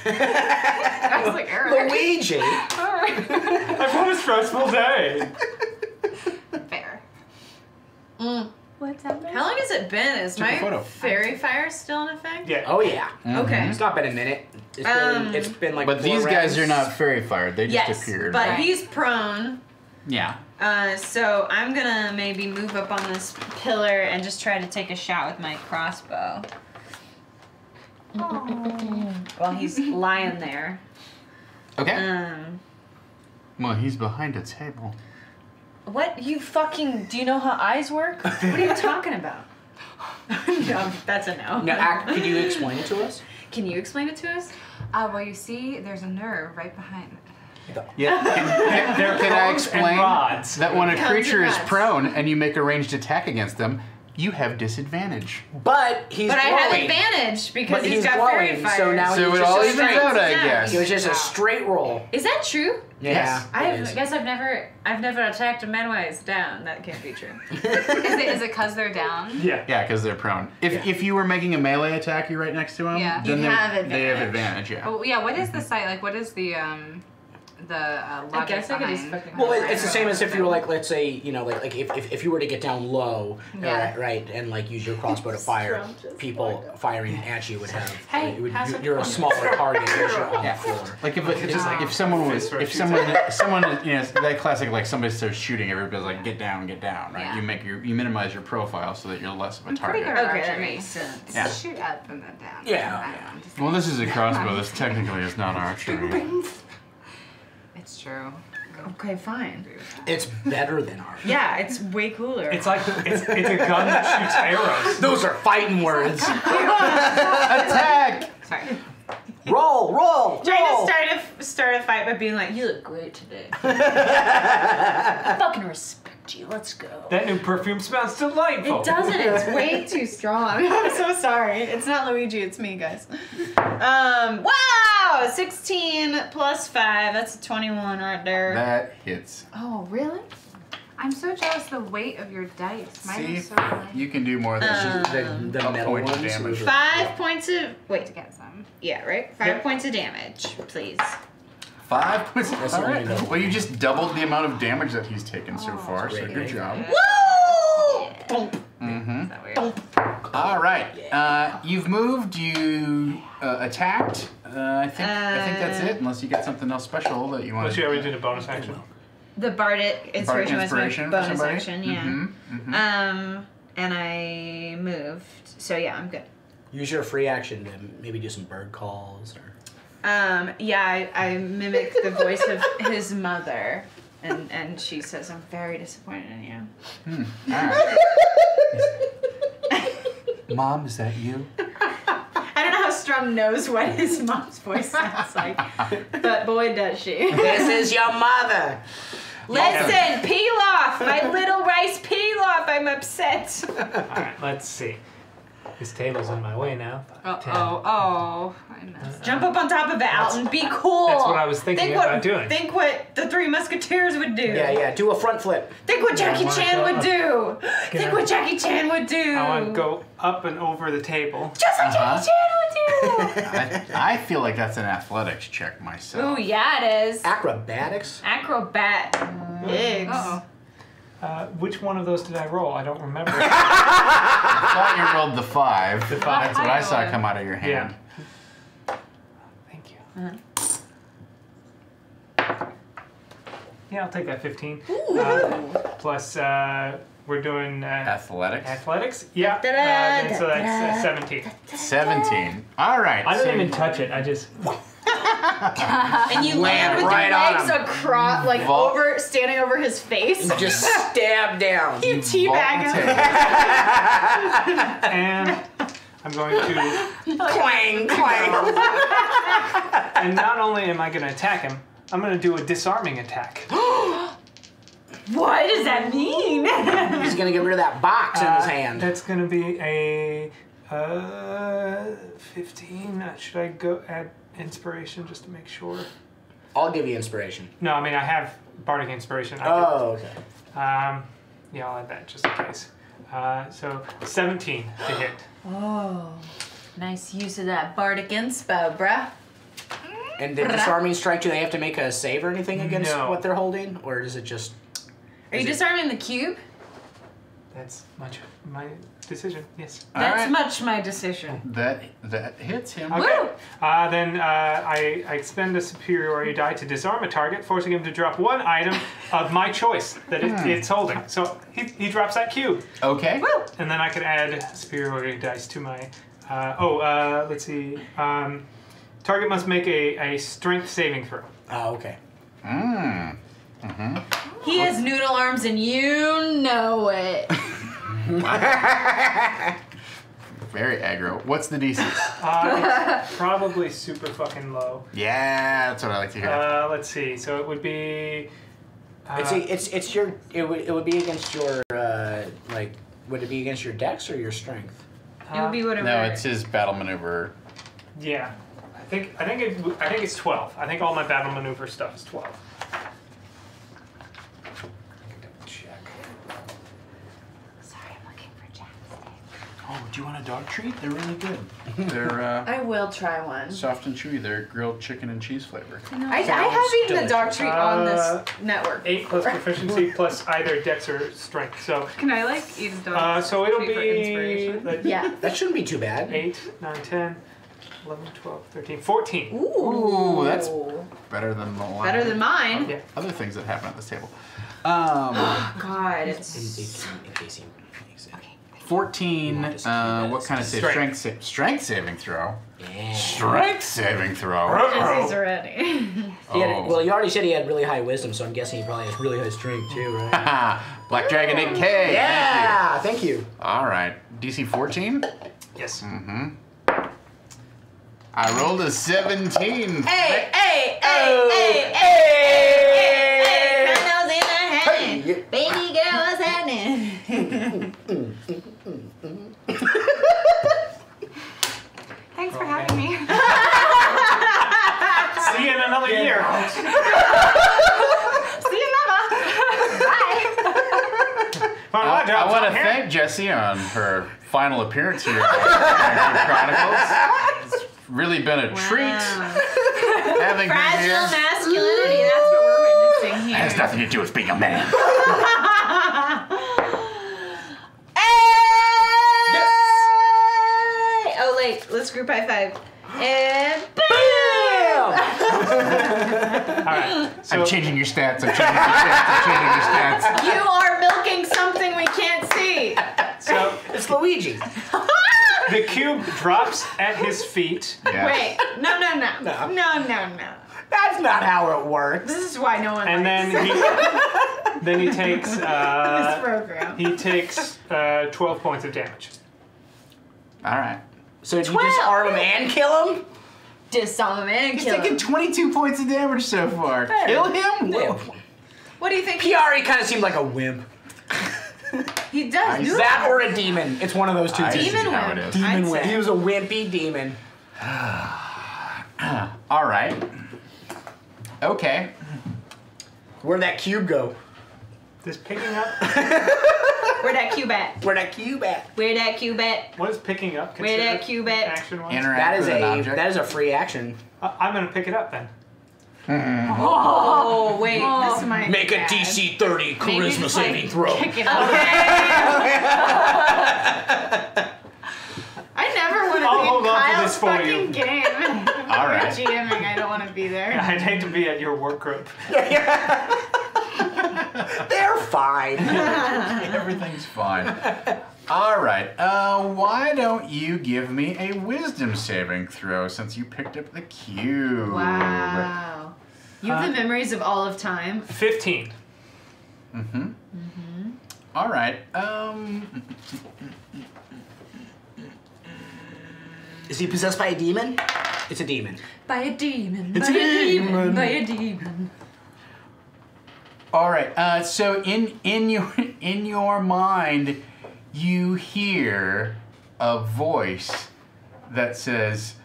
fart. I was like, Eric. Luigi. I've had a stressful day. Fair. What's happening? How long has it been? Is Took a my photo. fairy fire still in effect? Yeah. Oh yeah. Okay. It's not been a minute. It's been like. But 4 these guys rounds. are not fairy fired. They just Yes, appeared. but Right. he's prone. Yeah. So I'm gonna maybe move up on this pillar and just try to take a shot with my crossbow. While he's lying there. Okay. Well, he's behind a table. What? Do you know how eyes work? What are you talking about? No, that's a no. No, could you explain it to us? Can you explain it to us? Well, you see, there's a nerve right behind. Yeah. They're Can I cones and explain rods. that when a Cones creature and is rods. prone and you make a ranged attack against them, you have disadvantage? But he's But I have glowing. advantage because But he's he's got fairy glowing, fire. so now So he's it just all a evens straight. out, I Yeah. guess. It was just a straight roll. Is that true? Yeah. I it is. guess I've never attacked a man while he's down. That can't be true. Is it because they're down? Yeah. Yeah, because they're prone. If you were making a melee attack, you're right next to him. Yeah. Then You have they have advantage. advantage. Yeah. Oh yeah. What is the site? Like, what is the logic I guess I could just behind- fucking. Well, it's the same as if you were like, let's say, like if you were to get down low, Yeah. right, and like use your crossbow to fire, people firing at you would have. Hey, you're a smaller target as you're on Yeah. the floor. Like if someone that classic like somebody starts shooting, everybody's like get down, right? Yeah. You minimize your profile so that you're less of a I'm pretty target. good at Okay, that archery. makes sense. Yeah. Shoot up and then down. Yeah. I don't know, I'm just Well, this is a saying. crossbow. This technically is not archery. It's true. Okay, fine. It's better than ours. Yeah, it's way cooler. It's like it's a gun that shoots arrows. Those are fighting words. Attack! Sorry. roll. trying to start a fight by being like, "You look great today. I fucking respect you. Let's go." That new perfume smells delightful. It doesn't. It's way too strong. I'm so sorry. It's not Luigi. It's me, guys. Wow! 16 plus 5. That's a 21 right there. That hits. Oh, really? I'm so jealous of the weight of your dice. Mine See, is so light. you can do more than The metal point of ones. damage. 5 points of... to Wait. get some. Yeah, right? 5 Yep. points of damage, please. 5 points. That's All the right. only double. Well, you just doubled the amount of damage that he's taken so far. So great, good right? job. Woo! Mm-hmm. Is that weird? All right. You've moved. You attacked. I think that's it. Unless you got something else special that you want. Unless you already did a bonus action. The Bardic Inspiration was my Inspiration for bonus somebody? action, yeah. Mm-hmm. And I moved. So yeah, I'm good. Use your free action to maybe do some bird calls or. Yeah, I mimicked the voice of his mother. And she says, "I'm very disappointed in you." All right. Mom, is that you? I don't know how Strong knows what his mom's voice sounds like, but boy does she. This is your mother. Listen, Pilaf, my little rice Pilaf, I'm upset. Alright, let's see. This table's in my way now. Oh, I messed Jump up on top of it, Alton. Be cool. That's what I was thinking about doing. Think what the Three Musketeers would do. Yeah. Do a front flip. Think what Jackie Chan would do. Think Gonna- what Jackie Chan would do. I want to go up and over the table. Just like Jackie Chan would do. I feel like that's an athletics check myself. Ooh, yeah, it is. Acrobatics. Acrobat. Biggs. Uh-oh. Which one of those did I roll? I don't remember. I thought you rolled the 5. The 5. That's what I saw come out of your hand. Yeah. Thank you. Yeah, I'll take that 15. Plus, we're doing Athletics. athletics. Yeah. Da-da, So that's 17. 17. All right. I so- didn't even touch it. I just. And you land with right your on legs him. across, like Vault. standing over his face. Just stab down. You teabag him. And I'm going to. Clang, clang. And not only am I going to attack him, I'm going to do a disarming attack. What does that mean? He's gonna get rid of that box in his hand. That's going to be a 15. Should I go add inspiration just to make sure? I'll give you inspiration. No, I mean, I have Bardic Inspiration. Oh, okay. Yeah, I'll add that just in case. So 17 to hit. Oh, nice use of that bardic inspo, bruh. And the disarming strike, do they have to make a save or anything against what they're holding? Or is it just... Are you disarming the cube? That's my decision, yes. That's much my decision. That hits him. Okay. Then I expend a superiority die to disarm a target, forcing him to drop one item of my choice that it's holding. So he drops that cube. Okay. Woo! And then I can add superiority dice to my... let's see. Target must make a strength saving throw. Oh, okay. He has noodle arms and you know it. Very aggro. What's the DC? It's probably super fucking low. Yeah, that's what I like to hear. Let's see. So it would be... it would be against your, would it be against your dex or your strength? It would be whatever. No, it's his battle maneuver. Yeah. I think it's 12. I think all my battle maneuver stuff is 12. Oh, do you want a dog treat? They're really good. They're I will try one. soft and chewy. They're grilled chicken and cheese flavor. I have eaten a dog treat on this network. 8 plus proficiency plus either dex or strength. So Can I like eat a dog? so it'll treat for be inspiration? Yeah. That shouldn't be too bad. 8, 9, 10, 11, 12, 13, 14. Ooh, that's better than the line. better than mine. Yeah. Other things that happen at this table. God, it's In case you... 14. What kind of save? Strength saving throw. Yeah. Strength saving throw. Jesse's already. You already said he had really high wisdom, so I'm guessing he probably has really high strength too, right? Black Dragon 8K. Yeah, thank you. All right. DC 14. Yes. Mm-hmm. I rolled a 17. Hey, hey, hey, hey, hey, candles in the hand. Baby girl, what's happening? Thanks for having me. See you in another year. See you never. Bye. I want to thank Jessie on her final appearance here on Ironkeep Chronicles. It's really been a treat having her Fragile here. masculinity, that's what we're witnessing here. It has nothing to do with being a man. Oh, wait, let's group high five. And Bam! All right. So I'm changing your stats. I'm changing your stats. you are milking something we can't see. So It's Luigi. the cube drops at his feet. Yes. Wait, no. That's not how it works. This is why no one And likes then he takes this program. he takes 12 points of damage. All right. So did you disarm him and kill him? Disarm and He's kill taken him. 22 points of damage so far. Fair. Kill him? Yeah. What do you think? Piari kind of seemed like a wimp. He does. do That or a demon. It's one of those two. I things. see Demon how wimp. it is. Demon I'd wimp. say. He was a wimpy demon. All right. Okay. Where'd that cube go? This picking up. Where that cube at? Where'd that cube at? Where that cube at? What is picking up? Where that considered cube at? Action wise. Interact with an object. That is a free action. I'm gonna pick it up then. Oh, wait. This might Make be a bad. DC 30 charisma just, saving throw. Kick it up. I never want I'll to be hold in on to Kyle's this for you. fucking game. All right. You're GMing. I don't want to be there. I'd hate to be at your work group. They're fine. Everything's fine. All right. Why don't you give me a wisdom saving throw since you picked up the cube? Wow. You have the memories of all of time. 15. All right. Is he possessed by a demon? It's a demon. By a demon. It's a demon. By a demon. All right. So in your mind, you hear a voice that says,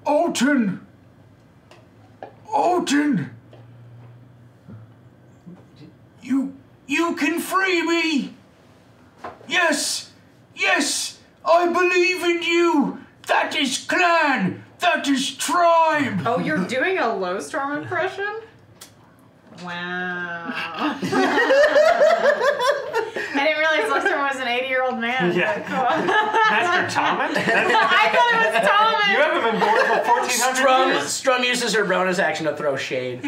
"Alton, Alton, you can free me." Yes! Yes! I believe in you! That is clan! That is tribe! Oh, you're doing a Lowstorm impression? Wow. I didn't realize Lowstorm was an 80-year-old man. Yeah. Cool. Master Tommen? I thought it was Tommen. You haven't been born for 1400 years? Strum uses her bonus action to throw shade.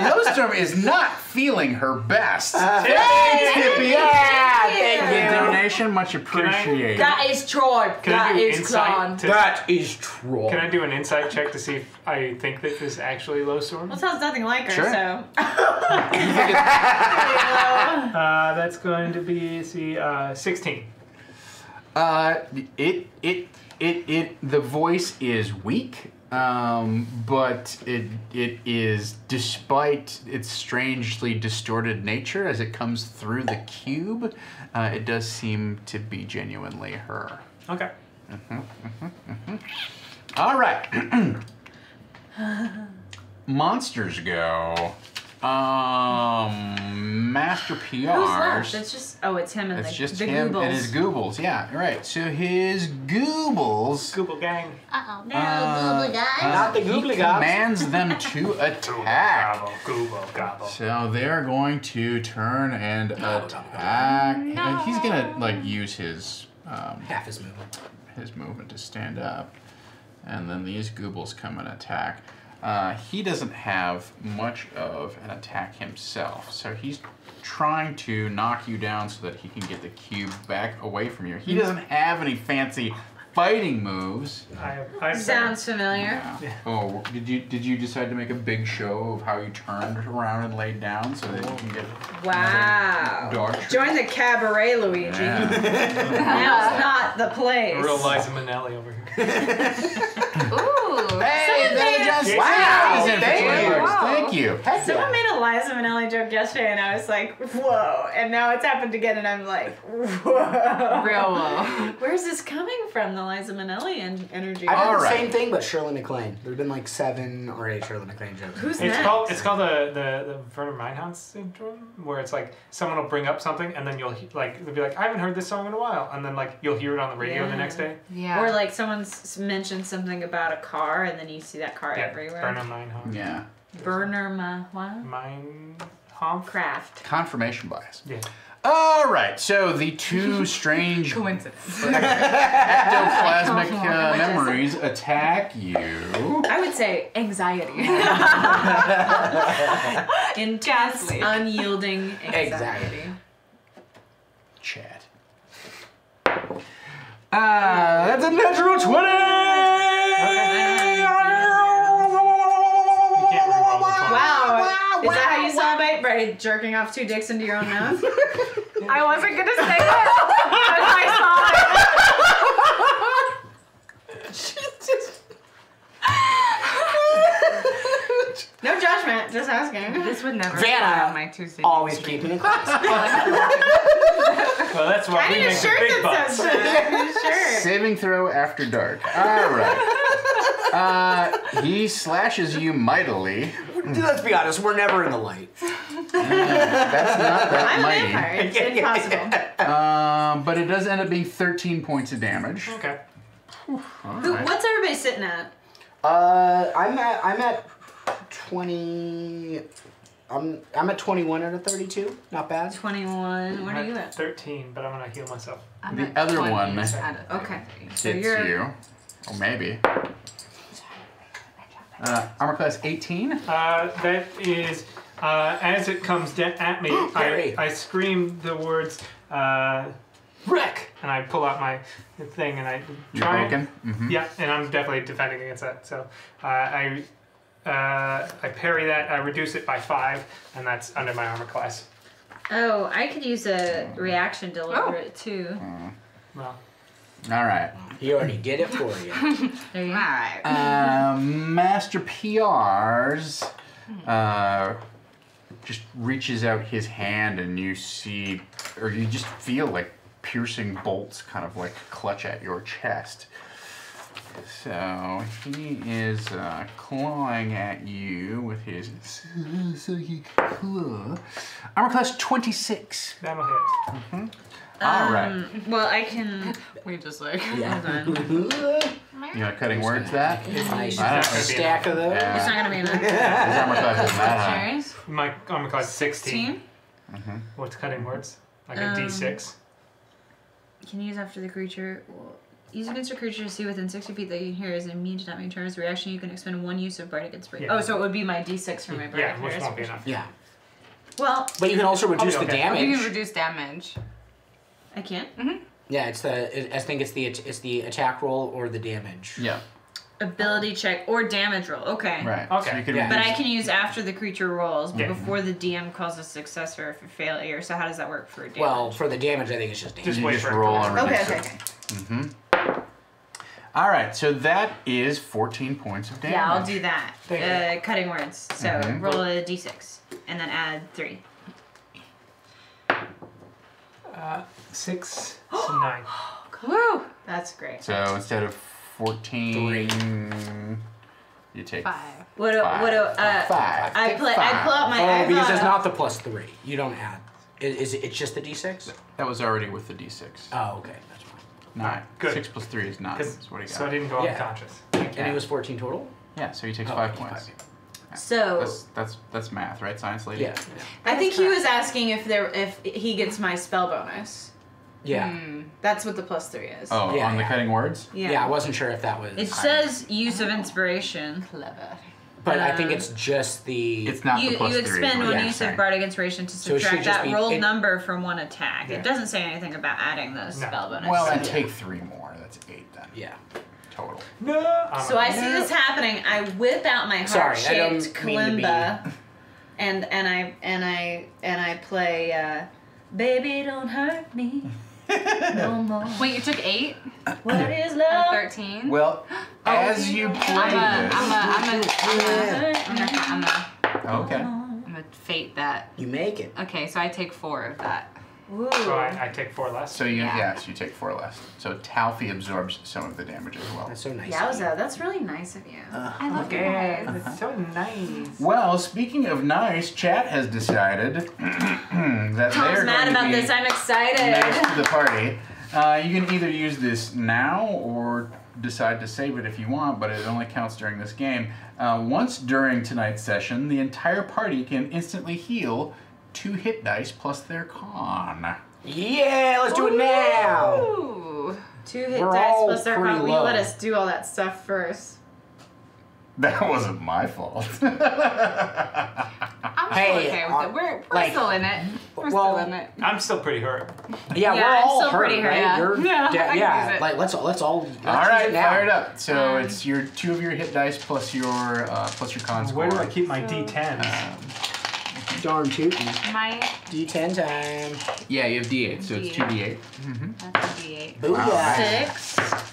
Lowstorm is not feeling her best. Thanks, Tippy! Yeah, thank The you. donation, much appreciated. That is tribe. Can I That do is insight clan. to- That is true. Can I do an insight check to see if I think that this is actually Lowstorm? Well, it sounds nothing like her, Sure. so. That's going to be 16. The voice is weak, but it is, despite its strangely distorted nature as it comes through the cube, it does seem to be genuinely her. Okay. All right. Monsters go. Master PRs. Who's left? It's just, it's him and It's the just the him Goobles. and his Goobles. Yeah, right. So his Goobles. Google gang. Uh-oh. Not the he googly gobs. commands them to attack. Gobble, Google, gobble. So they're going to turn and attack. He's gonna use his Half his movement. to stand up, and then these Goobles come and attack. He doesn't have much of an attack himself, so he's trying to knock you down so that he can get the cube back away from you. He doesn't have any fancy fighting moves. I Sounds familiar. Yeah. Oh, did you decide to make a big show of how you turned around and laid down so that you can get Wow. dog Join the cabaret, Luigi. Yeah. Now's not the place. Real Liza Minnelli over here. Ooh. Hey, they just Wow, thank you. Someone made a Liza Minnelli joke yesterday, and I was like, whoa. And now it's happened again, and I'm like, whoa. Real low. Where's this coming from, the Liza Minnelli energy? I've done the Alright. same thing, but Shirley MacLaine. There've been like 7 or 8 Shirley MacLaine jokes. Who's It's next? called the Werner Meinhof syndrome, where it's like someone will bring up something and then they'll be like, I haven't heard this song in a while, and then like you'll hear it on the radio the next day. Yeah. Or like someone's mentioned something about a car, and then you see that car everywhere. Werner Meinhof. Yeah. What? Meinhof. Craft. Confirmation bias. Yeah. All right, so the two strange coincidence. ectoplasmic memories attack you. I would say anxiety. Intense, unyielding anxiety. Chat. That's a natural 20! Wow. Is that how you celebrate? By jerking off 2 dicks into your own mouth? I wasn't gonna say that, but I saw it. No judgment, just asking. This would never Vanna, fly on my Tuesday. always keeping in class. Well, that's why I we need a make the shirt big that bucks. says that. Sure. Saving throw after dark. All right. He slashes you mightily. Let's be honest, we're never in the light. That's not that I'm a mighty. vampire. It's impossible. But it does end up being 13 points of damage. Okay. What's everybody sitting at? I'm at 20. I'm at 21 out of 32. Not bad. 21. What are you at? 13, but I'm gonna heal myself. I'm The at other 20 one out of 30. Okay. So hits you're you. Or maybe. Armor class 18. That is, as it comes at me, I scream the words, wreck! And I pull out my thing and I You're try. broken? Mm-hmm. Yeah, and I'm definitely defending against that. So I parry that, I reduce it by 5, and that's under my armor class. Oh, I could use a reaction to deliver it too. Well, All right. He already did it for you. There you go. Alright. Master PRs just reaches out his hand and you see, or you just feel like piercing bolts kind of like clutch at your chest. So he is clawing at you with his psychic claw. Armor class 26. That'll hit. All right. Well, I can. We just like. Yeah. Hold on. You want cutting words that? Nice I don't stack of those. Yeah. It's not gonna be enough. His armor class isn't that high. Serious? My armor class 16. 16? What's cutting words? Like a D6. Can use after the creature. Use against a creature to see within 60 feet that you hear is immune to not being turned as a reaction. You can expend one use of Bardic Inspiration. Yeah. Oh, so it would be my D6 for my Bardic Yeah, which won't be Inspiration. enough. Yeah. Well, But you can also reduce the okay. damage. You can reduce damage. I can't. Yeah, I think it's the attack roll or the damage. Yeah. Ability check or damage roll. Okay. Right. Okay. So you can Yeah. But reduce- I can use after the creature rolls, but Yeah. before the DM calls a success or a failure. So how does that work for damage? Well, for the damage, I think it's just damage. Just you wait just for it. roll and reduce okay, it. okay. Mm-hmm. All right, so that is 14 points of damage. Yeah, I'll do that. Thank Cutting words. So roll a d6 and then add 3. 6, so 9. Woo! That's great. So instead of 14, you take 5. What do, 5. I pull out my Oh, because iPhone. it's not the +3. You don't add. It's just the d6? That was already with the d6. Oh, okay. That's fine. 9. Good. 6 plus 3 is 9. That's what he got. So I didn't go Yeah. unconscious. And it was 14 total? Yeah, so he takes Oh, 5 okay, points. 5. So That's math, right, science lady? Yeah. I think he was asking if he gets my spell bonus. Yeah. That's what the +3 is. Oh, Yeah, on the yeah. cutting words? Yeah, I wasn't sure if that was. It says use of inspiration. Clever. But I think it's just the. It's not the You plus 3. expend is what one you're use saying. of Bardic Inspiration to So it should subtract just that be- rolled it- number from one attack. Yeah. It doesn't say anything about adding the spell bonus. Well, and take 3 more. That's 8 then. Yeah. Total. No! So I see this happening. I whip out my Sorry, I don't heart-shaped mean to be- kalimba, and I play "Baby Don't Hurt Me No More." Wait, you took 8? What is Or love? 13? Well, as you play this... Okay. I'm gonna fate that. You make it. Okay, so I take 4 of that. Ooh. So I take 4 less. So you, Yeah. yes, you take 4 less. So Talfi absorbs some of the damage as well. That's so nice. Yowza, that's really nice of you. I love you Yeah, guys. it's so nice. Well, speaking of nice, chat has decided that they're Tom's going mad to about be this. I'm excited. nice to the party. You can either use this now or decide to save it if you want, but it only counts during this game. Once during tonight's session, the entire party can instantly heal 2 hit dice plus their con. Yeah, let's do it now. Ooh. 2 hit We're dice all plus our pretty con. Will you low. let us do all that stuff first? That wasn't my fault. I'm Hey, still okay with it. We're like- still in it. We're well- still in it. I'm still pretty hurt. Yeah, Yeah, we're I'm all still hurt, pretty hurt. right? Yeah. You're Yeah, I can yeah. use it. Like let's all let's All use right, it now. fire it up. So it's your 2 of your hit dice plus your con score. Where do I keep my D10s? Darn tootin'. My D10 time. Yeah, you have D8, so it's 2D8. that's a D8. Booyah. 6.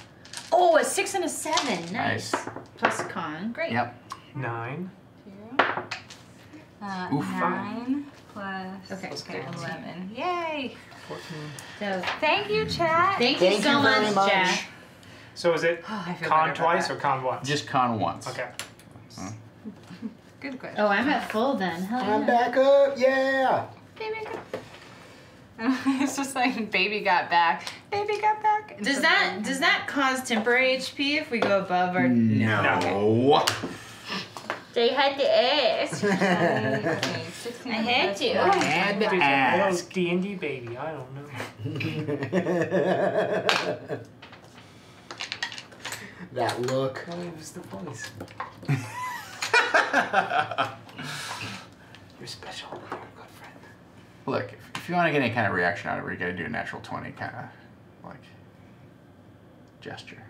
Oh, a 6 and a 7. Nice. Plus con. Great. Yep. 9. 9 plus Okay. 11. Yay! 14. So, Thank you, chat. thank you Thank so you very much, much. Jack. So is it I feel con better about twice that. or con once? Just con once. Okay. Good question. Oh, I'm at full then. Hell I'm yeah. back up. Yeah. Baby got It's just like baby got back. Baby got back. And Does so that cause temporary HP if we go above our? No. They had to ask. Okay, 16 I had plus to. one. Had to Oh, ask. D&D baby. I don't know. That look. Well, it was the voice. You're special. You're a good friend. Look, if you want to get any kind of reaction out of it, you gotta do a natural 20 kind of like gesture.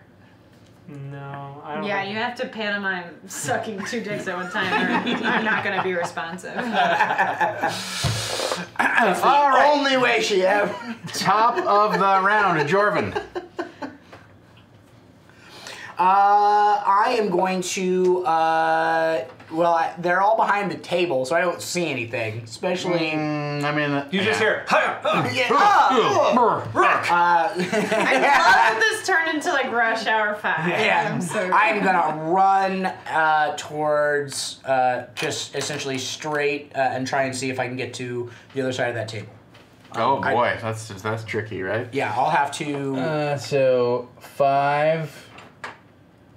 No, I don't. Yeah, think- you have to pantomime sucking 2 dicks at one time, or I'm not gonna be responsive. All right. Only way she ever. Top of the round, Jorvin. I am going to, they're all behind the table, so I don't see anything, especially... You just hear, I love this turned into like Rush Hour 5. Yeah, I'm gonna run towards just essentially straight and try and see if I can get to the other side of that table. Oh boy, that's tricky, right? Yeah, I'll have to... So 5,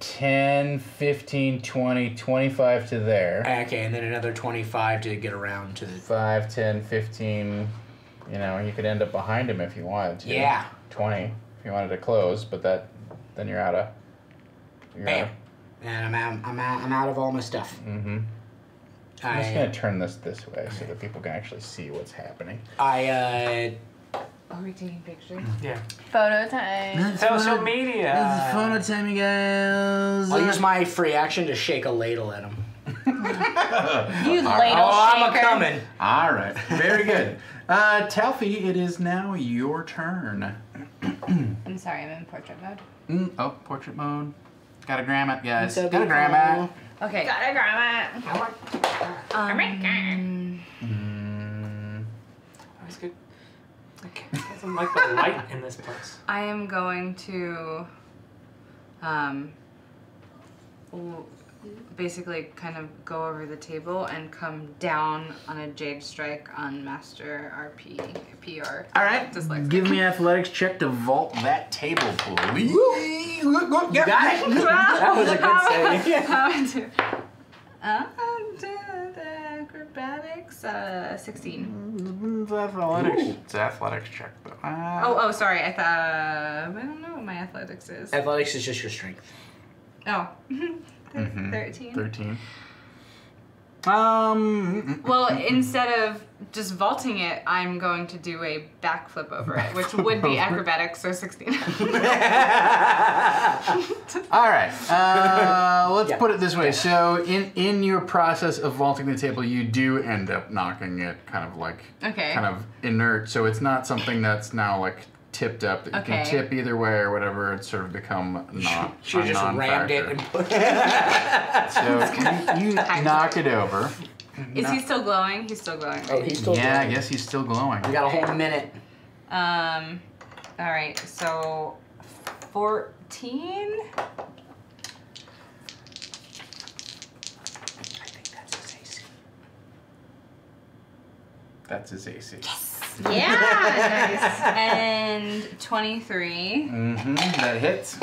10, 15, 20, 25 to there. Okay, and then another 25 to get around to the... 5, 10, 15, you know, you could end up behind him if you wanted to. Yeah. 20 if you wanted to close, but then you're out of... Bam. And I'm out of all my stuff. Mm-hmm. I'm just going to turn this way so that people can actually see what's happening. Are we taking pictures? Yeah. Photo time. Social media. It's photo time, you guys. I'll use my free action to shake a ladle at him. You ladle shaker. I'm a-coming. All right, very good. Talfie, it is now your turn. I'm sorry, I'm in portrait mode. Portrait mode. Gotta gram it, guys. So Gotta gram it. Okay. Gotta grab it. That's good. Okay. I don't like the light in this place. I am going to basically kind of go over the table and come down on a jade strike on Master PR. All right, Dyslexic. give me an athletics check to vault that table, please. You got it? That was a good save. Acrobatics, 16. It's athletics check, though. Oh, sorry. I thought I don't know what my athletics is. Athletics is just your strength. Oh, 13. 13. Well, instead of just vaulting it, I'm going to do a backflip over it, which would be acrobatics, so 16. All right. Let's put it this way. So, in your process of vaulting the table, you do end up knocking it kind of inert. So it's not something that's now like tipped up that you can tip either way or whatever. It's sort of become She just rammed it and put So you knock it over. Is he still glowing? He's still glowing. Right? Oh, he's still glowing. I guess he's still glowing. We got a whole minute. All right. So 14. I think that's his AC. That's his AC. Yes. Yeah. Nice. And 23. Mm-hmm. That hits.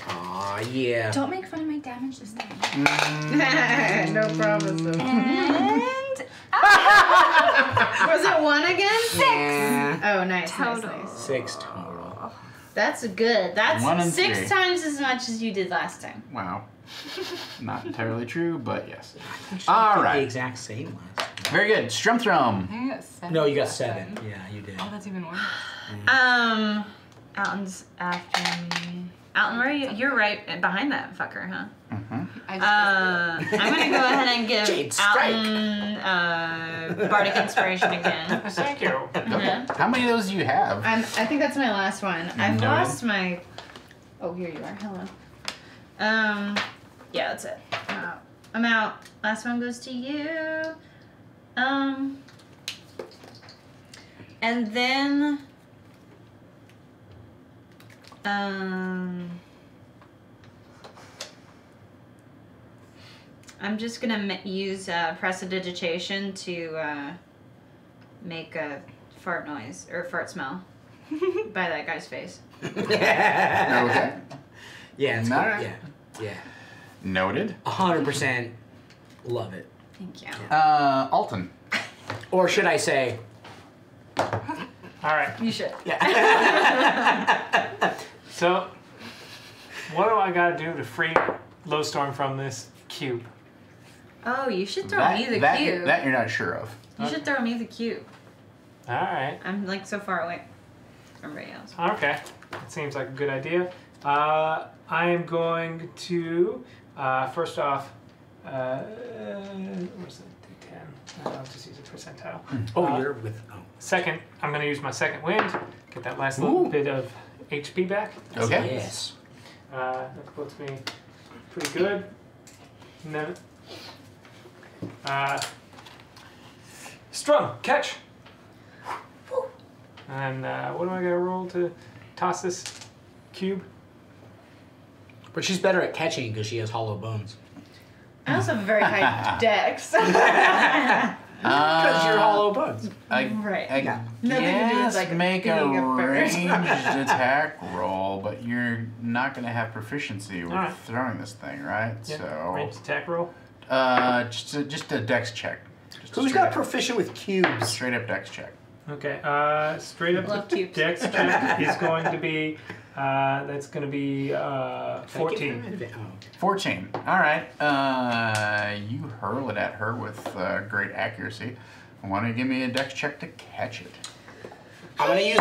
Aw, yeah. Don't make fun of my damage this time. No problem. And was it 1 again? 6. Yeah. Oh, nice. Total. Nice. 6 total. That's good. That's 1 and 6 3. times as much as you did last time. Wow. Not entirely true, but yes. All All right. The right. exact same last. Very good. Strumpthrum. I got 7. No, you got last 7. time. Yeah, you did. Oh, that's even worse. Alton's after me. Alton, where are you? You're right behind that fucker, huh? Mm-hmm. I just I'm gonna go ahead and give Jade Strike. Alton Bardic Inspiration again. Thank you. Okay. How many of those do you have? I think that's my last one. I've Noted. lost my... Oh, here you are. Hello. Yeah, that's it. I'm out. Last one goes to you. And then... I'm just gonna use prestidigitation to make a fart noise or fart smell by that guy's face. Okay. Yeah, it's All good. right. Yeah. Noted. 100% love it. Thank you. Alton. Or should I say... All right. You should. So, what do I gotta do to free Lowstorm from this cube? Oh, you should throw me the cube. That you're not sure of. You should throw me the cube. All right. I'm like so far away from everybody else. Okay. That seems like a good idea. I am going to, first off, where's the D10? I'll just use a percentile. Oh, you're with... Oh. Second, I'm going to use my second wind, get that last little bit of HP back. Okay. Yes. That puts me pretty good. And then, strung, catch. And what do I gotta roll to toss this cube? But she's better at catching because she has hollow bones. I also have a very high dex. Because you're hollow bones. Right. I guess like make a ranged attack roll, but you're not going to have proficiency with throwing this thing, right? Yep. So ranged attack roll? just a dex check. Who's got proficient with cubes? Straight up dex check. Okay, straight up dex check is going to be, that's going to be 14. 14. All right. You hurl it at her with great accuracy. Why don't you give me a dex check to catch it? I'm going to use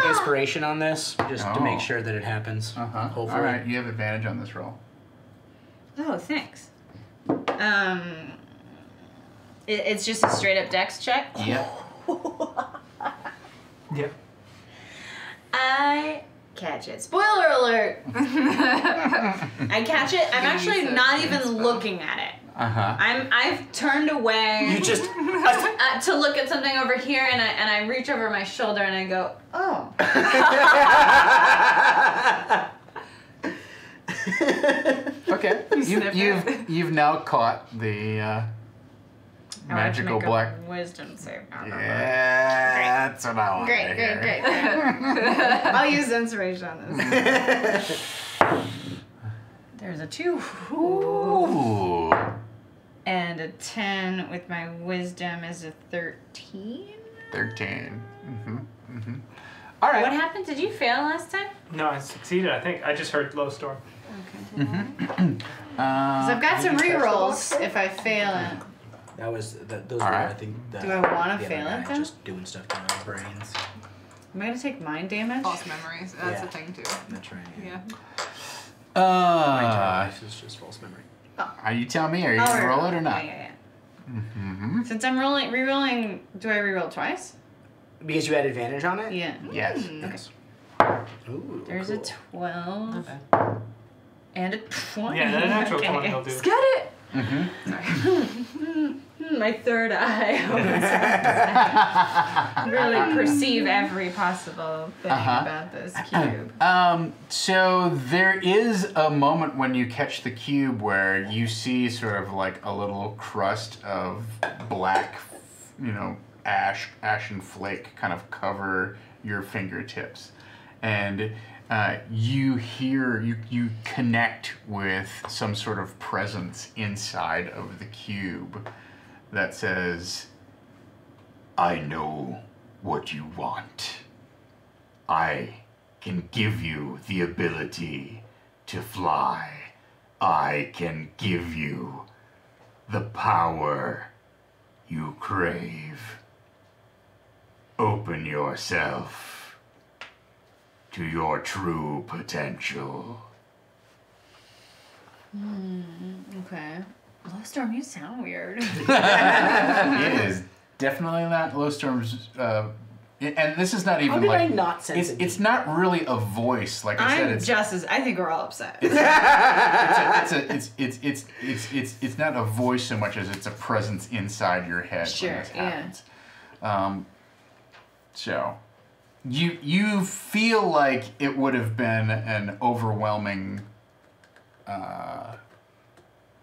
inspiration on this just to make sure that it happens. Hopefully. All right. You have advantage on this roll. Oh, thanks. It's just a straight up dex check? Yep. Yep. I catch it. Spoiler alert! I catch it. I'm actually not even looking at it. I've turned away. You just to look at something over here, and I reach over my shoulder and I go, oh. Okay. You've now caught the magical black wisdom save. Yeah, that's what I want. Great. I'll use inspiration on this. There's a 2. Ooh. And a 10 with my wisdom is a 13. 13. All right. What happened? Did you fail last time? No, I succeeded, I think. I just heard low storm. Okay. Because I've got some rerolls if I fail it. That was those were I think. Do I want to fail it then? Just doing stuff to my brains. Am I gonna take mind damage? False memories. That's a thing too. That's right. Yeah. This is just false memory. You tell me, are you gonna roll it or not? Yeah. Since I'm re-rolling, do I re-roll twice? Because you had advantage on it? Yeah. Yes. Okay. Ooh, There's a 12. And a 20. Yeah, that natural 20 will do. Let's get it! Sorry. My third eye. Really perceive every possible thing about this cube. So there is a moment when you catch the cube where you see sort of like a little crust of black, ashen flake kind of cover your fingertips. And you connect with some sort of presence inside of the cube that says, I know what you want. I can give you the ability to fly. I can give you the power you crave. Open yourself to your true potential. Okay. Low Storm, you sound weird. It is definitely not Low Storm's. And this is not even How did like. I not sense it? It's not really a voice, like I said. It's just as I think we're all upset. It's not a voice so much as it's a presence inside your head when this happens. So, you feel like it would have been an overwhelming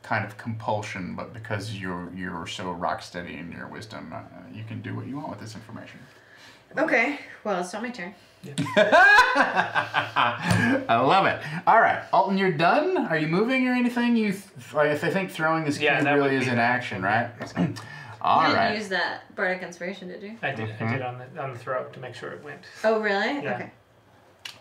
kind of compulsion, but because you're so rock steady in your wisdom, you can do what you want with this information. Okay, well, it's not my turn. I love it. All right, Alton, you're done? Are you moving or anything? I think throwing this cube really is in action, right? All you right. didn't use that Bardic Inspiration, did you? I did. I did on the throat to make sure it went. Oh, really? Yeah. Okay.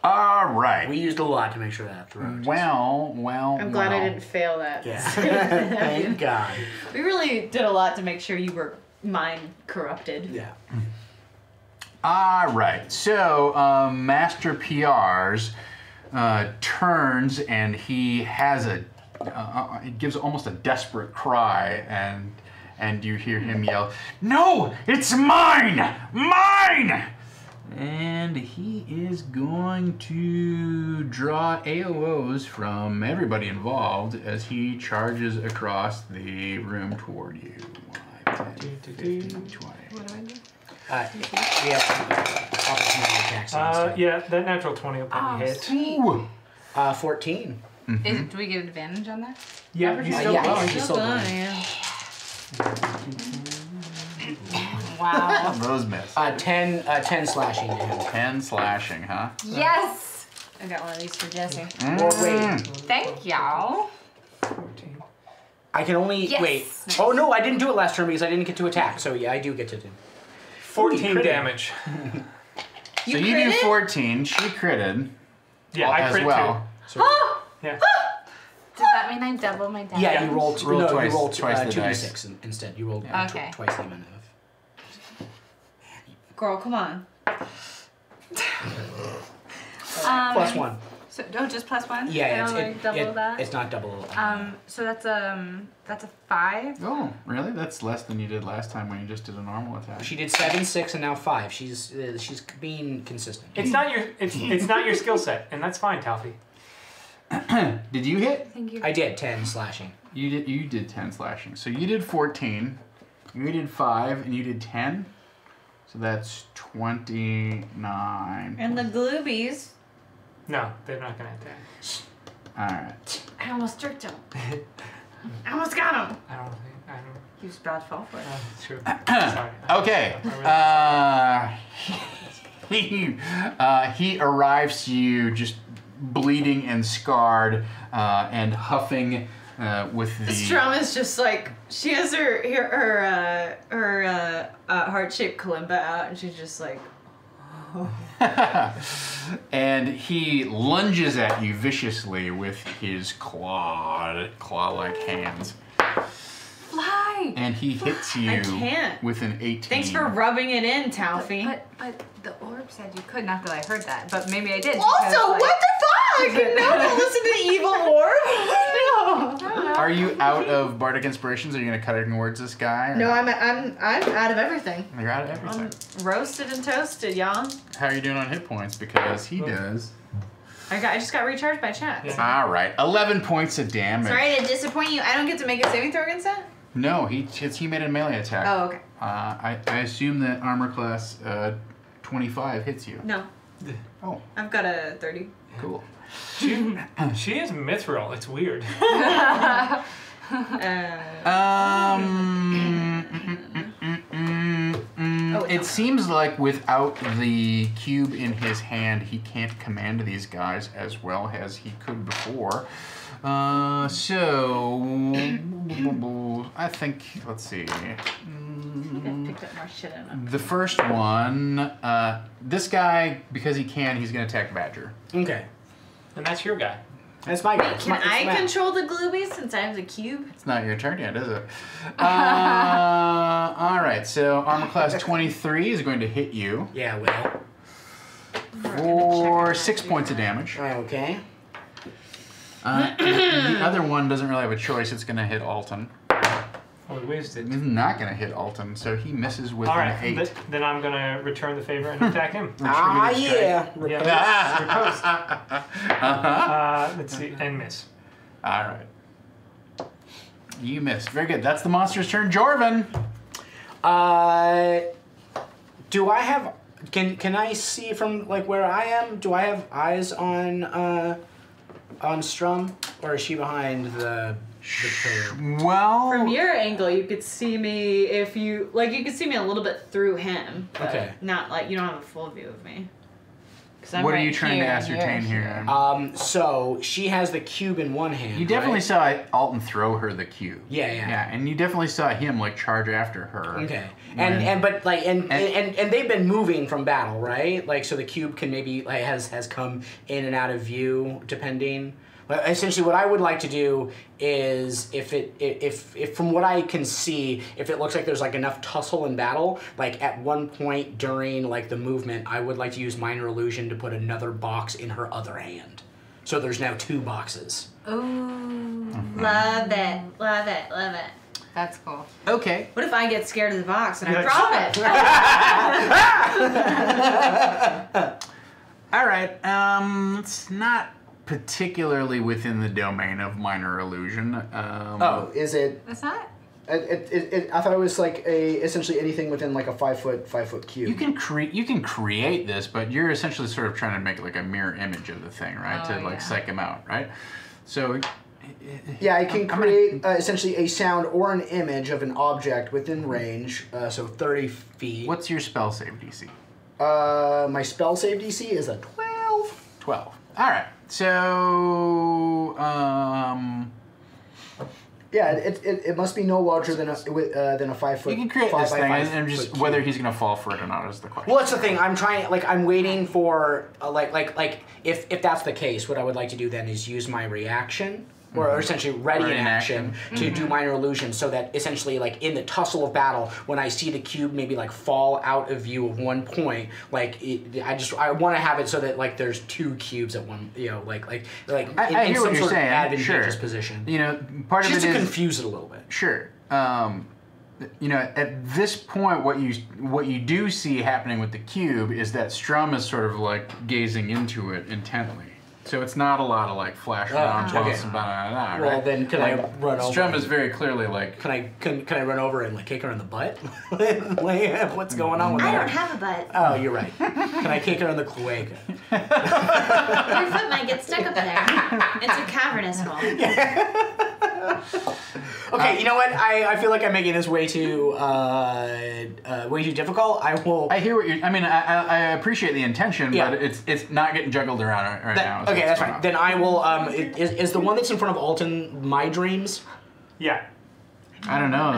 All right. We used a lot to make sure that throat. Well. I'm glad I didn't fail that. Yeah. Thank God. We really did a lot to make sure you were mind corrupted. Yeah. All right. So, Master PRs turns and he has it gives almost a desperate cry, and you hear him yell, "No, it's mine! Mine!" And he is going to draw AOs from everybody involved as he charges across the room toward you. 10, 15, 20. What do I do? We have opportunity attacks. Yeah, that natural 20 will probably hit. Sweet. 14. Do we get advantage on that? Yeah, he's still yeah, blowing. he's still blowing. Wow. Those miss. 10 slashing to him. 10 slashing, huh? Yes. I got one of these for Jesse. Or wait, Thank y'all. 14. I can only Yes. wait. Oh no, I didn't do it last turn because I didn't get to attack. So yeah, I do get to do. 14 damage. So you do 14. She critted. Yeah, I as crit well. too. Yeah. Does that mean I double my damage? Yeah, you rolled. Roll no, twice- you rolled twice the 2d6 instead. You rolled Okay. twice the amount of. Girl, come on. Plus 1. So just +1. Yeah, I don't like double that. It's not double. So that's a 5. Oh, really? That's less than you did last time when you just did a normal attack. She did 7, 6, and now 5. She's being consistent. It's not your it's not your skill set, and that's fine, Talfie. Did you hit? Thank you. I did 10 slashing. You did 10 slashing. So you did 14. You did 5, and you did 10. So that's 29. And the gloobies. No, they're not gonna attack. Alright. I almost tricked him. I almost got him. I don't. He was about to fall for it. It's true. Sorry. Okay. He arrives to you just bleeding and scarred and huffing with the... Strum is just like, she has her heart-shaped kalimba out, and she's just like... And he lunges at you viciously with his claw-like hands. Fly. And he hits you I can't. with an 18. Thanks for rubbing it in, Talfie. But the orb said you could. Not that I heard that, but maybe I did. Also, because, like, what the fuck? No, don't listen to the evil orb. No. Are you out of bardic inspirations? Are you gonna cut it towards this guy? or No, not? I'm out of everything. You're out of everything. I'm roasted and toasted, y'all. How are you doing on hit points? Because he does. I just got recharged by chat. Yeah. All right, 11 points of damage. Sorry to disappoint you. I don't get to make a saving throw against that? No, he made a melee attack. Oh, okay. I assume that armor class 25 hits you. No. Oh, I've got a 30. cool. She is mithril. It's weird. It seems like without the cube in his hand, he can't command these guys as well as he could before. So I think, let's see. Picked up more shit in them. The first one, this guy, because he can, he's going to attack Badger. Okay. And that's your guy. That's my guy. Can I control the gloobies since I have the cube? It's not your turn yet, is it? All right, so armor class 23 is going to hit you Yeah, well. for 6 points of damage. Okay. The other one doesn't really have a choice. It's going to hit Alton. Oh, we wasted. It's not going to hit Alton, so he misses with All an right, 8. then I'm gonna return the favor and attack him. Ah, yeah. Yeah. Let's see, and miss. All right. You missed. Very good. That's the monster's turn. Jorvin. Do I have? Can I see from like where I am? Do I have eyes on Strum, or is she behind the pillar? Well, From your angle, you could see me if you you could see me a little bit through him. But Okay. Not like you don't have a full view of me. 'Cause I'm what are right you trying to here, ascertain here? So she has the cube in one hand. You definitely right? saw Alton throw her the cube. Yeah. Yeah, and you definitely saw him like charge after her. Okay. When- And they've been moving from battle, right? Like so the cube can maybe like has come in and out of view depending. But essentially what I would like to do is if from what I can see, if it looks like there's like enough tussle in battle, like at one point during like the movement, I would like to use minor illusion to put another box in her other hand. So there's now 2 boxes. Ooh. Love it. Love it. Love it. That's cool. Okay. What if I get scared of the box and I drop it? All right. It's not particularly within the domain of minor illusion. Oh, is it? That's not. I thought it was like essentially anything within like a 5 foot cube. You can create this, but you're essentially sort of trying to make like a mirror image of the thing, right? To like psych him out, right? So. Yeah, I can create essentially a sound or an image of an object within range, so 30 feet. What's your spell save DC? My spell save DC is a 12. 12. All right. So, yeah, it must be no larger than a 5 foot. You can create this thing, and just whether he's gonna fall for it or not is the question. Well, that's the thing. I'm waiting for if that's the case, what I would like to do then is use my reaction. Or essentially ready in action to do minor illusion, so that essentially like in the tussle of battle, when I see the cube maybe like fall out of view of one point, like I want to have it so that like there's 2 cubes at one, in I some hear what you're sort saying. of advantageous Sure. position. Part of it is just to confuse it a little bit. Sure. At this point, what you do see happening with the cube is that Strum is sort of like gazing into it intently. So it's not a lot of like flash around, and right? Well, then can I run over? Strum is very clearly like. Can I run over and like kick her in the butt? What's going on with that? I don't have a butt. Oh, you're right. Can I kick her in the cloaca? Your foot might get stuck up there. It's a cavernous hole. Okay, you know what? I feel like I'm making this way too difficult. I hear what you're. I mean, I appreciate the intention, but it's not getting juggled around right now. Okay, that's fine. Then I will. Is the one that's in front of Alton my dreams? Yeah. I don't know.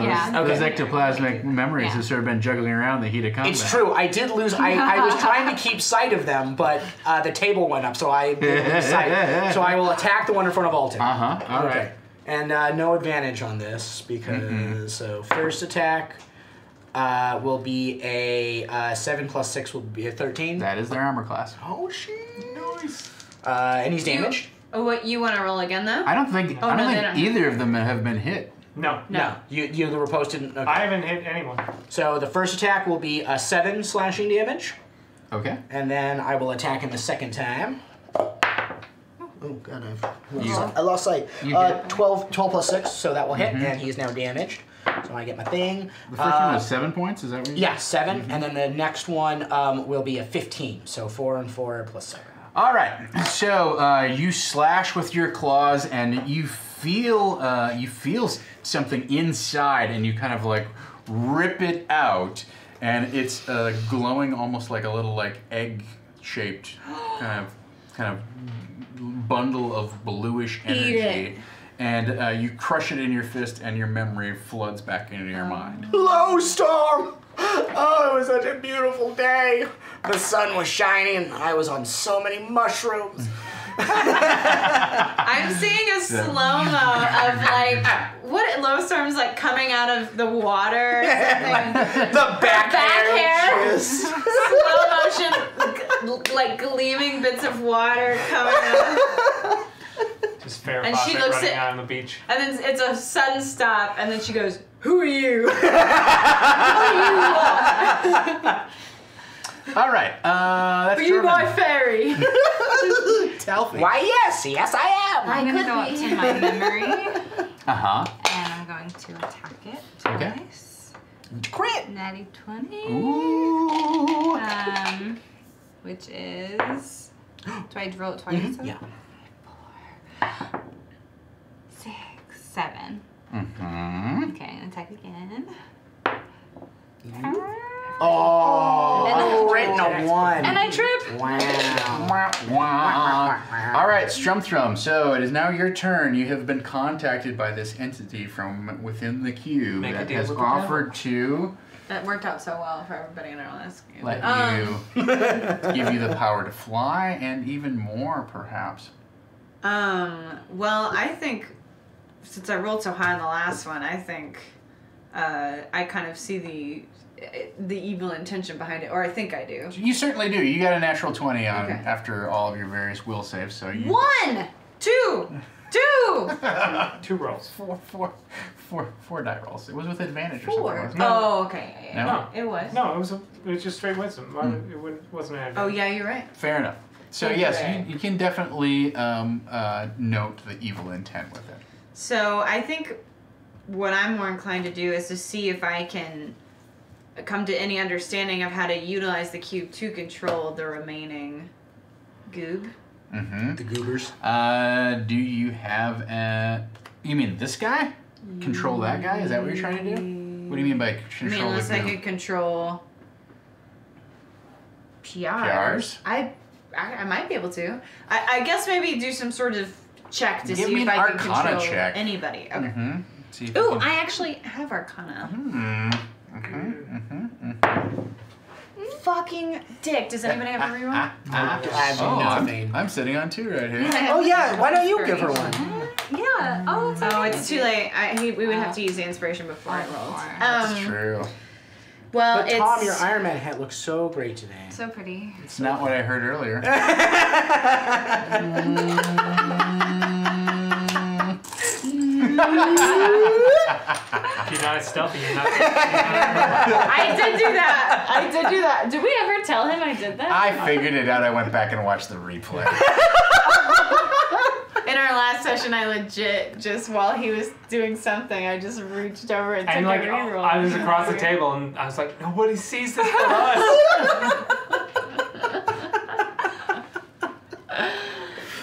Those ectoplasmic memories have sort of been juggling around the heat of combat. It's true. I did lose. I was trying to keep sight of them, but the table went up, so I didn't lose sight. So I will attack the one in front of Alton. All right. And no advantage on this because so first attack will be a 7 plus 6 will be a 13. That is their armor class. Oh shit! Nice. And he's damaged. What you want to roll again though? I don't think either of them have been hit. No. You the riposte didn't. Okay. I haven't hit anyone. So the first attack will be a 7 slashing damage. Okay. And then I will attack him the second time. Oh god, I lost sight. 12 plus 6, so that will hit, and he is now damaged. So I get my thing. The first one was 7 points, is that what you said? Yeah, 7, and then the next one will be a 15, so 4 and 4 plus 7. All right, so you slash with your claws, and you feel something inside, and you kind of like rip it out, and it's glowing almost like a little like egg-shaped kind of bundle of bluish energy. Eat it. And you crush it in your fist, and your memory floods back into your mind. Low storm! Oh, it was such a beautiful day. The sun was shining, and I was on so many mushrooms. I'm seeing a slow-mo of like what low storms like coming out of the water or something. The back hair. Slow motion, like gleaming bits of water coming out. Just Farrah And she Fawcett looks running at- out on the beach. And then it's a sudden stop, and then she goes, "Who are you?" All right, that's Are you my Jordan. fairy? Tell me. Why, yes, I am. I'm gonna go up to my memory, Uh-huh. and I'm going to attack it Okay. twice. Crit. Natty 20. Ooh. Which is. Do I roll it twice? Yeah. 4, 6, 7. Mm-hmm. Okay, and attack again. Oh, crit and a 1. And I trip. Wow. All right, Strumthrum. So it is now your turn. You have been contacted by this entity from within the cube Make a that deal has with the offered to That worked out so well for everybody in our last game. let you give you the power to fly and even more, perhaps. Well, I think since I rolled so high on the last one, I think I kind of see the evil intention behind it, or I think I do. You certainly do. You got a natural 20 on Okay. after all of your various will saves, so you. 1, 2, 2! 2 rolls. Four die rolls. It was with advantage or 4. something. Wasn't it? Oh, okay. Yeah, No? It was. No, it was just straight wisdom. It wasn't an Oh, yeah, you're right. Fair enough. So yes, you can definitely note the evil intent with it. So I think what I'm more inclined to do is to see if I can come to any understanding of how to utilize the cube to control the remaining goob. Mm-hmm. The goobers. Do you have you mean this guy? Control that guy? Is that what you're trying to do? What do you mean by control the unless I goob? could control PRs? I might be able to. I guess maybe do some sort of check to Give see me if an I can Arcana control check. anybody. Okay. Mm-hmm. See if Ooh, you can... I actually have Arcana. Fucking dick. Does anybody have a reroll? I have nothing. I'm sitting on 2 right here. Oh yeah, why don't you give her one? Yeah. Oh, it's Oh, it's too late. We would have to use the inspiration before I rolled. That's true. Well, But Tom, your Iron Man hat looks so great today. so pretty. It's not what I heard earlier. If you're not stealthy, you're not. I did do that. Did we ever tell him I did that? I figured it out. I went back and watched the replay. In our last session, I legit just while he was doing something, I just reached over and took And like a reroll. I was across the table, and I was like, nobody sees this but us.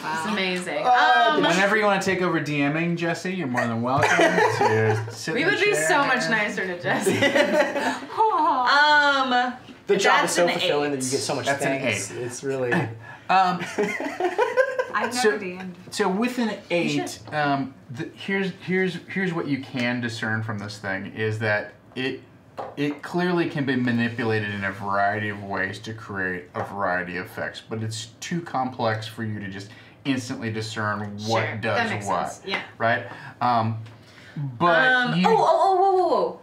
It's amazing. Whenever you want to take over DMing, Jesse, you're more than welcome to sit We in the would be chair. so much nicer to Jesse. The job is so That's an fulfilling 8. that you get so much That's an thanks. 8. It's really. I've never DM'd. So with an 8, here's what you can discern from this thing is that it clearly can be manipulated in a variety of ways to create a variety of effects, but it's too complex for you to just instantly discern what Sure, does that makes what. sense. Yeah. Right? But you... Whoa.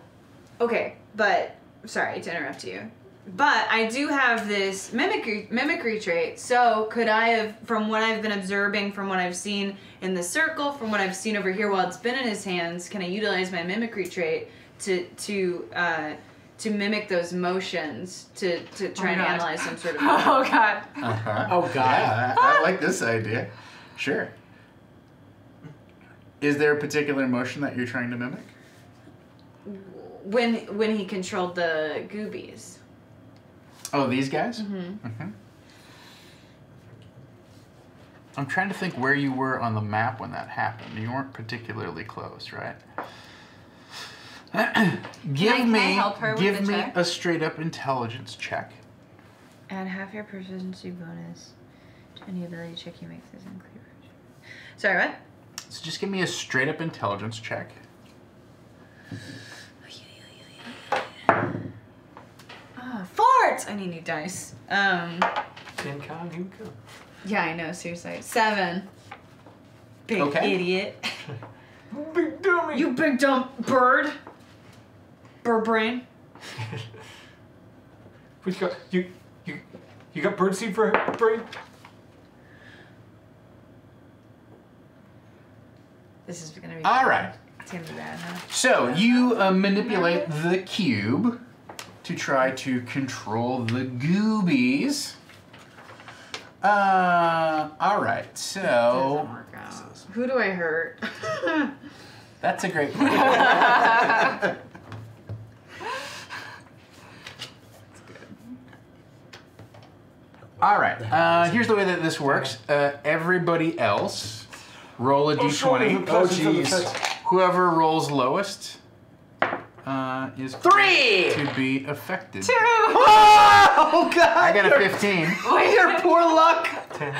Okay, but sorry to interrupt you. But I do have this mimicry trait, so could I have, from what I've been observing, from what I've seen in the circle, from what I've seen over here while it's been in his hands, can I utilize my mimicry trait to mimic those motions to try and analyze some sort of... Oh god. Uh-huh. Oh god. Yeah, I like this idea. Sure. Is there a particular emotion that you're trying to mimic? When he controlled the goobies. Oh, these guys? Mm-hmm. I'm trying to think where you were on the map when that happened. You weren't particularly close, right? Give me check? a straight up intelligence check. Add half your proficiency bonus to any ability check you make this unclear. Sorry, what? So just give me a straight up intelligence check. Farts! I need new dice. Yeah, I know, seriously. 7. Big Okay. idiot. big dummy. You big dumb bird. Bird brain. What you got? You got birdseed for a brain? This is gonna be All right. It's gonna be bad, huh? So you manipulate the cube to try to control the goobies. All right. So Doesn't work out. Who do I hurt? that's a great question. All right. Here's the way that this works. Everybody else, roll a d20. Oh, jeez. Whoever rolls lowest is 3 to be affected. 2. Oh god! I got a 15. Your poor luck. 10.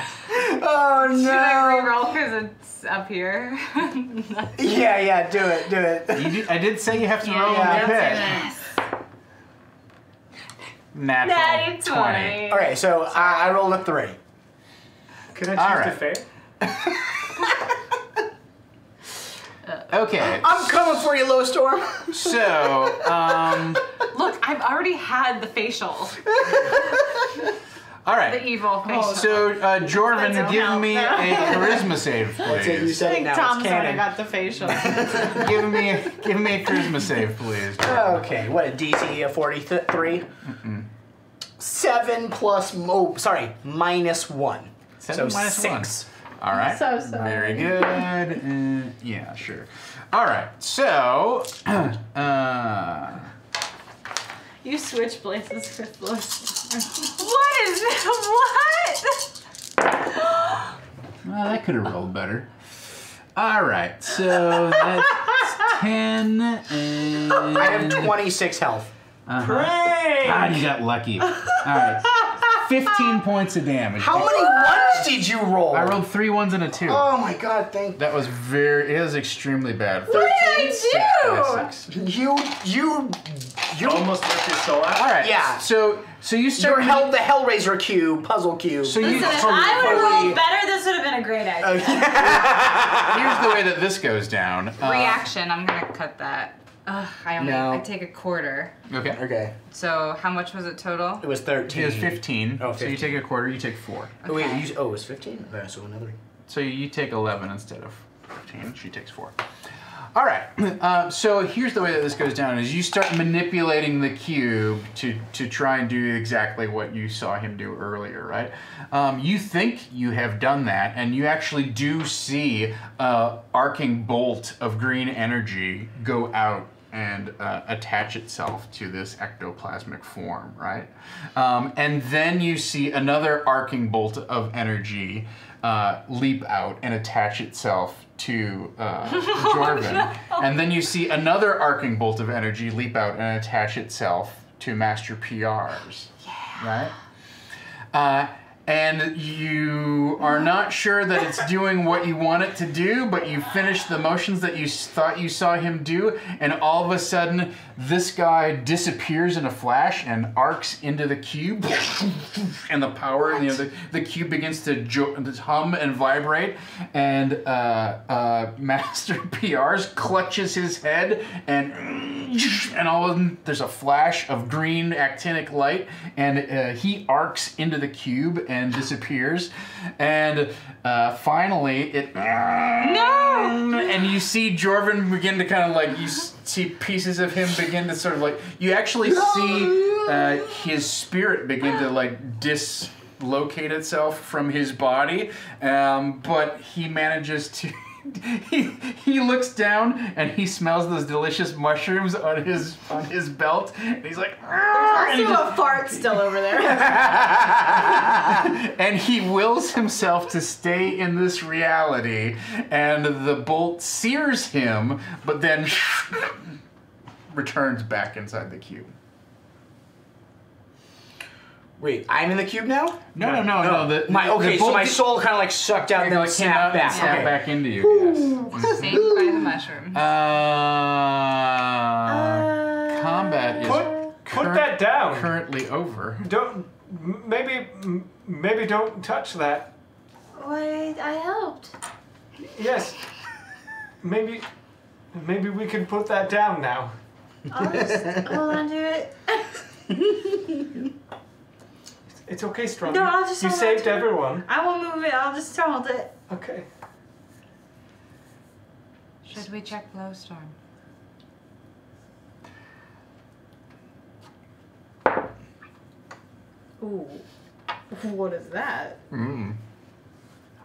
Oh no! Should I reroll because it's up here? Yeah, do it. I did say you have to Yeah, roll yeah, on the that's pit. Natural Natty 20. Okay, so I rolled a 3. Can I choose All to right. fail? Okay. I'm coming for you, Low Storm. So, Look, I've already had the facial. All right. The evil face. So, Jorvin, give me a charisma save, please. That's it, you said it now. Tom's It's already canon. got the facial. give me a charisma save, please. Okay, what a DC of 43? 7 plus, minus 1. 7 minus 6. 1. All right. So sorry. Very good. Yeah, sure. All right. So, You switch places with Lowstorm. What is this? What? Well, that could have rolled better. All right, so that's 10 and... I have 26 health. Great! God, you got lucky. All right, 15 points of damage. How many ones did you roll? I rolled 3 1s and a 2. Oh my god, thank that was it was extremely bad. What did I do? You almost ripped your soul out. All right. Yeah. So you start the Hellraiser cube, puzzle cube. So Listen, if I would have rolled better, this would have been a great idea. here's the way that this goes down. Reaction. I'm gonna cut that. Ugh, I take a quarter. Okay. Okay. So how much was it total? It was 13. It was 15. Oh, So you 15. take a quarter. You take 4. Oh, wait, it was 15? Okay, so another. So you take 11 instead of 15. She takes 4. All right. So here's the way that this goes down: is you start manipulating the cube to try and do exactly what you saw him do earlier, right? You think you have done that, and you actually do see an arcing bolt of green energy go out and attach itself to this ectoplasmic form, right? And then you see another arcing bolt of energy leap out and attach itself to Jorvin. And then you see another arcing bolt of energy leap out and attach itself to Master PR's, right? And you are not sure that it's doing what you want it to do, but you finish the motions that you thought you saw him do, and all of a sudden, this guy disappears in a flash and arcs into the cube, and the power, the cube begins to hum and vibrate, and Master PR's clutches his head, and all of a sudden, there's a flash of green actinic light, and he arcs into the cube and disappears, and finally it and you see Jorvin begin to kind of like, you see pieces of him begin to sort of like, you actually see his spirit begin to like dislocate itself from his body, but he manages to he looks down and he smells those delicious mushrooms on his belt, and he's like, I see a fart still over there. and he wills himself to stay in this reality, and the bolt sears him, but then returns back inside the cube. Wait, I'm in the cube now? No. So my soul kind of like sucked out and then snapped back. Snapped back into you. Yes. Saved by the mushroom. Combat is Put that down. currently over. Maybe don't touch that. Wait, I helped. Yes. Maybe we can put that down now. I'll just hold on to it. It's okay, Strong. No, I'll just You hold on saved to it. everyone. I won't move it. I'll just hold it. Okay. Should we check Blowstorm? Ooh. What is that?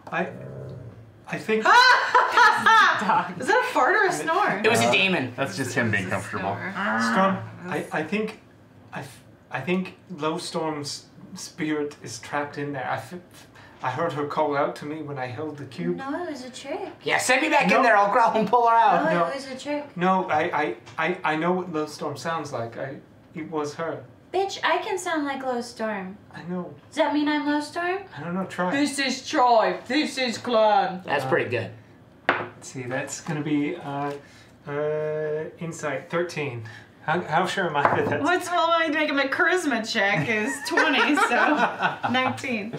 I think. Is that a fart or a snore? It was a demon. That's just him being comfortable. Storm, I think Lowstorm's spirit is trapped in there. I heard her call out to me when I held the cube. No, it was a trick. Yeah, send me back in there. I'll grab and pull her out. No, No. it was a trick. No, I know what Lowstorm sounds like. It was her. Bitch, I can sound like Lowstorm. I know. Does that mean I'm Lowstorm? I don't know. Try. This is tribe. This is clan. That's pretty good. Let's see, that's gonna be insight 13. How sure am I that that's... What's only to make him a charisma check is 20, so 19.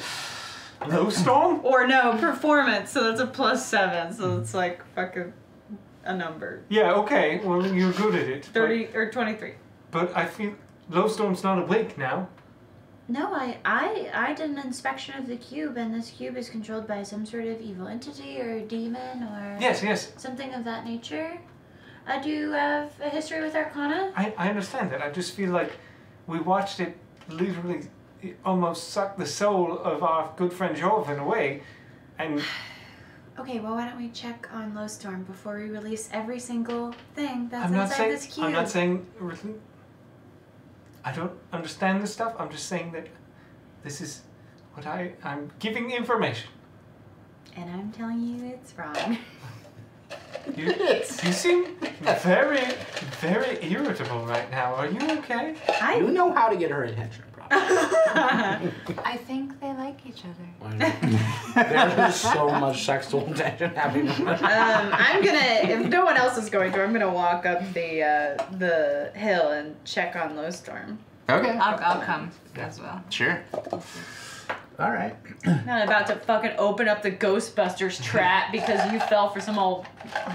Lowstorm? Or no, performance, so that's a +7, so it's like fucking a number. Yeah, okay. Well, you're good at it. 30 or 23. But I feel Lowstorm's not awake now. No, I did an inspection of the cube, and this cube is controlled by some sort of evil entity or demon or Yes. something of that nature. Do you have a history with Arcana? I understand that. I just feel like we watched it literally almost suck the soul of our good friend Jorvin away, and... Okay, well, why don't we check on Lowstorm before we release every single thing that's inside this cube? I'm not saying... I don't understand this stuff. I'm just saying that this is what I'm giving information. And I'm telling you it's wrong. You seem very, very irritable right now. Are you okay? You know how to get her attention, probably. I think they like each other. There's so much sexual tension happening. I'm gonna, if no one else is going to, I'm gonna walk up the hill and check on Lowstorm. Okay. I'll come as well. Sure. All right. Not about to fucking open up the Ghostbusters trap because you fell for some old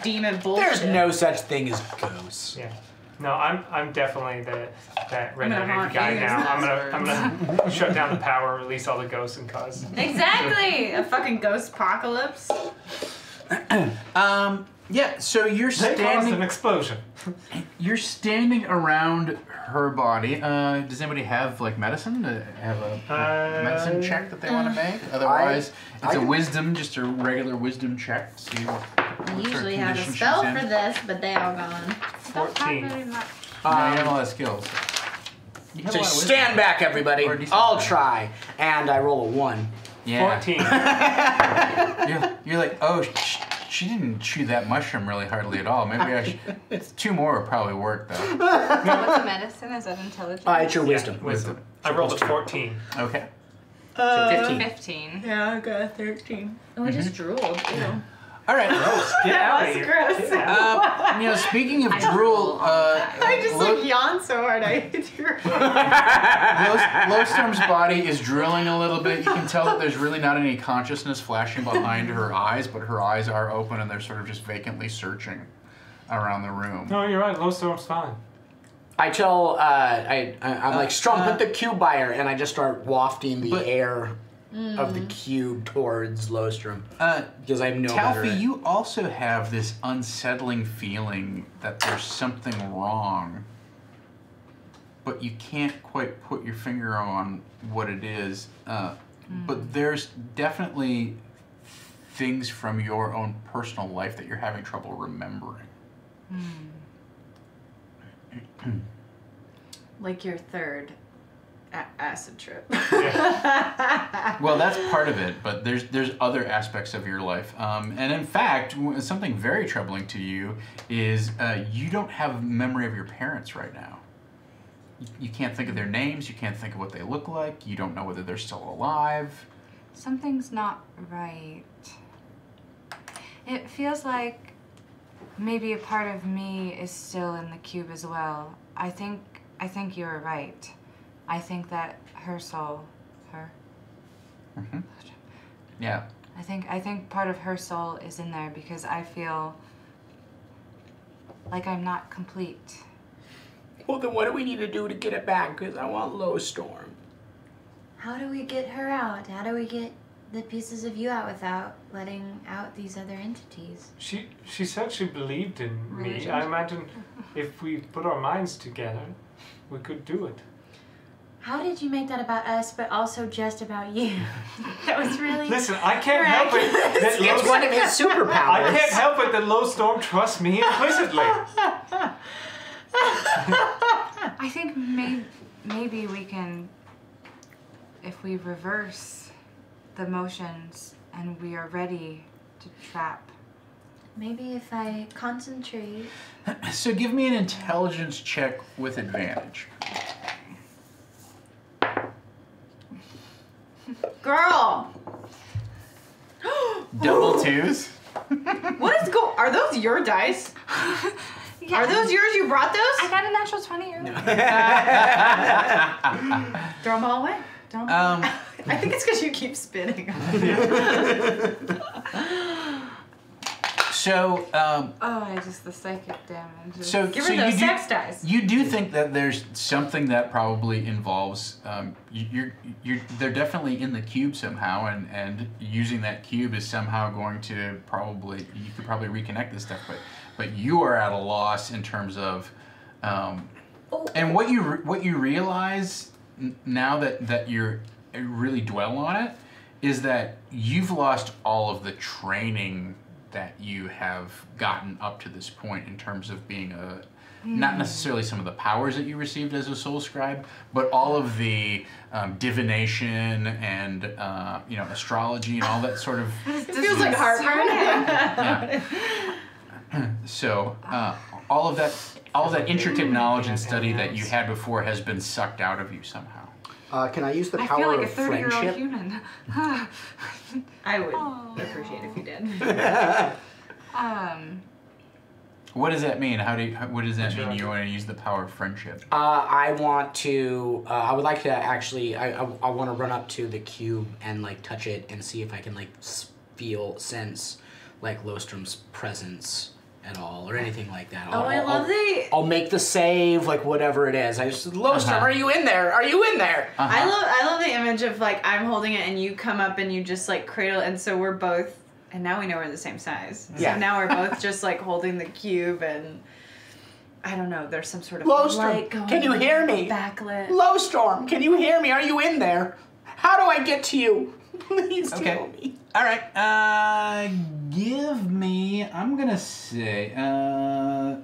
demon bullshit. There's no such thing as ghosts. Yeah. No, I'm definitely that redheaded haunt guy you. now. I'm gonna shut down the power, release all the ghosts, and cause. Exactly! A fucking ghost apocalypse. Yeah, so you're They caused standing. an explosion. You're standing around her body. Does anybody have like medicine? Have a medicine check that they want to make? Otherwise, it's a wisdom, just a regular wisdom check. See I usually have a spell for this, but they all gone. 14. No, you have a lot of skills. You have a So lot of stand back, everybody. Or decent I'll wisdom. try. And I roll a 1. Yeah. 14. You're like, oh, she didn't chew that mushroom really hardly at all. Maybe I should. 2 more would probably work though. What's a medicine? Is that intelligence? It's your wisdom. Yeah, wisdom. I rolled a 14. Okay. So 15. 15. Yeah, I got a 13. Oh, I just drooled. Ew. All right. Get out of That was here. gross. Get out. Speaking of drool, I just like yawned so hard I drew. Lowstorm's body is drooling a little bit. You can tell that there's really not any consciousness flashing behind her eyes, but her eyes are open and they're sort of just vacantly searching around the room. No, you're right. Lowstorm's fine. I tell, I'm like, Strum, put the cube by her, and I just start wafting the air of the cube towards Lowstrom. Because I know better. Talfi, you also have this unsettling feeling that there's something wrong, but you can't quite put your finger on what it is. But there's definitely things from your own personal life that you're having trouble remembering. Like your third acid trip. Well, that's part of it, but there's other aspects of your life. And in fact, something very troubling to you is you don't have memory of your parents right now. You can't think of their names, you can't think of what they look like, you don't know whether they're still alive. Something's not right. It feels like maybe a part of me is still in the cube as well. I think you're right. I think that her soul, Yeah. I think part of her soul is in there because I feel like I'm not complete. Well, then what do we need to do to get it back? Because I want Lowstorm. How do we get her out? How do we get the pieces of you out without letting out these other entities? She said she believed in me. I imagine if we put our minds together, we could do it. How did you make that about us, but also just about you? That was really... Listen, I can't help it. That It's one of his superpowers. I can't help it that Lowstorm trusts me implicitly. I think maybe we can, if we reverse the motions and we are ready to trap. Maybe if I concentrate... So give me an intelligence check with advantage. Girl! Double 2s? What is are those your dice? Yeah. Are those yours? You brought those? I got a natural 20 earlier. Throw them all away. Throw 'em all away. I think it's because you keep spinning. So, the psychic damage. So, give her those sex dice. You do think that there's something that probably involves they're definitely in the cube somehow, and using that cube is somehow going to you could probably reconnect this stuff, but you are at a loss in terms of, and what you realize now that you're really dwell on it is that you've lost all of the training that you have gotten up to this point in terms of being not necessarily some of the powers that you received as a soul scribe, but all of the divination and astrology and all that sort of. It feels like heartburn. Yeah. So all of that intricate knowledge and study that you had before has been sucked out of you somehow. Can I use the I power feel like of a 30-year-old friendship? human. I would appreciate if you did. What does that mean? What does that mean? You want to use the power of friendship? I want to. I would like to actually. I want to run up to the cube and like touch it and see if I can like sense like Lostrom's presence at all or anything like that. I'll make the save, like whatever it is. I just Lostrom, are you in there? Are you in there? I love the image of like I'm holding it and you come up and you just like cradle it, and so we're both, and now we know we're the same size. So now we're both just like holding the cube, and I don't know, there's some sort of light going. Can you hear me? Backlit. Lowstorm, can you hear me? Are you in there? How do I get to you? Please tell me. All right. Give me. I'm gonna say that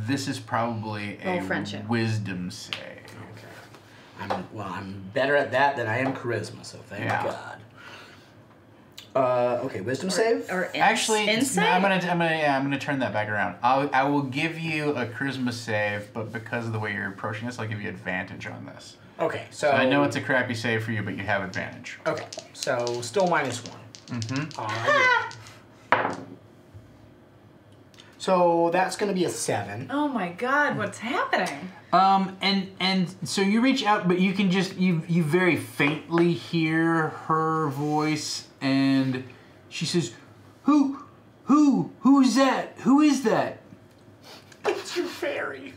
this is probably a wisdom save. Okay. I'm better at that than I am charisma, so thank God. Okay, wisdom save. Or actually, insight? I'm gonna turn that back around. I will give you a charisma save, but because of the way you're approaching this, I'll give you advantage on this. Okay, so I know it's a crappy save for you, but you have advantage. Okay, so still -1. So that's gonna be a 7. Oh my God, what's happening? And so you reach out, but you can just you very faintly hear her voice, and she says, Who's that? Who is that? It's your fairy.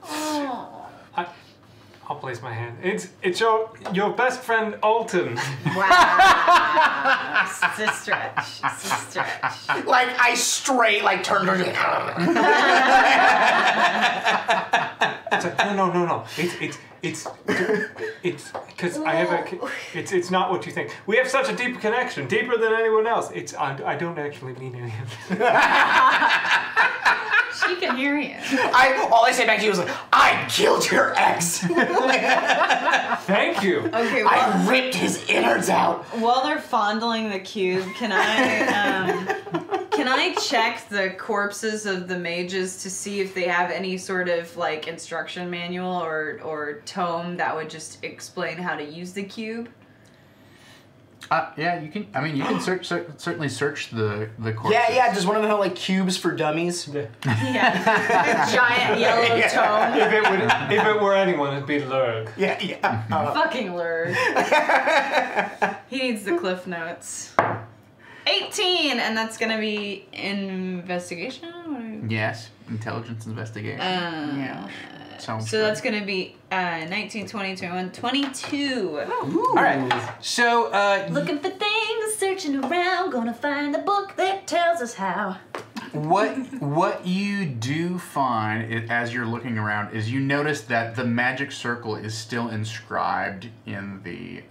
Oh. I'll place my hand. It's your best friend Alton. Wow. It's a stretch. It's a stretch. Like I straight turned her. It's like, no. It's because I have it's not what you think. We have such a deep connection, deeper than anyone else. I don't actually mean any of it. She can hear you. All I say back to you was like, I killed your ex. Thank you. Okay. Well, I ripped his innards out. While they're fondling the cube, can I check the corpses of the mages to see if they have any sort of like instruction manual or tome that would just explain how to use the cube? Yeah, you can. I mean, you can certainly search the corpses. Yeah. Does one of them have like cubes for dummies? Yeah. A giant yellow tome. If it were anyone, it'd be Lurg. Yeah. Fucking Lurg. He needs the cliff notes. 18, and that's gonna be investigation. Yes, intelligence investigation. Yeah. So that's going to be 19, 20, 21, 22. All right. So, looking for things, searching around, gonna find the book that tells us how. What you do find as you're looking around is you notice that the magic circle is still inscribed in the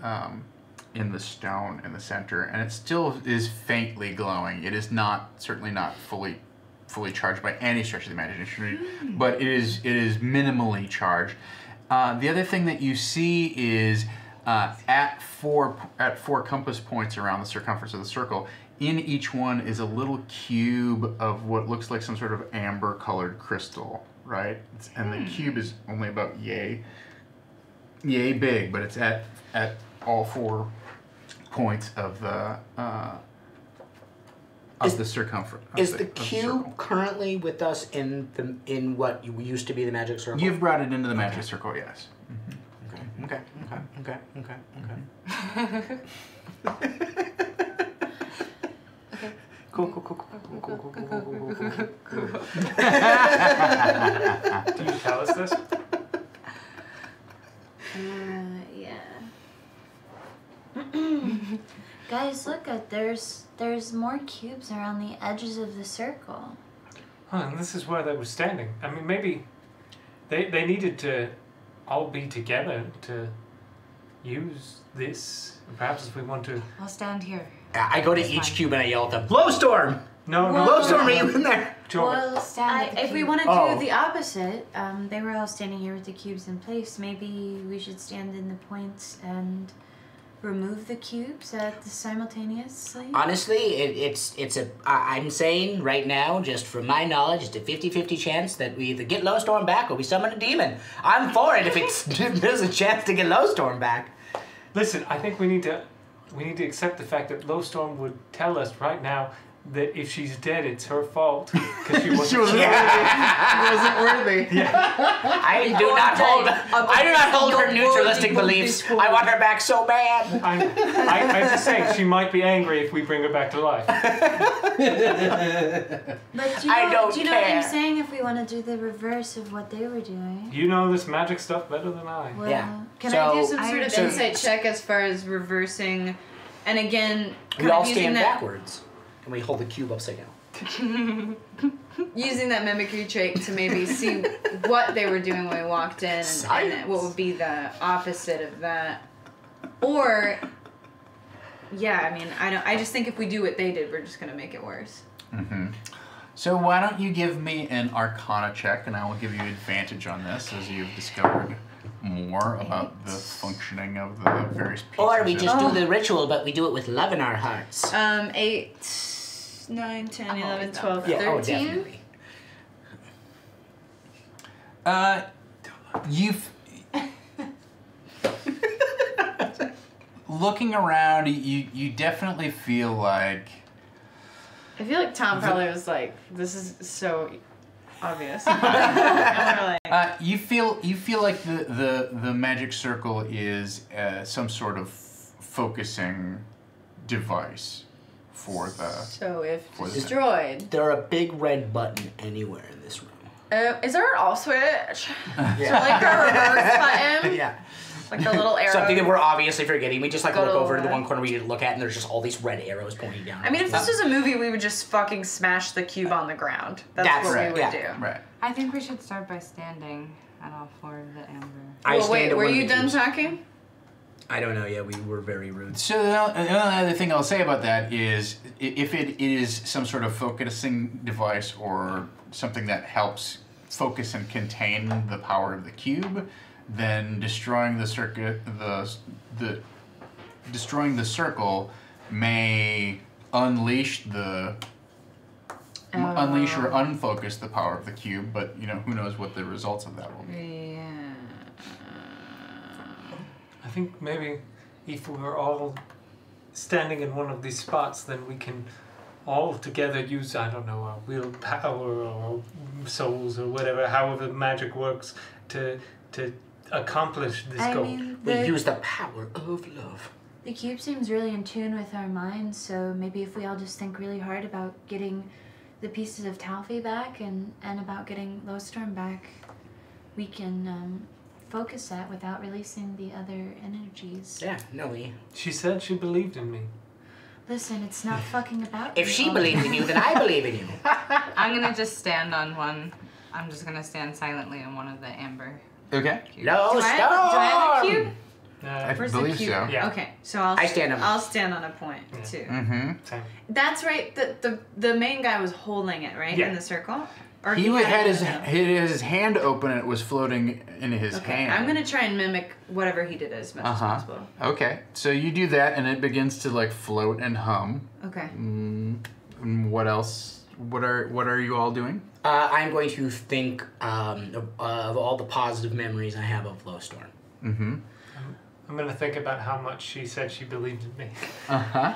stone in the center, and it still is faintly glowing. It is certainly not fully charged by any stretch of the imagination, but it is minimally charged. The other thing that you see is at four compass points around the circumference of the circle, in each one is a little cube of what looks like some sort of amber-colored crystal, right? And the cube is only about yay big, but it's at all 4 points of the circumference. Is the cube currently with us in what used to be the magic circle? You've brought it into the magic circle, yes. Okay. Do you tell us this? Yeah. Guys, look at there's more cubes around the edges of the circle. Oh, and this is where they were standing. I mean, maybe they needed to all be together to use this. Perhaps if we want to... I'll stand here. I go to each cube and I yell at them, Glowstorm! No. Glowstorm, are you in there? Well, if we want to Oh. do the opposite, they were all standing here with the cubes in place. Maybe we should stand in the points and remove the cubes simultaneously. Honestly, I'm saying right now, just from my knowledge, it's a 50-50 chance that we either get Glowstorm back or we summon a demon. I'm for it if there's a chance to get Glowstorm back. Listen, I think we need to accept the fact that Glowstorm would tell us right now that if she's dead, it's her fault because she wasn't worthy. I do not hold her neutralistic beliefs. I want her back so bad. I'm just saying she might be angry if we bring her back to life. But do you know what I'm saying? If we want to do the reverse of what they were doing. You know this magic stuff better than I. Well, Yeah. Can I do some sort of insight check as far as reversing, and again, We all stand backwards and we hold the cube upside down. using that mimicry trait to maybe see what they were doing when we walked in, and what would be the opposite of that, or yeah, I mean, I just think if we do what they did, we're just gonna make it worse. So why don't you give me an Arcana check, and I will give you advantage on this as you've discovered more about the functioning of the various pieces. Or we just do the ritual, but we do it with love in our hearts. 8, 9, 10, 11, 12, 13. Oh, definitely. You've looking around, you definitely feel like. I feel like Tom probably was like, "This is so obvious." You feel like the magic circle is some sort of focusing device for the. So if destroyed, there a big red button anywhere in this room? Is there an off switch? Yeah. So like a reverse button? Yeah. Like a little arrow. Something that we're obviously forgetting. We just like look over to the one corner we didn't look at, and there's just all these red arrows pointing down. I mean, if this was a movie, we would just fucking smash the cube on the ground. That's what we would do. Right. I think we should start by standing at all four of the amber. Well, wait, were you done talking? I don't know. Yeah, we were very rude. So the only other thing I'll say about that is, if it is some sort of focusing device or something that helps focus and contain the power of the cube, then destroying the circle may unleash or unfocus the power of the cube. But who knows what the results of that will be. Yeah. I think maybe if we're all standing in one of these spots, then we can all together use, I don't know, our willpower or souls or whatever, however magic works to accomplish this goal. We use the power of love. The cube seems really in tune with our minds, so maybe if we all just think really hard about getting the pieces of Talfi back and about getting Glowstorm back, we can focus that without releasing the other energies. Yeah, no, She said she believed in me. Listen, it's not fucking about If she believed in you, then I believe in you. I'm gonna just stand on one. I'm just gonna stand silently on one of the amber. Okay. No, do I have a cube? I Where's believe the cube? so. Yeah. Okay, so I'll stand on a point too. Mm-hmm. Same. That's right. The main guy was holding it, right, in the circle. Or He had his hand open and it was floating in his hand. I'm gonna try and mimic whatever he did as much as possible. Okay, so you do that and it begins to like float and hum. Okay. And what else? What are you all doing? I'm going to think of all the positive memories I have of Glowstorm. Mm-hmm. I'm going to think about how much she said she believed in me. Uh-huh.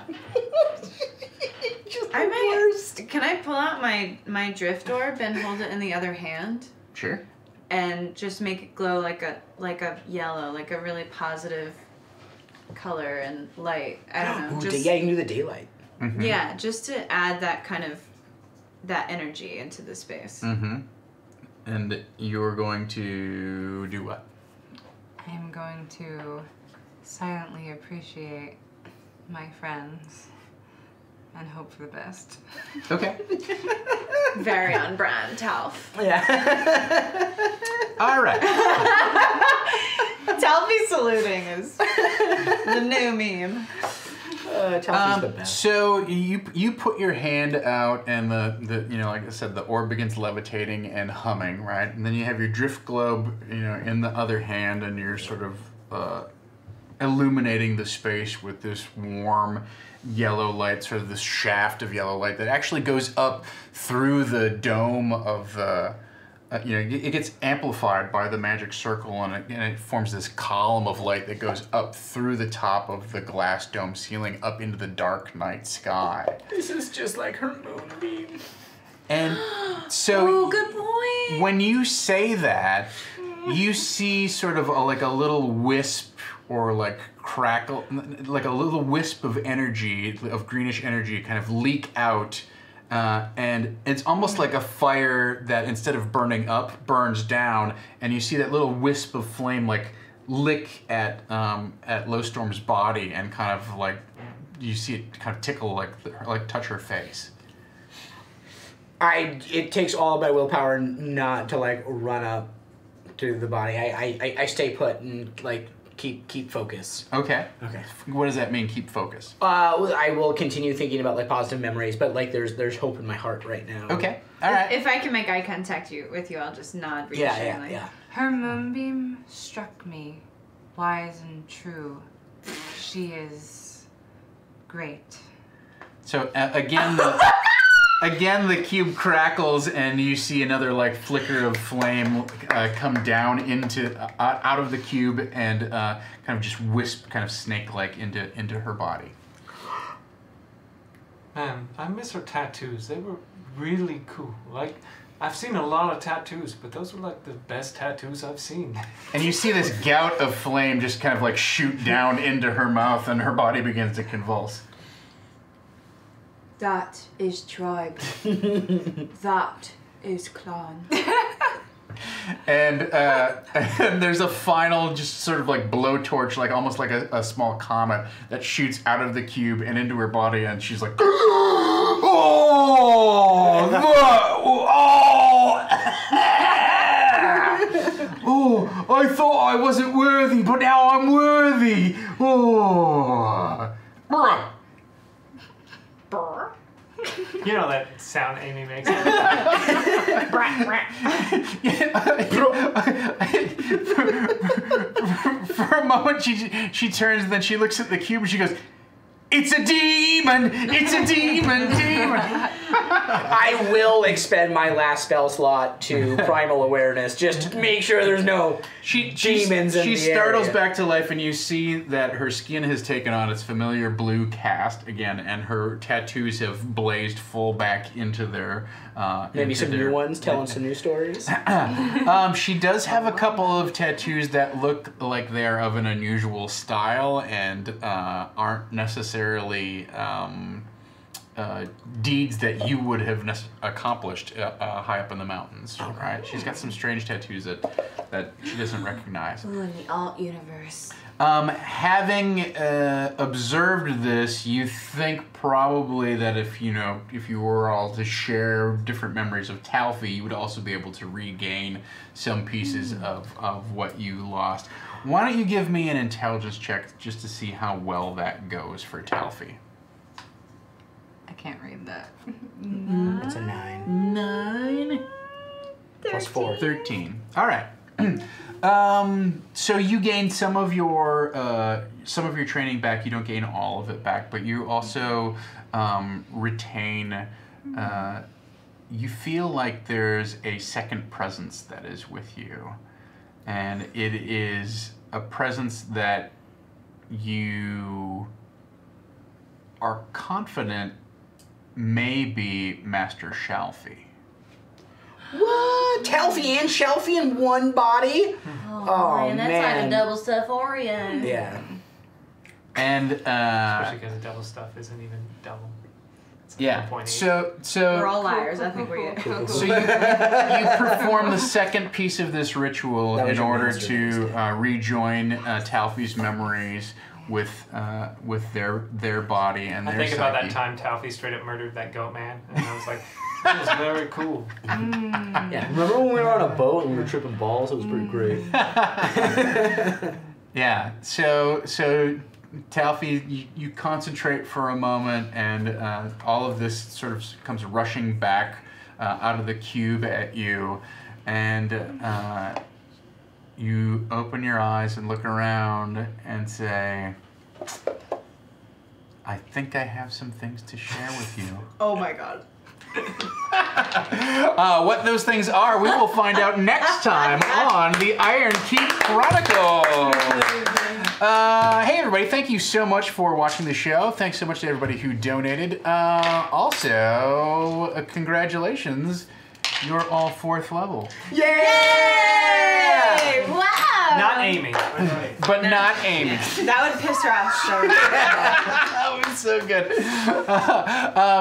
Can I pull out my drift orb and hold it in the other hand? Sure. And just make it glow like a yellow, like a really positive color and light. I don't know. Yeah, you can do the daylight. Mm-hmm. Yeah, just to add that kind of that energy into the space. Mm-hmm. And you're going to do what? I'm going to silently appreciate my friends and hope for the best. Okay. Very on brand, Talf. Yeah. All right. Talfy saluting is the new meme. Talfy's the best. So you put your hand out, and the like I said, the orb begins levitating and humming, right? And then you have your drift globe, in the other hand, and you're sort of illuminating the space with this warm yellow light, sort of this shaft of yellow light that actually goes up through the dome of the. It gets amplified by the magic circle, and it forms this column of light that goes up through the top of the glass dome ceiling up into the dark night sky. This is just like her moonbeam. And so, good point. When you say that, you see sort of like a little wisp or like crackle, like a little wisp of energy, of greenish energy, kind of leak out. And it's almost like a fire that instead of burning up, burns down, and you see that little wisp of flame like lick at Lowstorm's body, and kind of like you see it kind of tickle, like touch her face. It takes all of my willpower not to like run up to the body. I stay put and like keep focus. Okay. Okay. What does that mean? Keep focus. I will continue thinking about like positive memories, but like there's hope in my heart right now. Okay. All right. If I can make eye contact with you, I'll just nod reassuringly. Yeah. Her moonbeam struck me, wise and true. She is great. So again, the cube crackles, and you see another like flicker of flame come down out of the cube, and kind of just wisp, kind of snake-like into her body. Man, I miss her tattoos. They were really cool. Like, I've seen a lot of tattoos, but those were like the best tattoos I've seen. And you see this gout of flame just kind of like shoot down into her mouth, and her body begins to convulse. That is tribe. That is clan. And there's a final just sort of like blowtorch, like almost like a small comet that shoots out of the cube and into her body, and she's like, oh, I thought I wasn't worthy, but now I'm worthy. Oh. You know that sound Amy makes? For a moment, she turns, and then she looks at the cube, and she goes, "It's a demon! It's a demon! I will expend my last spell slot to primal awareness just to make sure there's no demons in the She startles area. back to life, and you see that her skin has taken on its familiar blue cast again, and her tattoos have blazed full back into their... Maybe some new ones, telling some new stories? She does have a couple of tattoos that look like they're of an unusual style and aren't necessarily deeds that you would have accomplished high up in the mountains, right? She's got some strange tattoos that she doesn't recognize. Ooh, in the alt universe. Having observed this, you think probably that if you were all to share different memories of Talfy, you would also be able to regain some pieces of what you lost. Why don't you give me an intelligence check just to see how well that goes for Talfy? I can't read that. It's a 9. 9 Plus 4. 13. All right. So you gain some of your training back. You don't gain all of it back, but you also retain. You feel like there's a second presence that is with you, and it is a presence that you are confident may be Master Shalfy. What? Talfy and Shelfy in one body? Oh man, that's like a double stuffed Oreo. Yeah. And Especially because the double stuff isn't even double. Yeah. So we're all liars. I think we're good. So you perform the second piece of this ritual in order to rejoin Talfi's memories with their body and their psyche. I think about that time Talfi straight up murdered that goat man, and I was like, that was very cool. Yeah. Remember when we were on a boat and we were tripping balls? It was pretty great. Yeah. So Talfi, you concentrate for a moment, and all of this sort of comes rushing back out of the cube at you, and you open your eyes and look around and say, I think I have some things to share with you. Oh my god. What those things are, we will find out next time on the Ironkeep Chronicles. Hey everybody, thank you so much for watching the show. Thanks so much to everybody who donated. Also, congratulations, you're all 4th level. Yay! Wow! Not Amy. But not Amy. That would piss her off so bad. That was so good.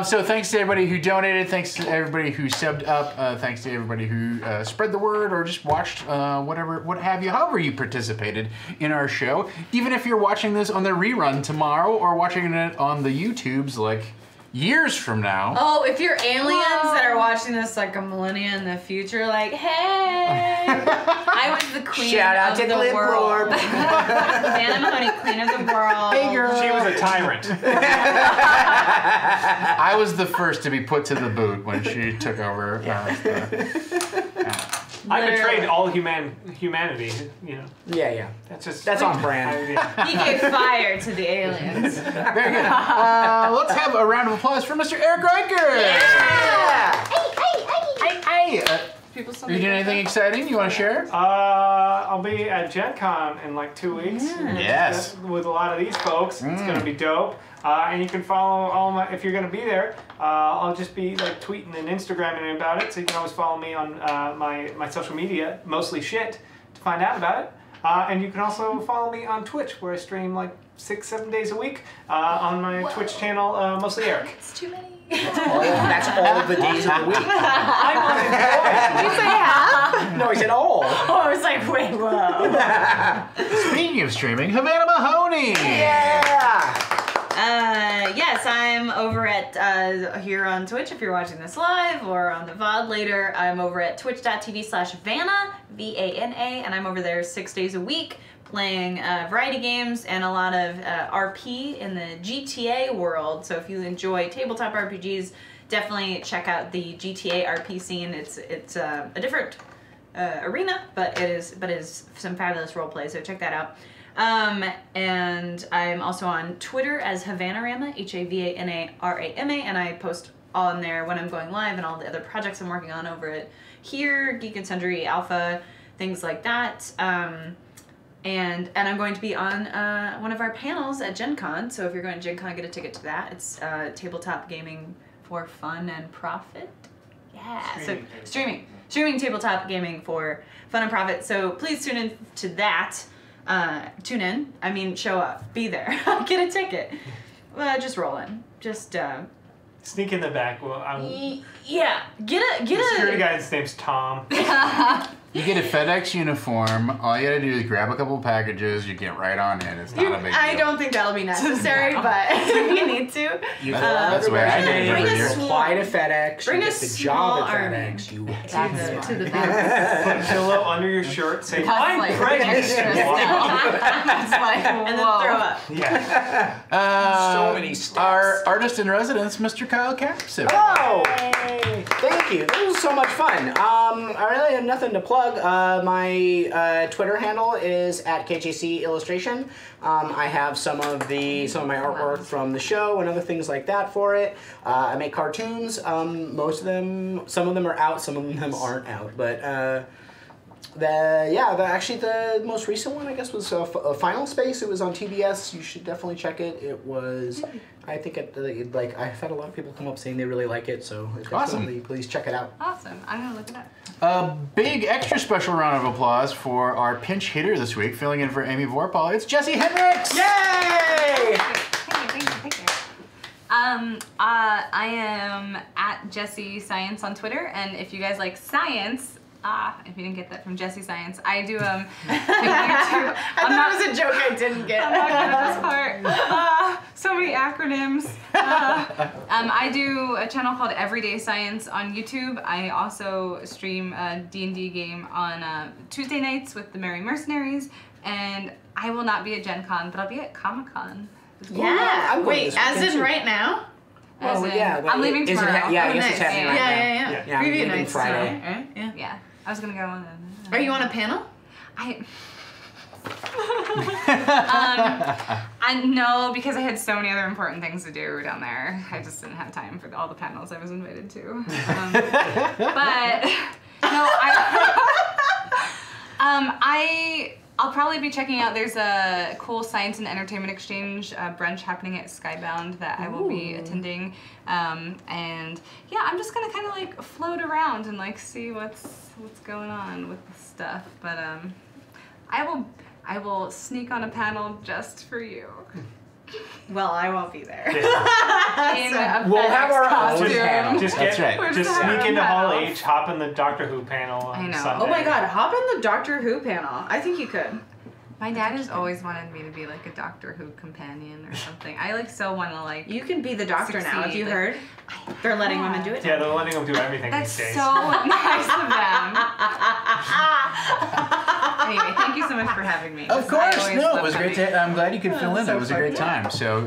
So thanks to everybody who donated. Thanks to everybody who subbed up. Thanks to everybody who spread the word or just watched what have you. However you participated in our show. Even if you're watching this on the rerun tomorrow or watching it on the YouTubes like years from now. Oh, if you're aliens that are watching this like a millennia in the future, like, hey, I was the queen Shout out of to the Clip world. Roar. Vanna Mahoney, queen of the world. Hey girl. She was a tyrant. I was the first to be put to the boot when she took over. I betrayed all humanity, you know. Yeah. That's on brand. He gave fire to the aliens. Very good. Let's have a round of applause for Mr. Eric Riker. Yeah! Hey. You doing anything exciting you want to share? I'll be at Gen Con in like 2 weeks. Yes. With a lot of these folks. It's going to be dope. And you can follow all my, if you're going to be there, I'll just be like tweeting and Instagramming about it. So you can always follow me on my social media, mostly shit, to find out about it. And you can also follow me on Twitch, where I stream like 6-7 days a week on my Twitch channel, mostly Eric. It's too many. That's all the days of the week. I'm unemployed. Did you say half? No, he said all. Oh, I was like, wait, whoa. Speaking of streaming, Havana Mahoney. Yeah. Yes, I'm over at here on Twitch if you're watching this live, or on the VOD later. I'm over at twitch.tv/Vanna, V-A-N-A, and I'm over there 6 days a week playing variety games and a lot of RP in the GTA world. So if you enjoy tabletop RPGs, definitely check out the GTA RP scene. It's a different arena, but it is some fabulous roleplay, so check that out. And I'm also on Twitter as Havanarama, Havanarama, and I post on there when I'm going live and all the other projects I'm working on over at here, Geek and Sundry, Alpha, things like that. And I'm going to be on one of our panels at Gen Con, so if you're going to Gen Con, get a ticket to that. It's tabletop gaming for fun and profit. Yeah, streaming tabletop gaming for fun and profit. So please tune in to that. Show up, be there, get a ticket. Just roll in. Just Sneak in the back. Well, yeah, get a security guy's name's Tom. You get a FedEx uniform. All you gotta do is grab a couple packages. You get right on in. It's not a big deal. I don't think that'll be necessary, but if you need to. That's where I did it. Bring a Year. Apply to FedEx. Bring you a get the small job at army. FedEx. You To the back. Put a pillow under your shirt. Say, That's I'm like pregnant. extra That's like, And then throw up. Yeah. so many steps. Our artist in residence, Mr. Kyle Capson. Oh, thank you. This was so much fun. I really have nothing to plug. My Twitter handle is at KJC Illustration. I have some of my artwork from the show and other things like that for it. I make cartoons. Some of them are out, some of them aren't out. But the most recent one I guess was Final Space. It was on TBS. You should definitely check it. It was, I think I've had a lot of people come up saying they really like it. So definitely please check it out. Awesome. I'm gonna look it up. A big extra special round of applause for our pinch hitter this week, filling in for Amy Vorpal. It's Jesse Hendricks! Yay! Thank you. I am at Jessie Science on Twitter, and if you guys like science, if you didn't get that from Jessie Science, I do YouTube. I thought it was a joke I didn't get. I'm not good at this part. So many acronyms. I do a channel called Everyday Science on YouTube. I also stream a D&D game on Tuesday nights with the Merry Mercenaries, and I will not be at Gen Con, but I'll be at Comic Con. Yeah. Wait, as in right now? Well, yeah. I'm leaving tomorrow. Yeah, I guess it's happening right now. Yeah. Preview leaving night Friday. Right? Yeah. Yeah. I was gonna go on. Are you on a panel? I no, because I had so many other important things to do down there. I just didn't have time for all the panels I was invited to. But no, I'll probably be checking out. There's a cool science and entertainment exchange brunch happening at Skybound that I will be attending, and yeah, I'm just gonna kind of like float around and like see what's going on with the stuff. But I will sneak on a panel just for you. Well, I won't be there. We'll have our own panel. Just sneak into Hall H, hop in the Doctor Who panel on Sunday. Oh my God, hop in the Doctor Who panel. I think you could. My dad has always wanted me to be like a Doctor Who companion or something. I like so want to like. You can be the Doctor now. Have you heard? They're letting women do it. Yeah, they're letting them do everything That's these days. so nice of them. Anyway, thank you so much for having me. Of course, no, it was great. I'm glad you could fill in. That was a great time. So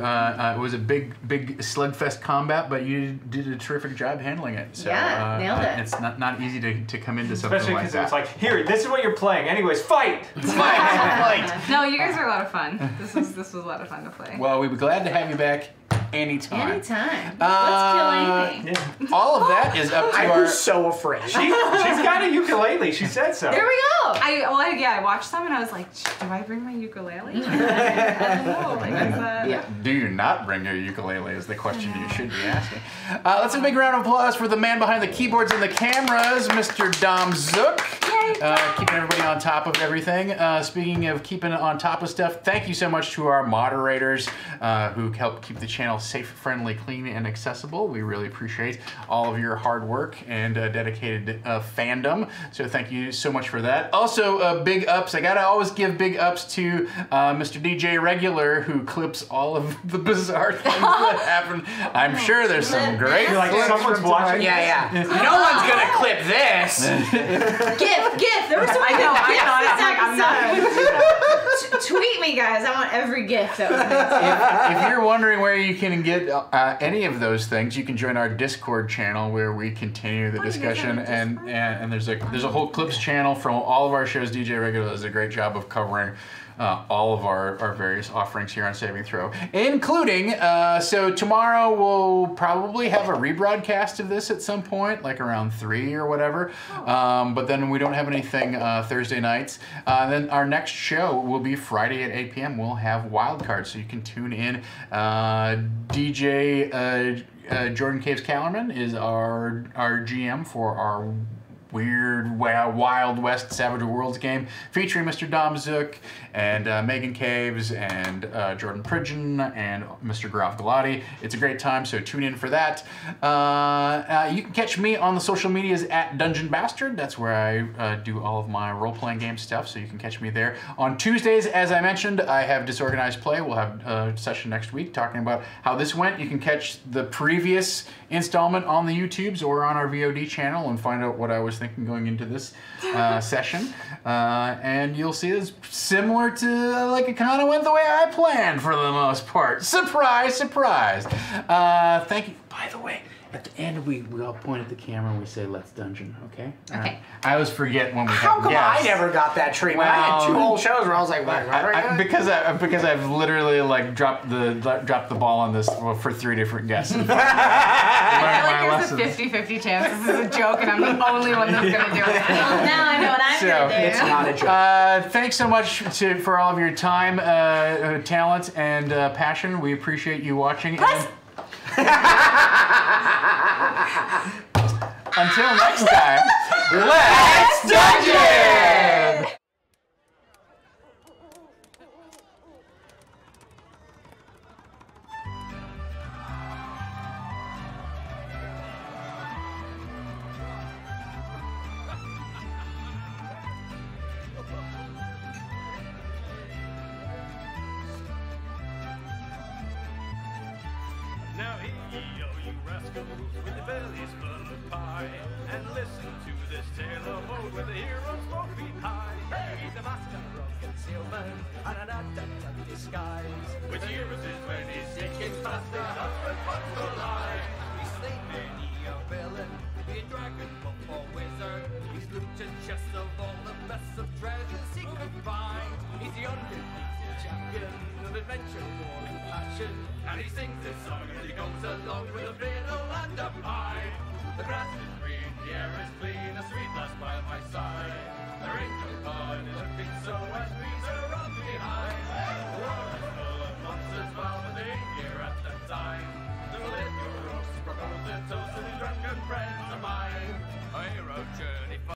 it was a big slugfest combat, but you did a terrific job handling it. So, yeah, nailed it. It's not easy to come into something Especially like that. because it's like, here, this is what you're playing. Anyways, fight! Fight! No, you guys are a lot of fun. This was a lot of fun to play. Well, we'd be glad to have you back anytime. Anytime. Let's kill anything. Yeah. All of that is up to I our... was so afraid. She's got a ukulele. She said so. There we go. I watched some and I was like, do I bring my ukulele? I don't know. Like, is that... Do you not bring your ukulele is the question you should be asking. Let's have a big round of applause for the man behind the keyboards and the cameras, Mr. Dom Zook. Keeping everybody on top of everything. Speaking of keeping on top of stuff, thank you so much to our moderators who help keep the channel safe, friendly, clean, and accessible. We really appreciate all of your hard work and dedicated fandom. So thank you so much for that. Also, big ups. I gotta always give big ups to Mr. DJ Regular, who clips all of the bizarre things that happen. I'm sure there's some great. Like someone's watching. Yeah. No one's gonna clip this. GIF. There was so many good GIFs this episode. Tweet me, guys. I want every GIF that was made. If you're wondering where you can get any of those things, you can join our Discord channel where we continue the discussion, and there's a whole clips channel from all of our shows. DJ Regular does a great job of covering all of our various offerings here on Saving Throw, including, so tomorrow we'll probably have a rebroadcast of this at some point, like around 3 or whatever, but then we don't have anything Thursday nights. Then our next show will be Friday at 8 p.m. We'll have Wildcard, so you can tune in. DJ Jordan Caves Callerman is our GM for our weird, Wild West Savage Worlds game, featuring Mr. Dom Zook and Megan Caves and Jordan Pridgeon and Mr. Groff Galati. It's a great time, so tune in for that. You can catch me on the social medias at Dungeon Bastard. That's where I do all of my role-playing game stuff, so you can catch me there. On Tuesdays, as I mentioned, I have Disorganized Play. We'll have a session next week talking about how this went. You can catch the previous installment on the YouTubes or on our VOD channel and find out what I was thinking going into this session. And you'll see it's similar to like it kind of went the way I planned for the most part. Surprise, surprise. Thank you. By the way, at the end, we all point at the camera and we say, "Let's dungeon," okay? Okay. I always forget when we How have come guests. I never got that treatment? I had 2 whole shows where I was like, what? Because I've literally like dropped the ball on this for 3 different guests. I feel like there's a 50-50 chance this is a joke and I'm the only one that's gonna do it. Well, now I know what I'm gonna do. It's not a joke. Thanks so much for all of your time, talent, and passion. We appreciate you watching. Until next time, let's dungeon! Hey-yo, you rascals with your bellies full of pie, and listen to this tale of old where the heroes both beat high. Hey! He's a master of concealment and an adept at disguise. Which heroes is when he's seeking faster, husband wants to lie. He's slain many a villain, be a dragon, buff or wizard. He's looted chests of all the best of treasures he could find. He's the undefeated champion of adventure, war and passion, and he sings this song as he goes along with a fiddle and a pipe. The grass is green, the air is clean, a sweet lass by my side. The wrinkled pond is a